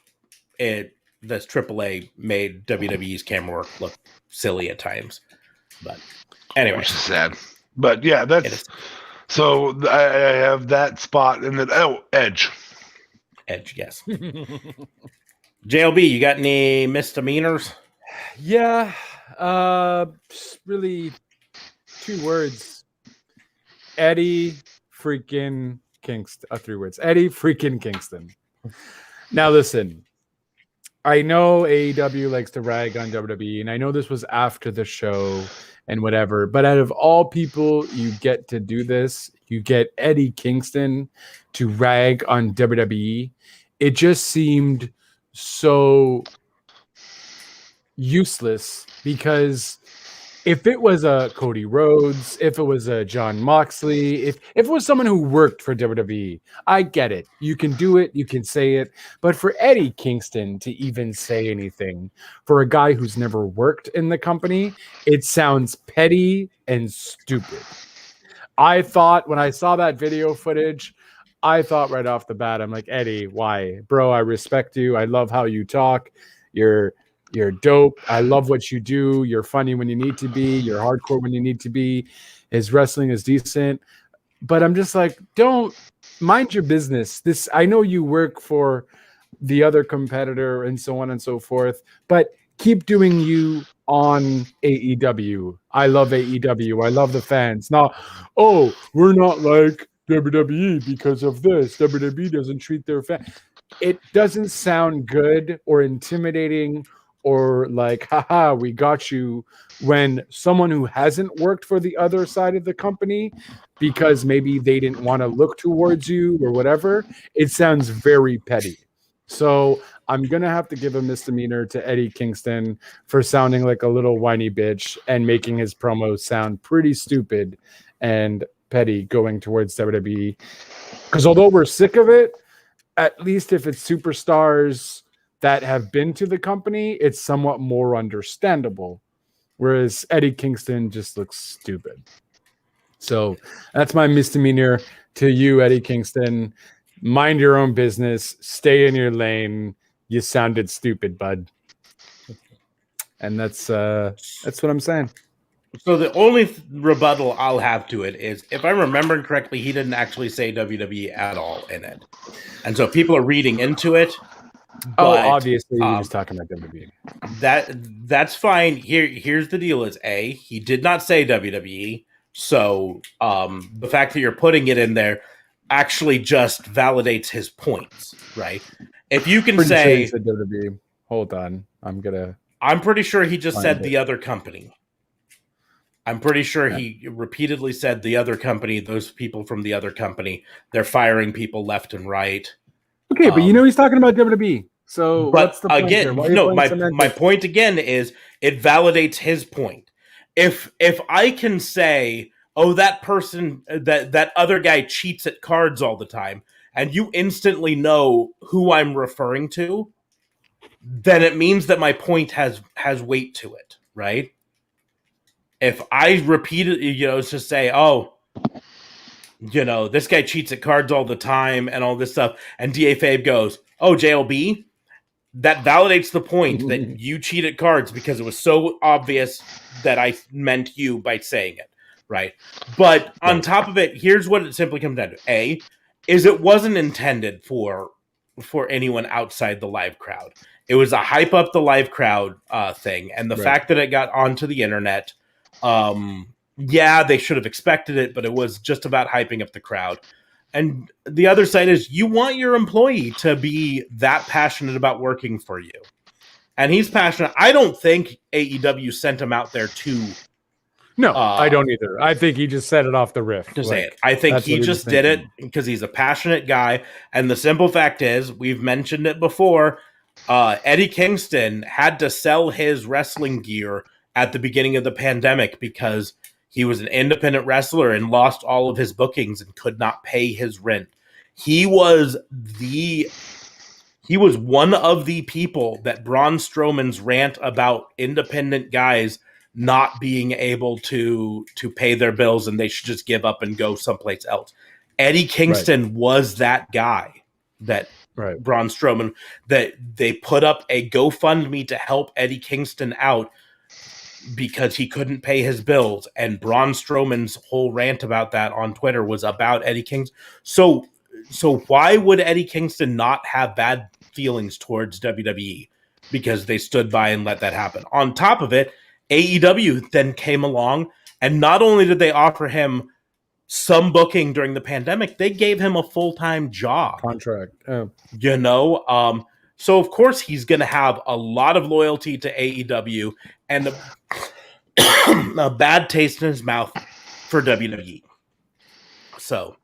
this AAA made WWE's camera work look silly at times. But anyway, which is sad. But yeah, that's so. I have that spot, and then Edge. Edge, yes. JLB, you got any misdemeanors? Yeah, really 2 words. Eddie freaking Kingston. 3 words. Eddie freaking Kingston. Now listen, I know AEW likes to rag on WWE, and I know this was after the show and whatever, but out of all people you get to do this, you get Eddie Kingston to rag on WWE. It just seemed so useless because if it was a Cody Rhodes, if it was a John Moxley, if it was someone who worked for WWE, I get it. You can do it, you can say it. But for Eddie Kingston to even say anything for a guy who's never worked in the company, it sounds petty and stupid. I thought when I saw that video footage, I thought right off the bat, I'm like, Eddie, why? Bro, I respect you. I love how you talk. You're dope. I love what you do. You're funny when you need to be. You're hardcore when you need to be. His wrestling is decent. But I'm just like, don't mind your business. I know you work for the other competitor and so on and so forth, but keep doing you on AEW. I love AEW. I love the fans. Now, we're not like WWE because of this. WWE doesn't treat their fans. It doesn't sound good or intimidating or like, haha, we got you, when someone who hasn't worked for the other side of the company because maybe they didn't want to look towards you or whatever, it sounds very petty. So I'm going to have to give a misdemeanor to Eddie Kingston for sounding like a little whiny bitch and making his promo sound pretty stupid and petty going towards WWE. Because although we're sick of it, at least if it's superstars that have been to the company, it's somewhat more understandable. Whereas Eddie Kingston just looks stupid. So that's my misdemeanor to you, Eddie Kingston. Mind your own business. Stay in your lane. You sounded stupid, bud. And that's what I'm saying. So the only rebuttal I'll have to it is, if I'm remembering correctly, he didn't actually say WWE at all in it. And so people are reading into it. But, obviously he was talking about WWE. That's fine. Here's the deal is, he did not say WWE. So the fact that you're putting it in there actually just validates his points, right? If you can say WWE. Hold on. I'm pretty sure he just said the other company. I'm pretty sure he repeatedly said the other company, those people from the other company, they're firing people left and right. Okay, but he's talking about WWE. So what's the point again, my point again is it validates his point. If I can say, that person, that other guy cheats at cards all the time, and you instantly know who I'm referring to, then it means that my point has weight to it, right? If I repeatedly, just say, this guy cheats at cards all the time and all this stuff, and DA Fabe goes, JLB, that validates the point that you cheat at cards because it was so obvious that I meant you by saying it, right? But on top of it, here's what it simply comes down to. It wasn't intended for for anyone outside the live crowd. It was a hype up the live crowd thing, and the fact that it got onto the internet, they should have expected it, but it was just about hyping up the crowd. And the other side is you want your employee to be that passionate about working for you. And he's passionate. I don't think AEW sent him out there to... No, I don't either. I think he just set it off the riff. I think he just did it because he's a passionate guy. And the simple fact is, we've mentioned it before, Eddie Kingston had to sell his wrestling gear at the beginning of the pandemic because he was an independent wrestler and lost all of his bookings and could not pay his rent. He was one of the people that Braun Strowman's rant about independent guys not being able to pay their bills and they should just give up and go someplace else. Eddie Kingston was that guy that Braun Strowman, that they put up a GoFundMe to help Eddie Kingston out because he couldn't pay his bills. And Braun Strowman's whole rant about that on Twitter was about Eddie Kingston. So why would Eddie Kingston not have bad feelings towards WWE? Because they stood by and let that happen. On top of it, AEW then came along, and not only did they offer him some booking during the pandemic, they gave him a full-time job. Contract. So of course he's going to have a lot of loyalty to AEW and a bad taste in his mouth for WWE. So,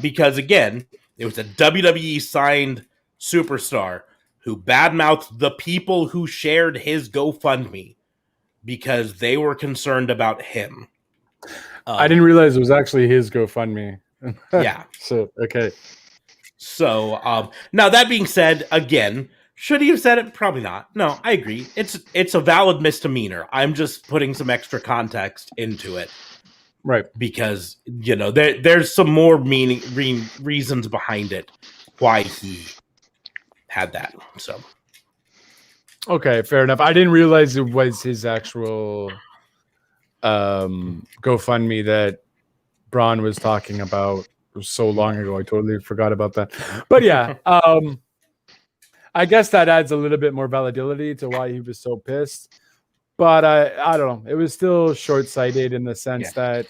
because again, it was a WWE signed superstar who badmouthed the people who shared his GoFundMe because they were concerned about him. I didn't realize it was actually his GoFundMe. Yeah. So, okay. So, now that being said, again, should he have said it? Probably not. No, I agree. It's a valid misdemeanor. I'm just putting some extra context into it. Right. Because, there's some more reasons behind it why he had that. So. Okay, fair enough. I didn't realize it was his actual GoFundMe that Braun was talking about. It was so long ago. I totally forgot about that. But yeah, I guess that adds a little bit more validity to why he was so pissed. But I don't know. It was still short-sighted in the sense that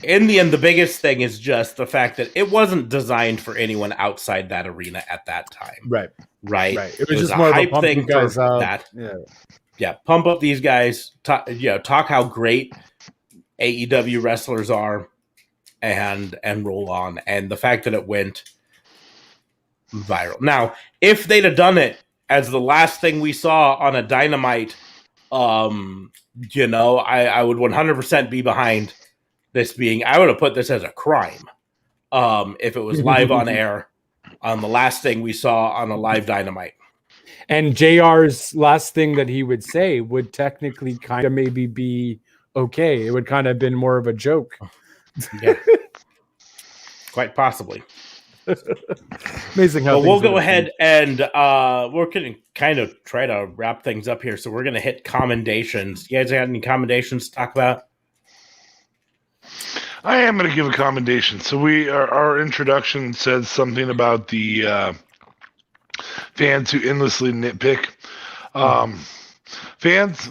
in the end, the biggest thing is just the fact that it wasn't designed for anyone outside that arena at that time. Right. It was just more of a hype thing for that. Yeah. Pump up these guys. Talk how great AEW wrestlers are, and roll on. And the fact that it went viral. Now, if they'd have done it as the last thing we saw on a Dynamite, I would 100% be behind this being. I would have put this as a crime if it was live on air on the last thing we saw on a live Dynamite. And JR's last thing that he would say would technically kind of maybe be okay. It would kind of have been more of a joke. Yeah. Quite possibly. Amazing how we'll go ahead and we're going to kind of try to wrap things up here. So we're going to hit commendations. You guys got any commendations to talk about? I am going to give a commendation. So our introduction said something about the fans who endlessly nitpick. Fans,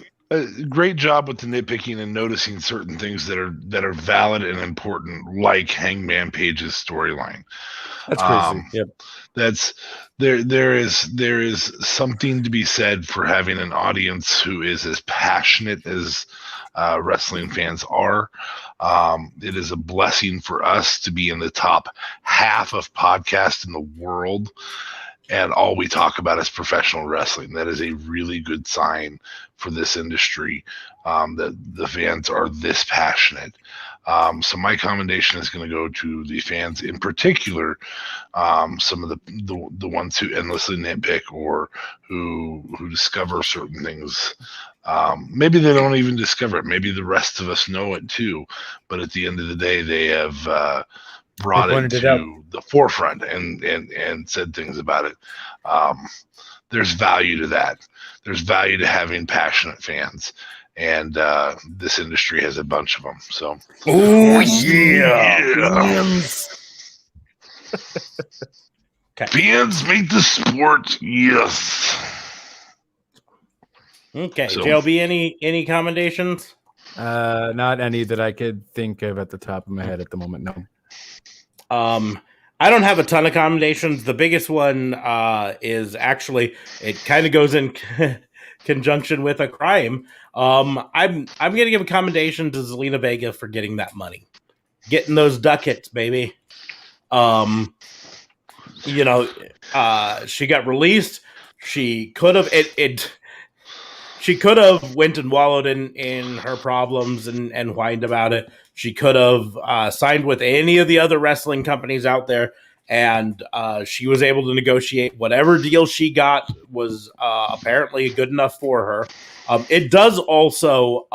great job with the nitpicking and noticing certain things that are valid and important, like Hangman Page's storyline. That's crazy. Yep. That's there is something to be said for having an audience who is as passionate as wrestling fans are. It is a blessing for us to be in the top half of podcasts in the world, and all we talk about is professional wrestling. That is a really good sign for this industry, that the fans are this passionate. So my commendation is going to go to the fans in particular, some of the ones who endlessly nitpick or who discover certain things. Maybe they don't even discover it. Maybe the rest of us know it too. But at the end of the day, they have brought it to the forefront and said things about it. There's value to that. There's value to having passionate fans. And this industry has a bunch of them. So, oh yeah. Fans make the sport. Yes. Okay, So- JLB, any commendations? Not any that I could think of at the top of my head at the moment. No. I don't have a ton of commendations. The biggest one is actually it kind of goes in conjunction with a crime. I'm gonna give a commendation to Zelina Vega for getting that money, getting those ducats, baby. She got released. She could have She could have went and wallowed in her problems and whined about it. She could have signed with any of the other wrestling companies out there, and she was able to negotiate whatever deal she got was apparently good enough for her. It does also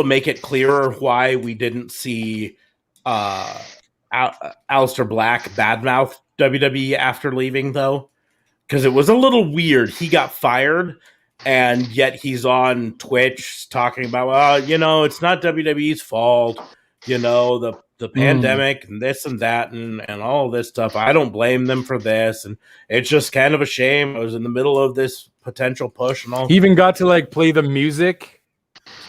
make it clearer why we didn't see Aleister Black badmouth WWE after leaving, though. Because it was a little weird. He got fired, and yet he's on Twitch talking about, well, it's not WWE's fault. The pandemic and this and that and all this stuff. I don't blame them for this. And it's just kind of a shame. I was in the middle of this potential push and all. He even got to play the music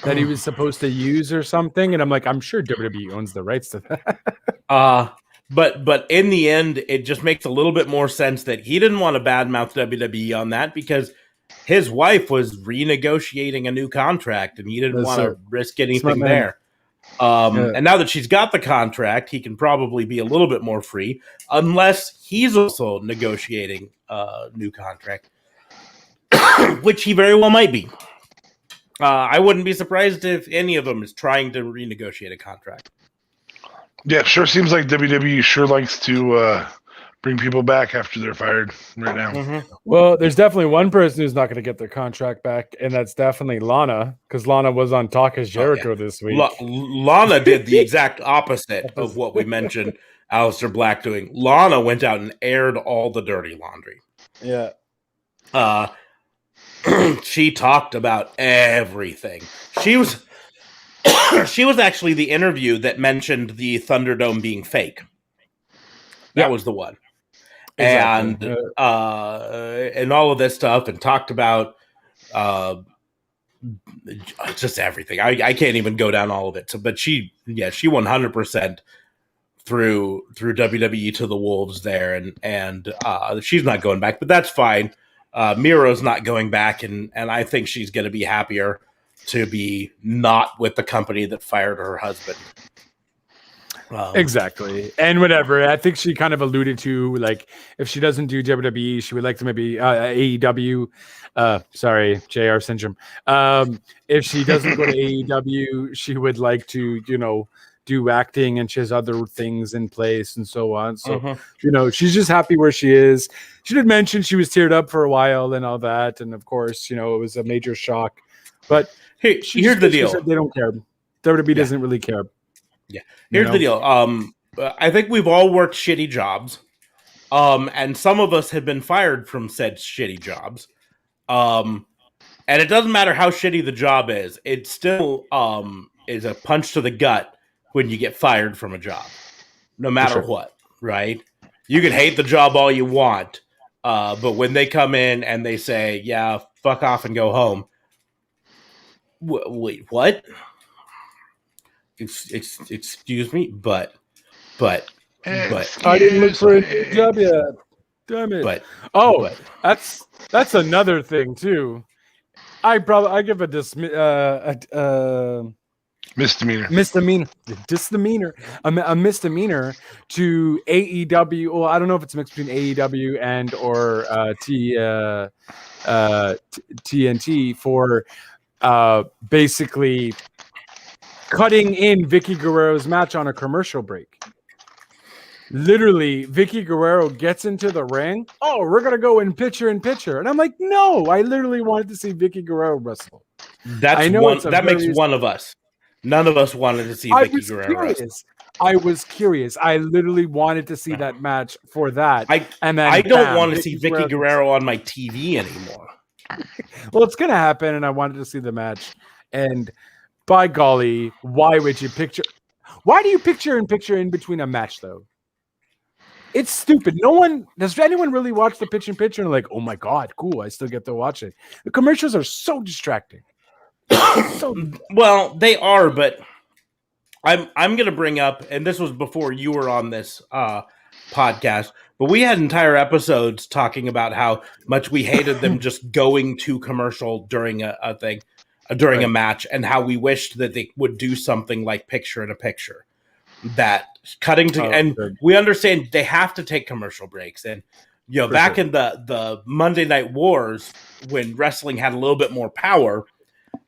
that he was supposed to use or something. And I'm like, I'm sure WWE owns the rights to that. But in the end, it just makes a little bit more sense that he didn't want to badmouth WWE on that because his wife was renegotiating a new contract and he didn't want to risk anything there. And now that she's got the contract, he can probably be a little bit more free unless he's also negotiating a new contract, which he very well might be. I wouldn't be surprised if any of them is trying to renegotiate a contract. Yeah, sure seems like WWE sure likes to bring people back after they're fired right now. Mm-hmm. Well, there's definitely one person who's not going to get their contract back, and that's definitely Lana, because Lana was on Talk as Jericho this week. Lana did the exact opposite of what we mentioned Aleister Black doing. Lana went out and aired all the dirty laundry. Yeah. She talked about everything. She was actually the interview that mentioned the Thunderdome being fake. That was the one. Exactly. And all of this stuff, and talked about just everything. I can't even go down all of it. So, but she 100% threw WWE to the wolves there, and she's not going back, but that's fine. Miro's not going back, and I think she's going to be happier to be not with the company that fired her husband. Exactly. And whatever. I think she kind of alluded to, if she doesn't do WWE, she would like to maybe AEW. Sorry, JR syndrome. If she doesn't go to AEW, she would like to, do acting, and she has other things in place and so on. So, she's just happy where she is. She did mention she was teared up for a while and all that. And of course, it was a major shock. But hey, here's the deal. They don't care. WWE doesn't really care. Yeah. Here's the deal. I think we've all worked shitty jobs. And some of us have been fired from said shitty jobs. And it doesn't matter how shitty the job is. It still is a punch to the gut when you get fired from a job. No matter what, right? You can hate the job all you want. But when they come in and they say, yeah, fuck off and go home. Wait, what? Excuse me, but I didn't look for a job yet. Damn it! That's another thing too. I give a misdemeanor to AEW. Well, I don't know if it's mixed between AEW and or TNT for basically cutting in Vicky Guerrero's match on a commercial break. Literally, Vicky Guerrero gets into the ring. Oh, we're going to go in picture in picture. And I'm like, no, I literally wanted to see Vicky Guerrero wrestle. That makes one of us. None of us wanted to see Vicky Guerrero wrestle. I was curious. I literally wanted to see that match for that. I don't want to see Vicky Guerrero on my TV anymore. Well, it's going to happen, and I wanted to see the match. And by golly, why do you picture in between a match, though? It's stupid. No one does. Anyone really watch the pitch in picture and like, oh my god, cool! I still get to watch it. The commercials are so distracting. Well, they are, but I'm going to bring up, and this was before you were on this podcast, but we had entire episodes talking about how much we hated them just going to commercial during a thing, during a match, and how we wished that they would do something like picture in a picture. That cutting to, and we understand they have to take commercial breaks, and back in the Monday Night Wars when wrestling had a little bit more power,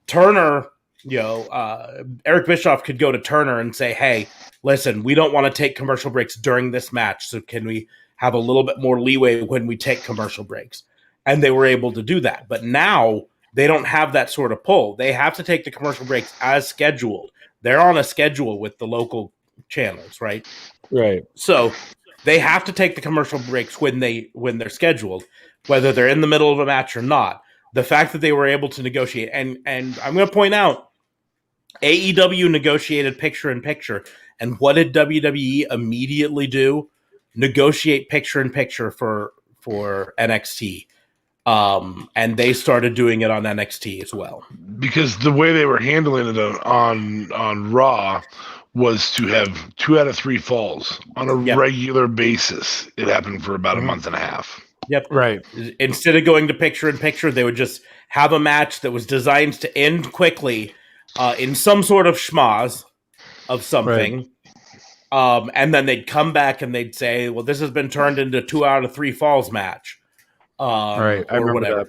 Turner, Eric Bischoff could go to Turner and say, hey, listen, we don't want to take commercial breaks during this match, so can we have a little bit more leeway when we take commercial breaks? And they were able to do that. But now they don't have that sort of pull. They have to take the commercial breaks as scheduled. They're on a schedule with the local channels, right? Right. So they have to take the commercial breaks when they're scheduled, whether they're in the middle of a match or not. The fact that they were able to negotiate, and I'm going to point out, AEW negotiated picture-in-picture, and what did WWE immediately do? Negotiate picture-in-picture for NXT, and they started doing it on NXT as well. Because the way they were handling it on Raw was to have 2 out of 3 falls on a regular basis. It happened for about a month and a half. Yep. Right. Instead of going to picture-in-picture, they would just have a match that was designed to end quickly in some sort of schmoz of something. Right. And then they'd come back and they'd say, well, this has been turned into 2 out of 3 falls match. Right. I or whatever.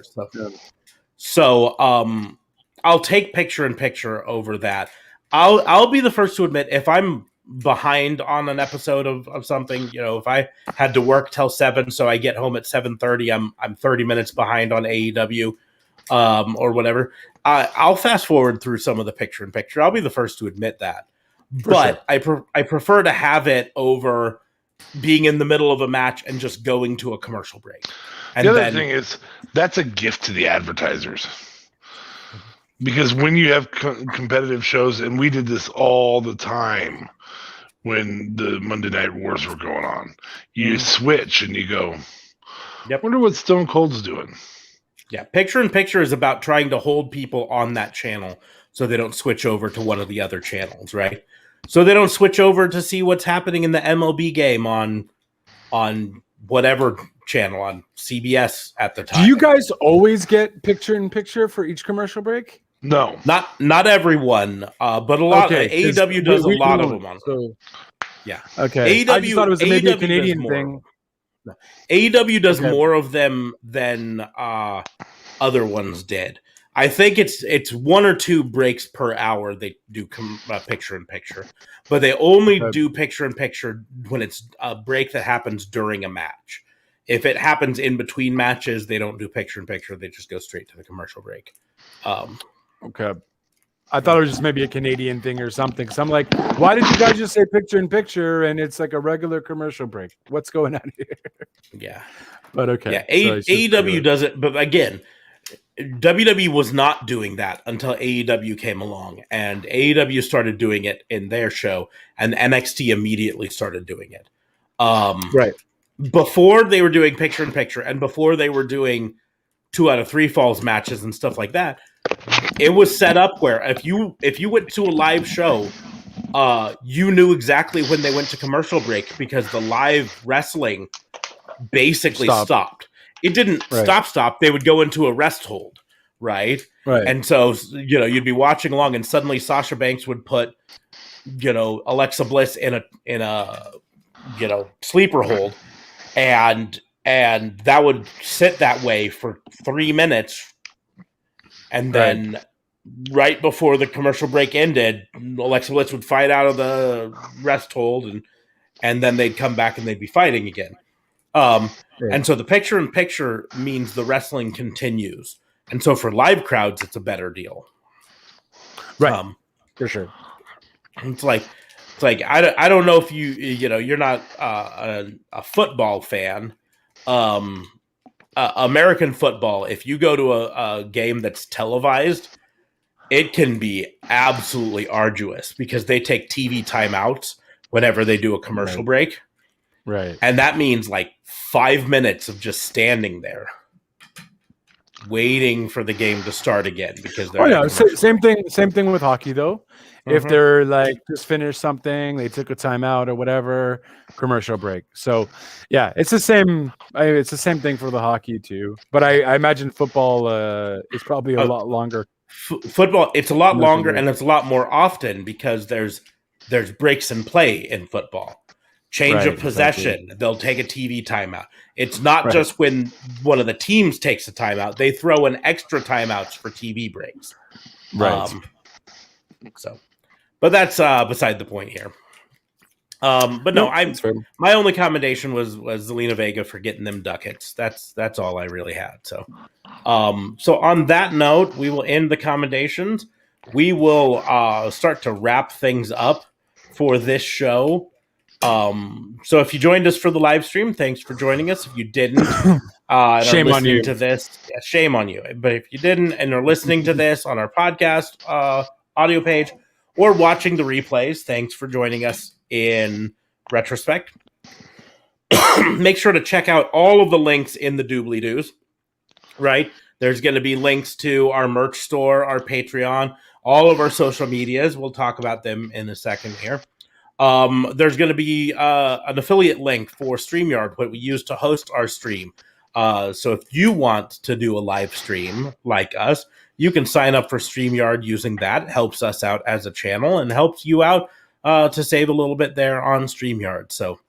So I'll take picture-in-picture over that. I'll be the first to admit, if I'm behind on an episode of something, if I had to work till 7, so I get home at 7:30, I'm 30 minutes behind on AEW, or whatever. I'll fast forward through some of the picture-in-picture. I'll be the first to admit that. But sure. I prefer to have it over being in the middle of a match and just going to a commercial break. And the other thing is, that's a gift to the advertisers. Because when you have competitive shows, and we did this all the time when the Monday Night Wars were going on, you switch and you go, wonder what Stone Cold's doing. Yeah, picture-in-picture is about trying to hold people on that channel so they don't switch over to one of the other channels, right? So they don't switch over to see what's happening in the MLB game on whatever channel, on CBS at the time. Do you guys always get picture-in-picture for each commercial break? No, not everyone, but a lot. AEW does a lot of them on. So, yeah, okay. AEW, I just thought it was maybe a AEW Canadian thing. No. AEW does more of them than other ones did. I think it's 1 or 2 breaks per hour they do picture-in-picture, but they only do picture-in-picture when it's a break that happens during a match. If it happens in between matches, they don't do picture-in-picture. They just go straight to the commercial break. Okay. I thought it was just maybe a Canadian thing or something. So I'm like, why did you guys just say picture-in-picture and it's like a regular commercial break? What's going on here? Yeah. But okay. Yeah, AEW does it, but again, WWE was not doing that until AEW came along, and AEW started doing it in their show, and NXT immediately started doing it. Right. Before they were doing picture-in-picture, and before they were doing 2 out of 3 falls matches and stuff like that, it was set up where if you went to a live show, you knew exactly when they went to commercial break because the live wrestling basically stopped. It didn't stop. They would go into a rest hold, right? Right. And so, you'd be watching along, and suddenly Sasha Banks would put, Alexa Bliss in a sleeper hold, and that would sit that way for 3 minutes, and then right before the commercial break ended, Alexa Bliss would fight out of the rest hold, and then they'd come back and they'd be fighting again. And so the picture-in-picture means the wrestling continues. And so for live crowds, it's a better deal. Right. For sure. It's like I don't know if you're not a football fan. American football, if you go to a game that's televised, it can be absolutely arduous because they take TV timeouts whenever they do a commercial break. Right. And that means like 5 minutes of just standing there waiting for the game to start again because they're same thing with hockey though. If they're like just finished something, they took a timeout or whatever, commercial break. So yeah, it's the same. It's the same thing for the hockey too. But I imagine football is probably a lot longer. Football, it's a lot longer and it's a lot more often because there's breaks in play in football. Change of possession. Exactly. They'll take a TV timeout. It's not just when one of the teams takes a timeout. They throw in extra timeouts for TV breaks. Right. But that's beside the point here. But no, my only commendation was Zelina Vega for getting them ducats. That's all I really had. So on that note, we will end the commendations. We will start to wrap things up for this show. So if you joined us for the live stream, thanks for joining us. If you didn't, shame on you. To this, shame on you. But if you didn't and are listening to this on our podcast audio page or watching the replays, thanks for joining us in retrospect. Make sure to check out all of the links in the doobly-doos, right? There's going to be links to our merch store, our Patreon, all of our social medias. We'll talk about them in a second here. There's going to be an affiliate link for StreamYard, what we use to host our stream. So if you want to do a live stream like us, you can sign up for StreamYard using that. It helps us out as a channel and helps you out to save a little bit there on StreamYard. So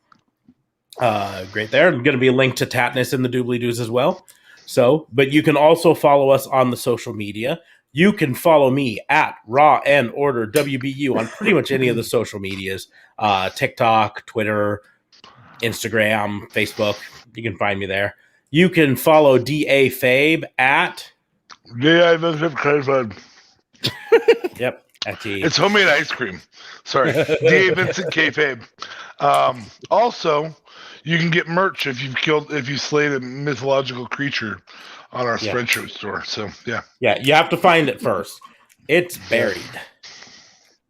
great there. There's going to be a link to Tatnus in the doobly-doos as well. So, but you can also follow us on the social media. You can follow me at Raw and Order WBU on pretty much any of the social medias, TikTok, Twitter, Instagram, Facebook. You can find me there. You can follow DA Fabe at DA Vincent. Yep. It's homemade ice cream. Sorry. DA Vincent K-Fabe. Also, you can get merch if you slayed a mythological creature on our Spreadshirt store. So yeah, you have to find it first. It's buried.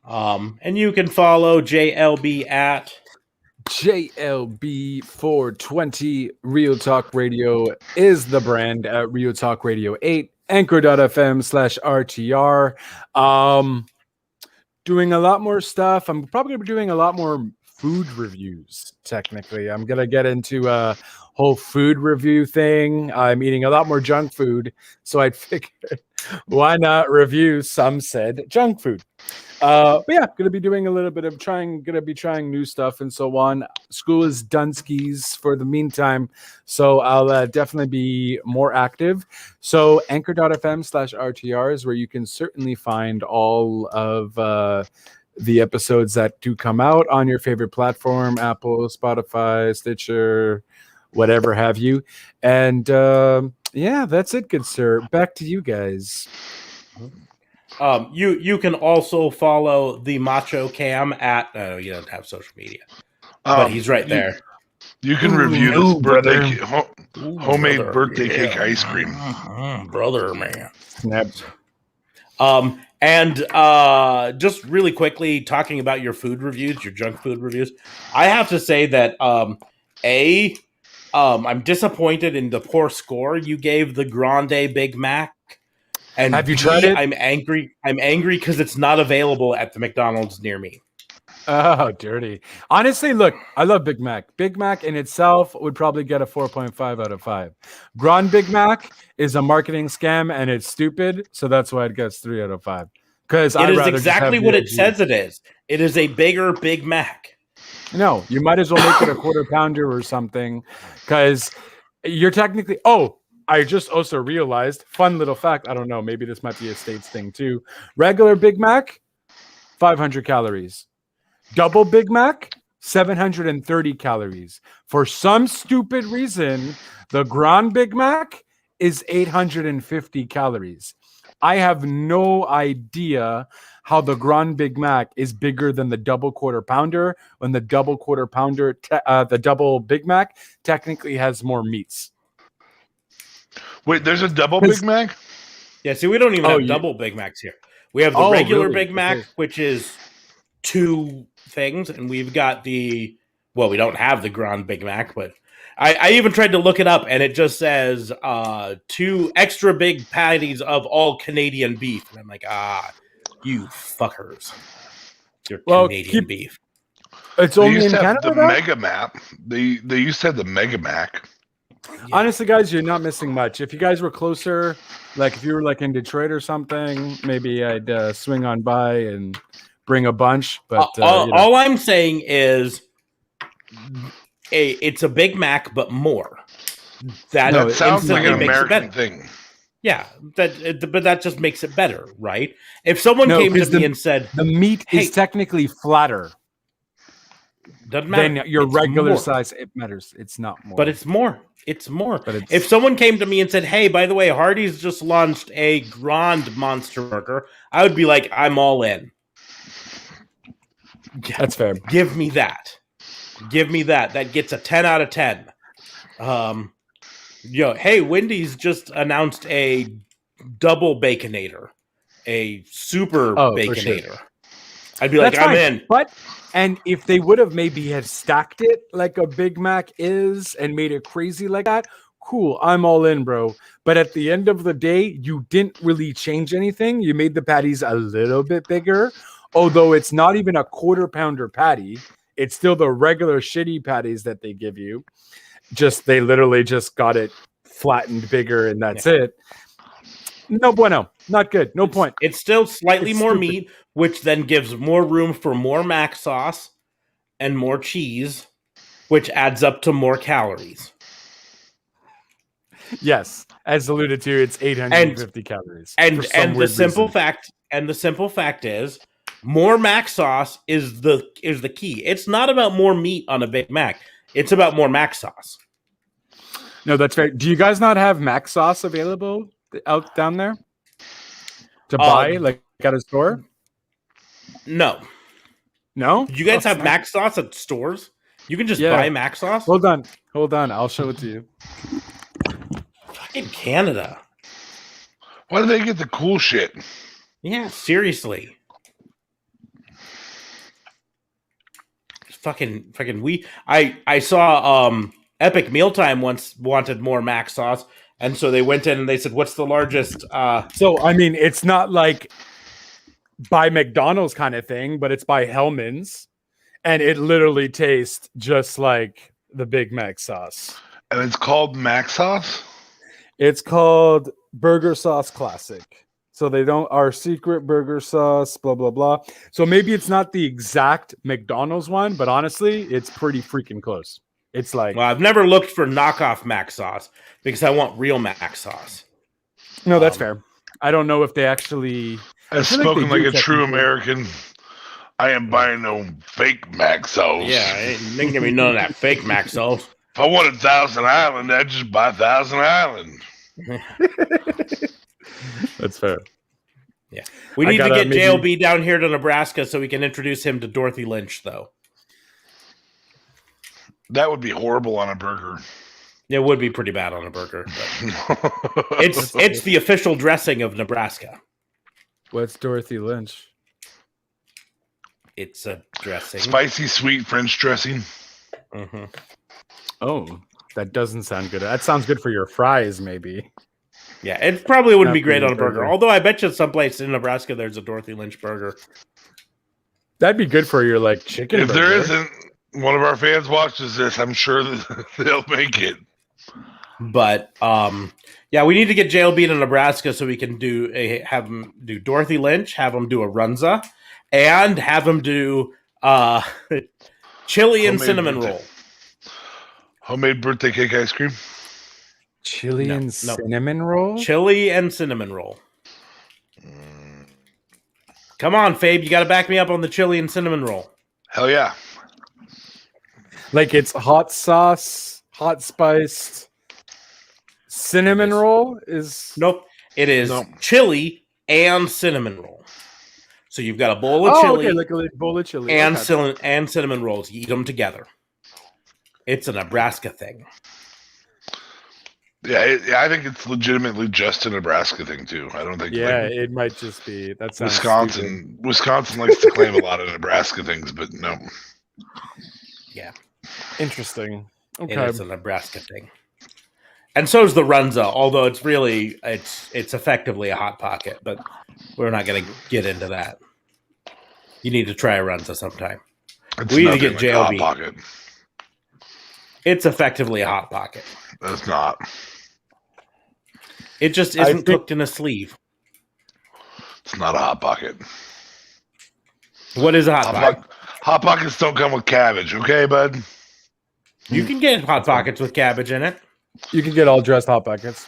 And you can follow JLB at JLB420. Real Talk Radio is the brand at Real Talk Radio 8. Anchor.fm/RTR. Doing a lot more stuff. I'm probably going to be doing a lot more food reviews. Technically, I'm going to get into a whole food review thing. I'm eating a lot more junk food, so I figured why not review some said junk food. But yeah, gonna be doing a little bit of trying new stuff and so on. School is done skis for the meantime, so I'll definitely be more active. So anchor.fm/RTR is where you can certainly find all of the episodes that do come out on your favorite platform, Apple, Spotify, Stitcher, whatever have you. And yeah, that's it, good sir. Back to you guys. You can also follow the Macho Cam at you don't have social media, but he's right there. You can review this birthday homemade birthday cake ice cream, brother man. Snaps. And just really quickly talking about your food reviews, your junk food reviews. I have to say that I'm disappointed in the poor score you gave the Grande Big Mac. And have you tried it? I'm angry because it's not available at the McDonald's near me. Oh, dirty. Honestly, look, I love Big Mac. Big Mac in itself would probably get a 4.5 out of 5. Grand Big Mac is a marketing scam and it's stupid, so that's why it gets 3 out of 5. Because it is exactly what it says it is. It is a bigger Big Mac. No, you might as well make it a quarter pounder or something, because you're technically. Oh, I just also realized, fun little fact. I don't know, maybe this might be a States thing too. Regular Big Mac, 500 calories. Double Big Mac, 730 calories. For some stupid reason, the Grand Big Mac is 850 calories. I have no idea how the Grand Big Mac is bigger than the double quarter pounder when the double quarter pounder, the double Big Mac technically has more meats. Wait, there's a double Big Mac? Yeah, see, we don't even have double Big Macs here. We have the regular Big Mac, which is 2 things, and we've got the Well, we don't have the Grand Big Mac, but I even tried to look it up, and it just says 2 extra big patties of all Canadian beef. And I'm like, you fuckers. Your Canadian beef. It's They only used in to have Canada. the though? Mega Map. They used to have the Mega Mac. Honestly, guys, you're not missing much. If you guys were closer, like if you were like in Detroit or something, maybe I'd swing on by and bring a bunch. But all I'm saying is, it's a Big Mac, but more. That sounds like an instantly makes it American better. thing. Yeah, but that just makes it better, right? If someone came to me and said the meat is technically flatter doesn't matter, than your it's regular more. size, it matters. It's not more, But it's more. It's more. But it's- If someone came to me and said, "Hey, by the way, Hardee's just launched a Grand Monster Burger," I would be like, "I'm all in." That's fair. Give me that. Give me that. That gets a 10 out of 10. Hey, Wendy's just announced a double Baconator, a super Baconator. Sure. I'd be like, That's I'm fine. in. But and if they would have maybe have stacked it like a Big Mac is and made it crazy like that, cool. I'm all in, bro. But at the end of the day, you didn't really change anything. You made the patties a little bit bigger, although it's not even a quarter pounder patty. It's still the regular shitty patties that they give you. They literally just got it flattened bigger, and that's it. No bueno. Not good. No point. It's still slightly It's more stupid. meat, which then gives more room for more mac sauce and more cheese, which adds up to more calories. Yes, as alluded to, it's 850 calories. And for some and the weird simple reason. fact is, more mac sauce is the key. It's not about more meat on a Big Mac. It's about more mac sauce. No, that's fair. Do you guys not have mac sauce available out down there to buy, like at a store? No. No? You guys Oh, have fuck. mac sauce at stores? You can just Yeah. buy mac sauce? Hold on. I'll show it to you. Fucking Canada. Why do they get the cool shit? Yeah, seriously. Fucking I saw Epic Mealtime once wanted more mac sauce, and so they went in and they said, "What's the largest?" So I mean, it's not like by McDonald's kind of thing, but it's by Hellman's, and it literally tastes just like the Big Mac sauce. And it's called Mac Sauce? It's called Burger Sauce Classic. So they don't our secret burger sauce, blah blah blah. So maybe it's not the exact McDonald's one, but honestly, it's pretty freaking close. It's like Well, I've never looked for knockoff mac sauce because I want real mac sauce. no, that's fair. I don't know if they actually. As feel like spoken they like do a true technically. American, I am buying no fake Mac sauce. Yeah, they can give me none of that fake mac sauce. If I wanted Thousand Island, I'd just buy Thousand Island. That's fair. We I need to gotta get maybe- JLB down here to Nebraska so we can introduce him to Dorothy Lynch, though. That would be horrible on a burger. It would be pretty bad on a burger. But it's the official dressing of Nebraska. What's Dorothy Lynch? It's a dressing. Spicy sweet French dressing. Mm-hmm. Oh, that doesn't sound good. That sounds good for your fries, maybe. Yeah, it probably wouldn't Not be great for on a your burger. burger. Although I bet you someplace in Nebraska there's a Dorothy Lynch burger. That'd be good for your like chicken. If there burger. isn't, one of our fans watches this, I'm sure that they'll make it. But yeah, we need to get JLB to Nebraska so we can have him do Dorothy Lynch, have him do a Runza, and have him do chili and Homemade cinnamon birthday. roll. Homemade birthday cake ice cream. chili No, and no. cinnamon roll. Chili and cinnamon roll. Come on, Fabe, you got to back me up on the chili and cinnamon roll. Hell yeah. Like it's hot sauce, hot spiced cinnamon roll is Nope, it is Nope. chili and cinnamon roll. So you've got a bowl of oh, chili okay, like a bowl of chili and okay. and cinnamon rolls. You eat them together. It's a Nebraska thing. Yeah, I think it's legitimately just a Nebraska thing too. I don't think Yeah, like, it might just be that sounds Wisconsin likes to claim a lot of Nebraska things, but no. Interesting. It Okay. is a Nebraska thing. And so is the Runza, although it's effectively a Hot Pocket, but we're not going to get into that. You need to try a Runza sometime. It's We need to nothing get like a JLB. Hot Pocket. It's effectively a Hot Pocket. It's not. It just I isn't think- cooked in a sleeve. It's not a Hot Pocket. What is a Hot Pocket? Hot Pockets don't come with cabbage, okay, bud? You can get Hot Pockets with cabbage in it. You can get all dressed Hot Pockets.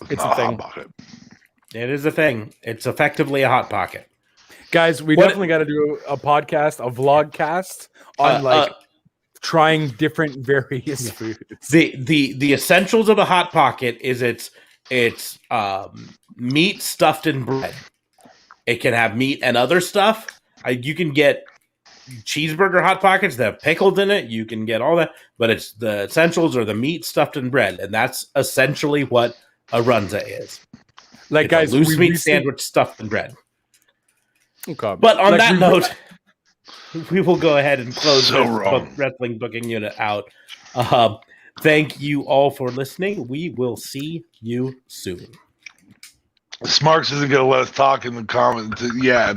It's not a thing. Hot Pocket. It is a thing. It's effectively a Hot Pocket. Guys, we What- definitely got to do a podcast, a vlogcast on trying different various foods. The essentials of a Hot Pocket is it's meat stuffed in bread. It can have meat and other stuff. You can get cheeseburger Hot Pockets that have pickled in it. You can get all that, but it's the essentials are the meat stuffed in bread, and that's essentially what a Runza is. Like, It's guys, a loose we meat recently- sandwich stuffed in bread. Okay. But on Like, that we- note, we will go ahead and close So this wrong. wrestling booking unit out. Thank you all for listening. We will see you soon. Smarks isn't going to let us talk in the comments. Yeah,